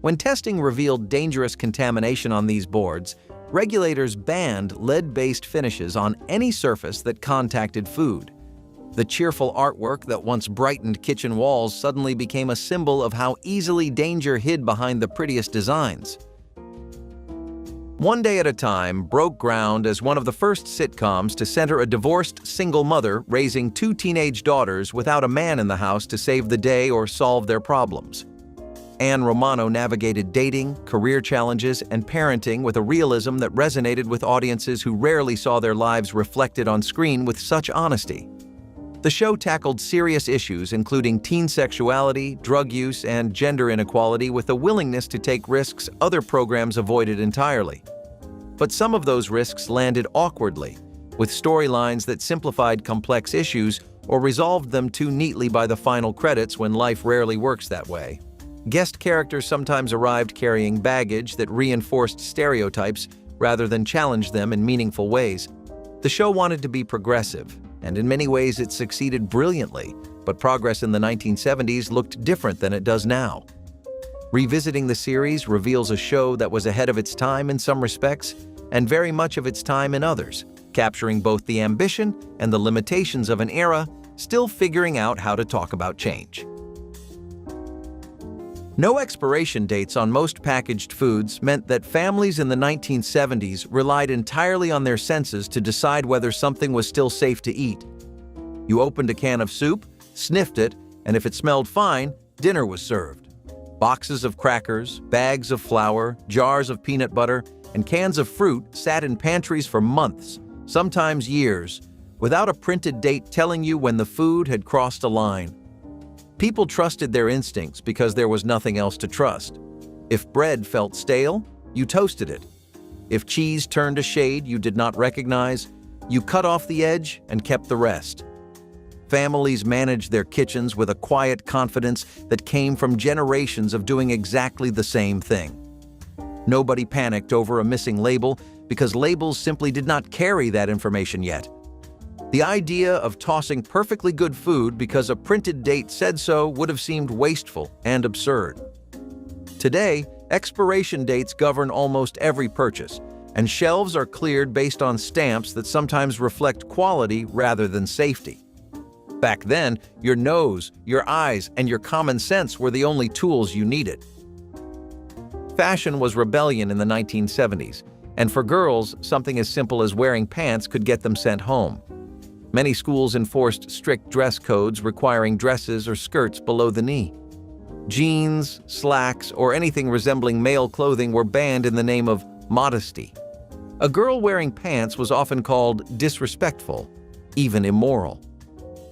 When testing revealed dangerous contamination on these boards, regulators banned lead-based finishes on any surface that contacted food. The cheerful artwork that once brightened kitchen walls suddenly became a symbol of how easily danger hid behind the prettiest designs. One Day at a Time broke ground as one of the first sitcoms to center a divorced single mother raising two teenage daughters without a man in the house to save the day or solve their problems. Anne Romano navigated dating, career challenges, and parenting with a realism that resonated with audiences who rarely saw their lives reflected on screen with such honesty. The show tackled serious issues including teen sexuality, drug use, and gender inequality with a willingness to take risks other programs avoided entirely. But some of those risks landed awkwardly, with storylines that simplified complex issues or resolved them too neatly by the final credits when life rarely works that way. Guest characters sometimes arrived carrying baggage that reinforced stereotypes rather than challenged them in meaningful ways. The show wanted to be progressive, and in many ways it succeeded brilliantly, but progress in the 1970s looked different than it does now. Revisiting the series reveals a show that was ahead of its time in some respects and very much of its time in others, capturing both the ambition and the limitations of an era still figuring out how to talk about change. No expiration dates on most packaged foods meant that families in the 1970s relied entirely on their senses to decide whether something was still safe to eat. You opened a can of soup, sniffed it, and if it smelled fine, dinner was served. Boxes of crackers, bags of flour, jars of peanut butter, and cans of fruit sat in pantries for months, sometimes years, without a printed date telling you when the food had crossed a line. People trusted their instincts because there was nothing else to trust. If bread felt stale, you toasted it. If cheese turned a shade you did not recognize, you cut off the edge and kept the rest. Families managed their kitchens with a quiet confidence that came from generations of doing exactly the same thing. Nobody panicked over a missing label because labels simply did not carry that information yet. The idea of tossing perfectly good food because a printed date said so would have seemed wasteful and absurd. Today, expiration dates govern almost every purchase, and shelves are cleared based on stamps that sometimes reflect quality rather than safety. Back then, your nose, your eyes, and your common sense were the only tools you needed. Fashion was rebellion in the 1970s, and for girls, something as simple as wearing pants could get them sent home. Many schools enforced strict dress codes requiring dresses or skirts below the knee. Jeans, slacks, or anything resembling male clothing were banned in the name of modesty. A girl wearing pants was often called disrespectful, even immoral.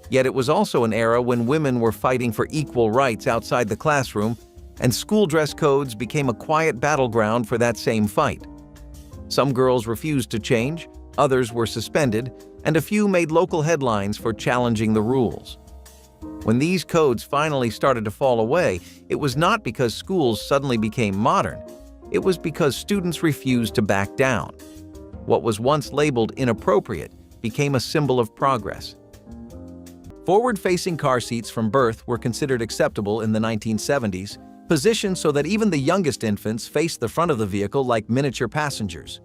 Yet it was also an era when women were fighting for equal rights outside the classroom, and school dress codes became a quiet battleground for that same fight. Some girls refused to change, others were suspended, and a few made local headlines for challenging the rules. When these codes finally started to fall away, it was not because schools suddenly became modern. It was because students refused to back down. What was once labeled inappropriate became a symbol of progress. Forward-facing car seats from birth were considered acceptable in the 1970s, positioned so that even the youngest infants faced the front of the vehicle like miniature passengers.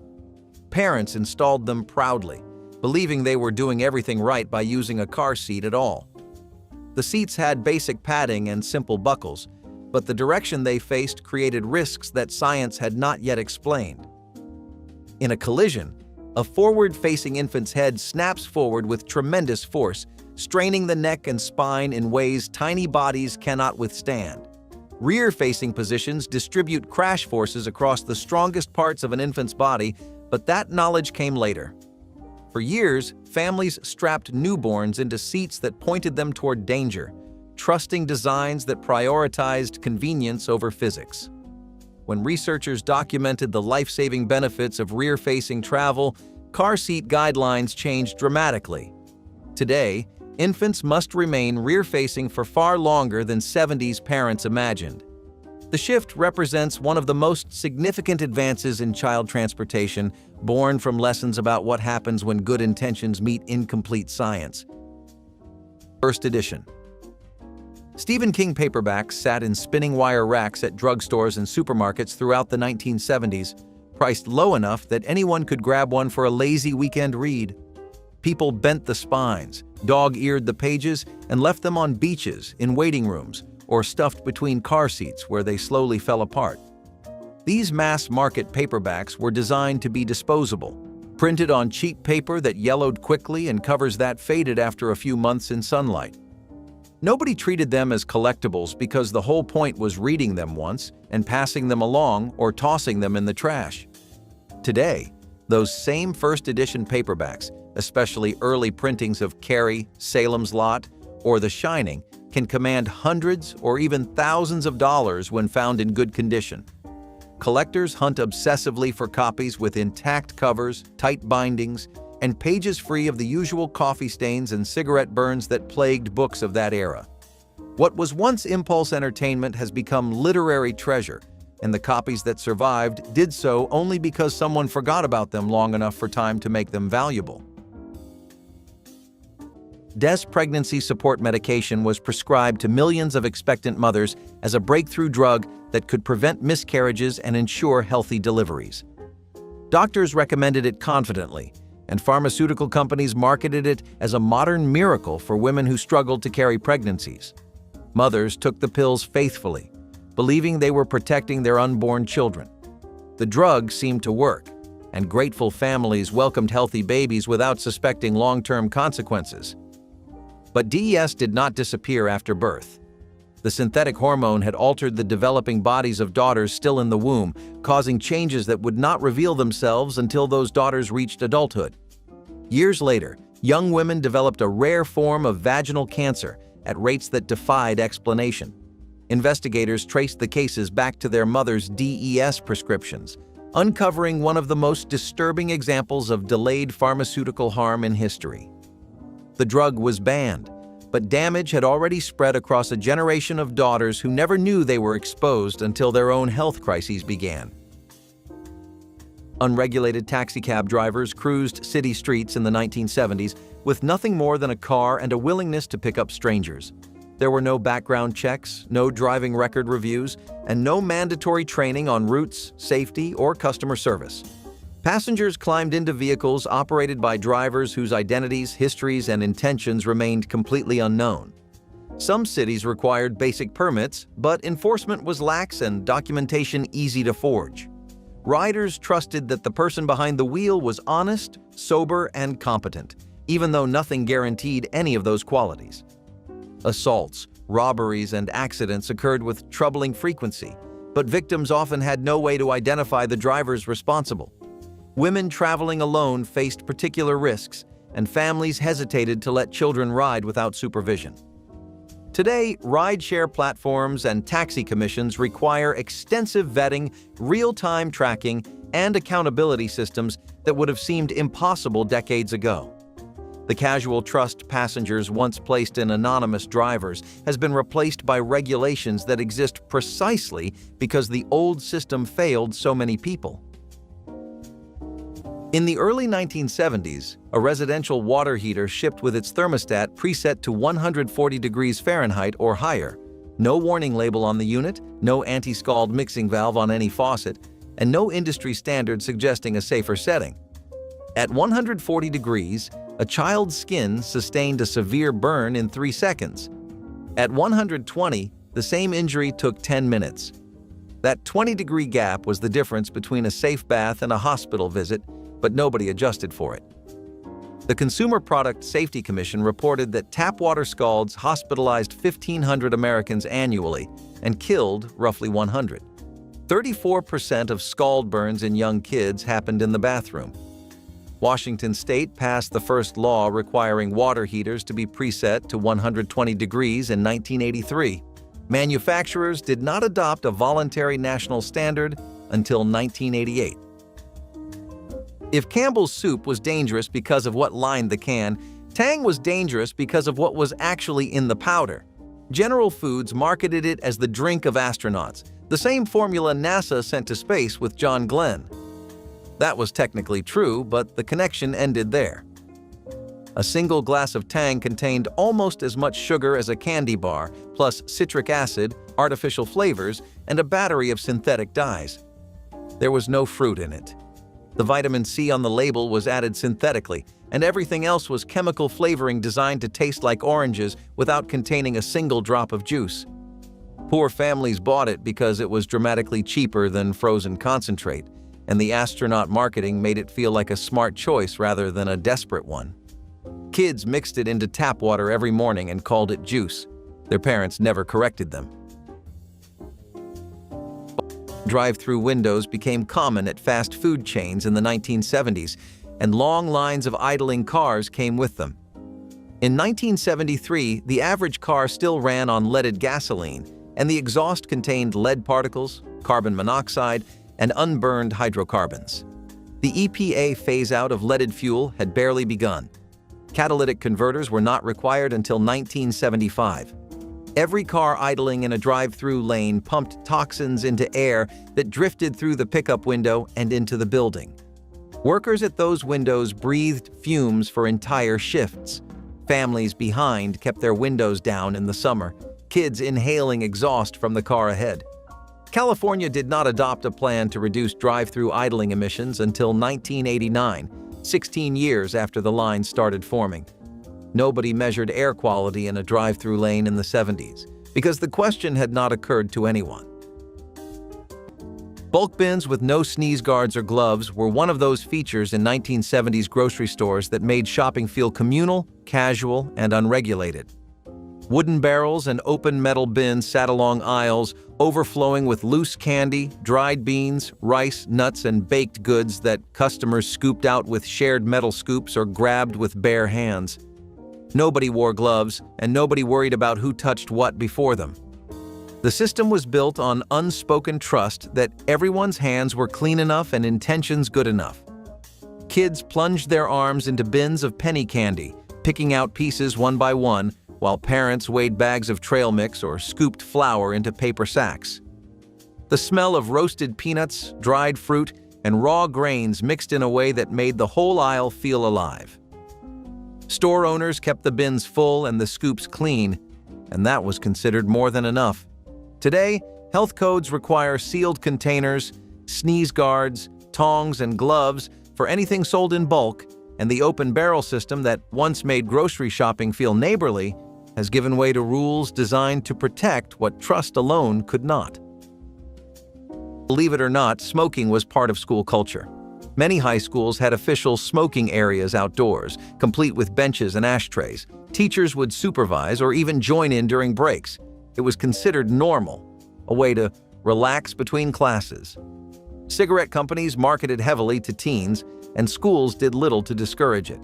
Parents installed them proudly, believing they were doing everything right by using a car seat at all. The seats had basic padding and simple buckles, but the direction they faced created risks that science had not yet explained. In a collision, a forward-facing infant's head snaps forward with tremendous force, straining the neck and spine in ways tiny bodies cannot withstand. Rear-facing positions distribute crash forces across the strongest parts of an infant's body, but that knowledge came later. For years, families strapped newborns into seats that pointed them toward danger, trusting designs that prioritized convenience over physics. When researchers documented the life-saving benefits of rear-facing travel, car seat guidelines changed dramatically. Today, infants must remain rear-facing for far longer than 70s parents imagined. The shift represents one of the most significant advances in child transportation, born from lessons about what happens when good intentions meet incomplete science. First edition. Stephen King paperbacks sat in spinning wire racks at drugstores and supermarkets throughout the 1970s, priced low enough that anyone could grab one for a lazy weekend read. People bent the spines, dog-eared the pages, and left them on beaches, in waiting rooms, or stuffed between car seats where they slowly fell apart. These mass-market paperbacks were designed to be disposable, printed on cheap paper that yellowed quickly and covers that faded after a few months in sunlight. Nobody treated them as collectibles because the whole point was reading them once and passing them along or tossing them in the trash. Today, those same first edition paperbacks, especially early printings of Carrie, Salem's Lot, or The Shining, can command hundreds or even thousands of dollars when found in good condition. Collectors hunt obsessively for copies with intact covers, tight bindings, and pages free of the usual coffee stains and cigarette burns that plagued books of that era. What was once impulse entertainment has become literary treasure, and the copies that survived did so only because someone forgot about them long enough for time to make them valuable. Des pregnancy support medication was prescribed to millions of expectant mothers as a breakthrough drug that could prevent miscarriages and ensure healthy deliveries. Doctors recommended it confidently, and pharmaceutical companies marketed it as a modern miracle for women who struggled to carry pregnancies. Mothers took the pills faithfully, believing they were protecting their unborn children. The drug seemed to work, and grateful families welcomed healthy babies without suspecting long-term consequences. But DES did not disappear after birth. The synthetic hormone had altered the developing bodies of daughters still in the womb, causing changes that would not reveal themselves until those daughters reached adulthood. Years later, young women developed a rare form of vaginal cancer at rates that defied explanation. Investigators traced the cases back to their mother's DES prescriptions, uncovering one of the most disturbing examples of delayed pharmaceutical harm in history. The drug was banned, but damage had already spread across a generation of daughters who never knew they were exposed until their own health crises began. Unregulated taxicab drivers cruised city streets in the 1970s with nothing more than a car and a willingness to pick up strangers. There were no background checks, no driving record reviews, and no mandatory training on routes, safety, or customer service. Passengers climbed into vehicles operated by drivers whose identities, histories, and intentions remained completely unknown. Some cities required basic permits, but enforcement was lax and documentation easy to forge. Riders trusted that the person behind the wheel was honest, sober, and competent, even though nothing guaranteed any of those qualities. Assaults, robberies, and accidents occurred with troubling frequency, but victims often had no way to identify the drivers responsible. Women traveling alone faced particular risks, and families hesitated to let children ride without supervision. Today, rideshare platforms and taxi commissions require extensive vetting, real-time tracking, and accountability systems that would have seemed impossible decades ago. The casual trust passengers once placed in anonymous drivers has been replaced by regulations that exist precisely because the old system failed so many people. In the early 1970s, a residential water heater shipped with its thermostat preset to 140 degrees Fahrenheit or higher, no warning label on the unit, no anti-scald mixing valve on any faucet, and no industry standard suggesting a safer setting. At 140 degrees, a child's skin sustained a severe burn in 3 seconds. At 120, the same injury took 10 minutes. That 20-degree gap was the difference between a safe bath and a hospital visit, but nobody adjusted for it. The Consumer Product Safety Commission reported that tap water scalds hospitalized 1,500 Americans annually and killed roughly 100. 34% of scald burns in young kids happened in the bathroom. Washington State passed the first law requiring water heaters to be preset to 120 degrees in 1983. Manufacturers did not adopt a voluntary national standard until 1988. If Campbell's soup was dangerous because of what lined the can, Tang was dangerous because of what was actually in the powder. General Foods marketed it as the drink of astronauts, The same formula NASA sent to space with John Glenn. That was technically true, but the connection ended there. A single glass of Tang contained almost as much sugar as a candy bar, plus citric acid, artificial flavors, and a battery of synthetic dyes. There was no fruit in it. The vitamin C on the label was added synthetically, and everything else was chemical flavoring designed to taste like oranges without containing a single drop of juice. Poor families bought it because it was dramatically cheaper than frozen concentrate, and the astronaut marketing made it feel like a smart choice rather than a desperate one. Kids mixed it into tap water every morning and called it juice. Their parents never corrected them. Drive-through windows became common at fast food chains in the 1970s, and long lines of idling cars came with them. In 1973, the average car still ran on leaded gasoline, and the exhaust contained lead particles, carbon monoxide, and unburned hydrocarbons. The EPA phase-out of leaded fuel had barely begun. Catalytic converters were not required until 1975. Every car idling in a drive-through lane pumped toxins into air that drifted through the pickup window and into the building. Workers at those windows breathed fumes for entire shifts. Families behind kept their windows down in the summer, kids inhaling exhaust from the car ahead. California did not adopt a plan to reduce drive-through idling emissions until 1989, 16 years after the line started forming. Nobody measured air quality in a drive-through lane in the 70s, because the question had not occurred to anyone. Bulk bins with no sneeze guards or gloves were one of those features in 1970s grocery stores that made shopping feel communal, casual, and unregulated. Wooden barrels and open metal bins sat along aisles, overflowing with loose candy, dried beans, rice, nuts, and baked goods that customers scooped out with shared metal scoops or grabbed with bare hands. Nobody wore gloves, and nobody worried about who touched what before them. The system was built on unspoken trust that everyone's hands were clean enough and intentions good enough. Kids plunged their arms into bins of penny candy, picking out pieces one by one, while parents weighed bags of trail mix or scooped flour into paper sacks. The smell of roasted peanuts, dried fruit, and raw grains mixed in a way that made the whole aisle feel alive. Store owners kept the bins full and the scoops clean, and that was considered more than enough. Today, health codes require sealed containers, sneeze guards, tongs, and gloves for anything sold in bulk, and the open barrel system that once made grocery shopping feel neighborly has given way to rules designed to protect what trust alone could not. Believe it or not, smoking was part of school culture. Many high schools had official smoking areas outdoors, complete with benches and ashtrays. Teachers would supervise or even join in during breaks. It was considered normal, a way to relax between classes. Cigarette companies marketed heavily to teens, and schools did little to discourage it.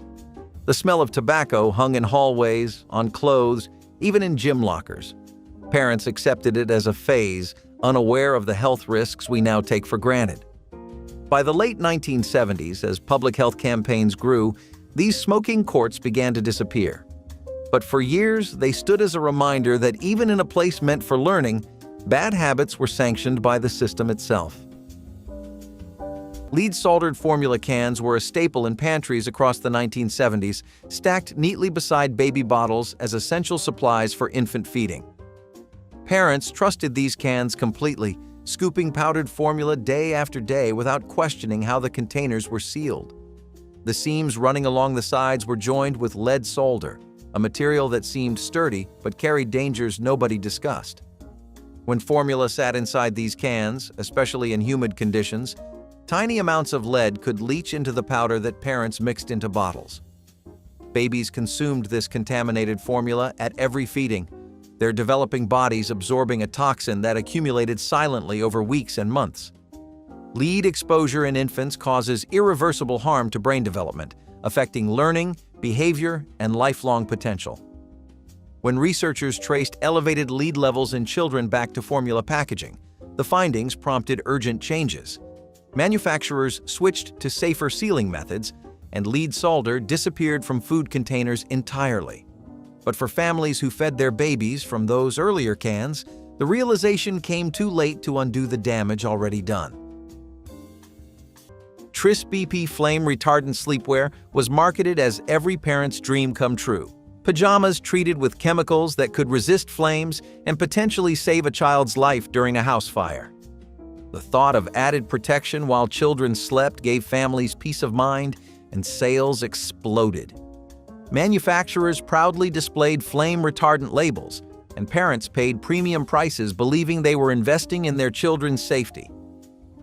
The smell of tobacco hung in hallways, on clothes, even in gym lockers. Parents accepted it as a phase, unaware of the health risks we now take for granted. By the late 1970s, as public health campaigns grew, these smoking courts began to disappear. But for years, they stood as a reminder that even in a place meant for learning, bad habits were sanctioned by the system itself. Lead-soldered formula cans were a staple in pantries across the 1970s, stacked neatly beside baby bottles as essential supplies for infant feeding. Parents trusted these cans completely, scooping powdered formula day after day without questioning how the containers were sealed. The seams running along the sides were joined with lead solder, a material that seemed sturdy but carried dangers nobody discussed. When formula sat inside these cans, especially in humid conditions, tiny amounts of lead could leach into the powder that parents mixed into bottles. Babies consumed this contaminated formula at every feeding, their developing bodies absorbing a toxin that accumulated silently over weeks and months. Lead exposure in infants causes irreversible harm to brain development, affecting learning, behavior, and lifelong potential. When researchers traced elevated lead levels in children back to formula packaging, the findings prompted urgent changes. Manufacturers switched to safer sealing methods, and lead solder disappeared from food containers entirely. But for families who fed their babies from those earlier cans, The realization came too late to undo the damage already done. Tris BP flame retardant sleepwear was marketed as every parent's dream come true. Pajamas treated with chemicals that could resist flames and potentially save a child's life during a house fire. The thought of added protection while children slept gave families peace of mind, and sales exploded. Manufacturers proudly displayed flame-retardant labels, and parents paid premium prices believing they were investing in their children's safety.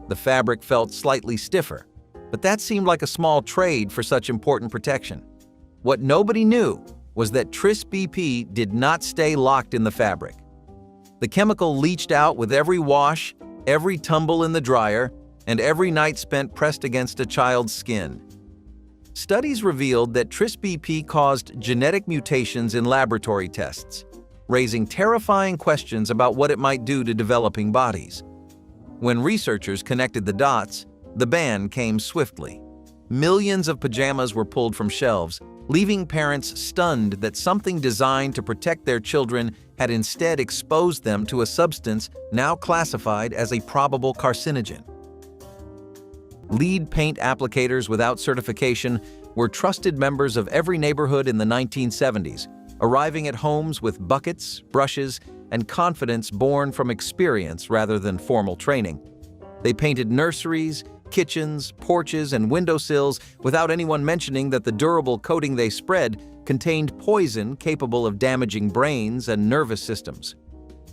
The fabric felt slightly stiffer, but that seemed like a small trade for such important protection. What nobody knew was that Tris BP did not stay locked in the fabric. The chemical leached out with every wash, every tumble in the dryer, and every night spent pressed against a child's skin. Studies revealed that Tris BP caused genetic mutations in laboratory tests, raising terrifying questions about what it might do to developing bodies. When researchers connected the dots, the ban came swiftly. Millions of pajamas were pulled from shelves, leaving parents stunned that something designed to protect their children had instead exposed them to a substance now classified as a probable carcinogen. Lead paint applicators without certification were trusted members of every neighborhood in the 1970s, arriving at homes with buckets, brushes, and confidence born from experience rather than formal training. They painted nurseries, kitchens, porches, and windowsills without anyone mentioning that the durable coating they spread contained poison capable of damaging brains and nervous systems.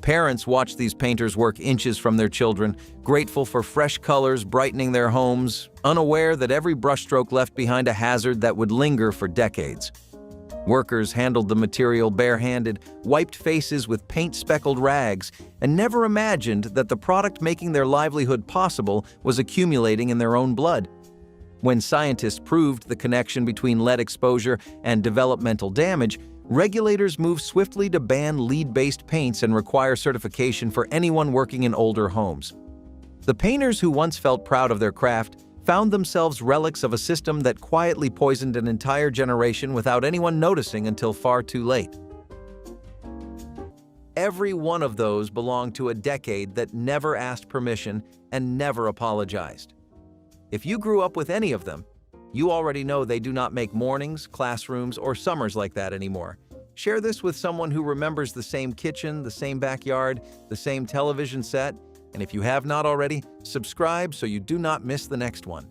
Parents watched these painters work inches from their children, grateful for fresh colors brightening their homes, unaware that every brushstroke left behind a hazard that would linger for decades. Workers handled the material barehanded, wiped faces with paint-speckled rags, and never imagined that the product making their livelihood possible was accumulating in their own blood. When scientists proved the connection between lead exposure and developmental damage, regulators moved swiftly to ban lead-based paints and require certification for anyone working in older homes. The painters who once felt proud of their craft found themselves relics of a system that quietly poisoned an entire generation without anyone noticing until far too late. Every one of those belonged to a decade that never asked permission and never apologized. If you grew up with any of them, you already know they do not make mornings, classrooms, or summers like that anymore. Share this with someone who remembers the same kitchen, the same backyard, the same television set, and if you have not already, subscribe so you do not miss the next one.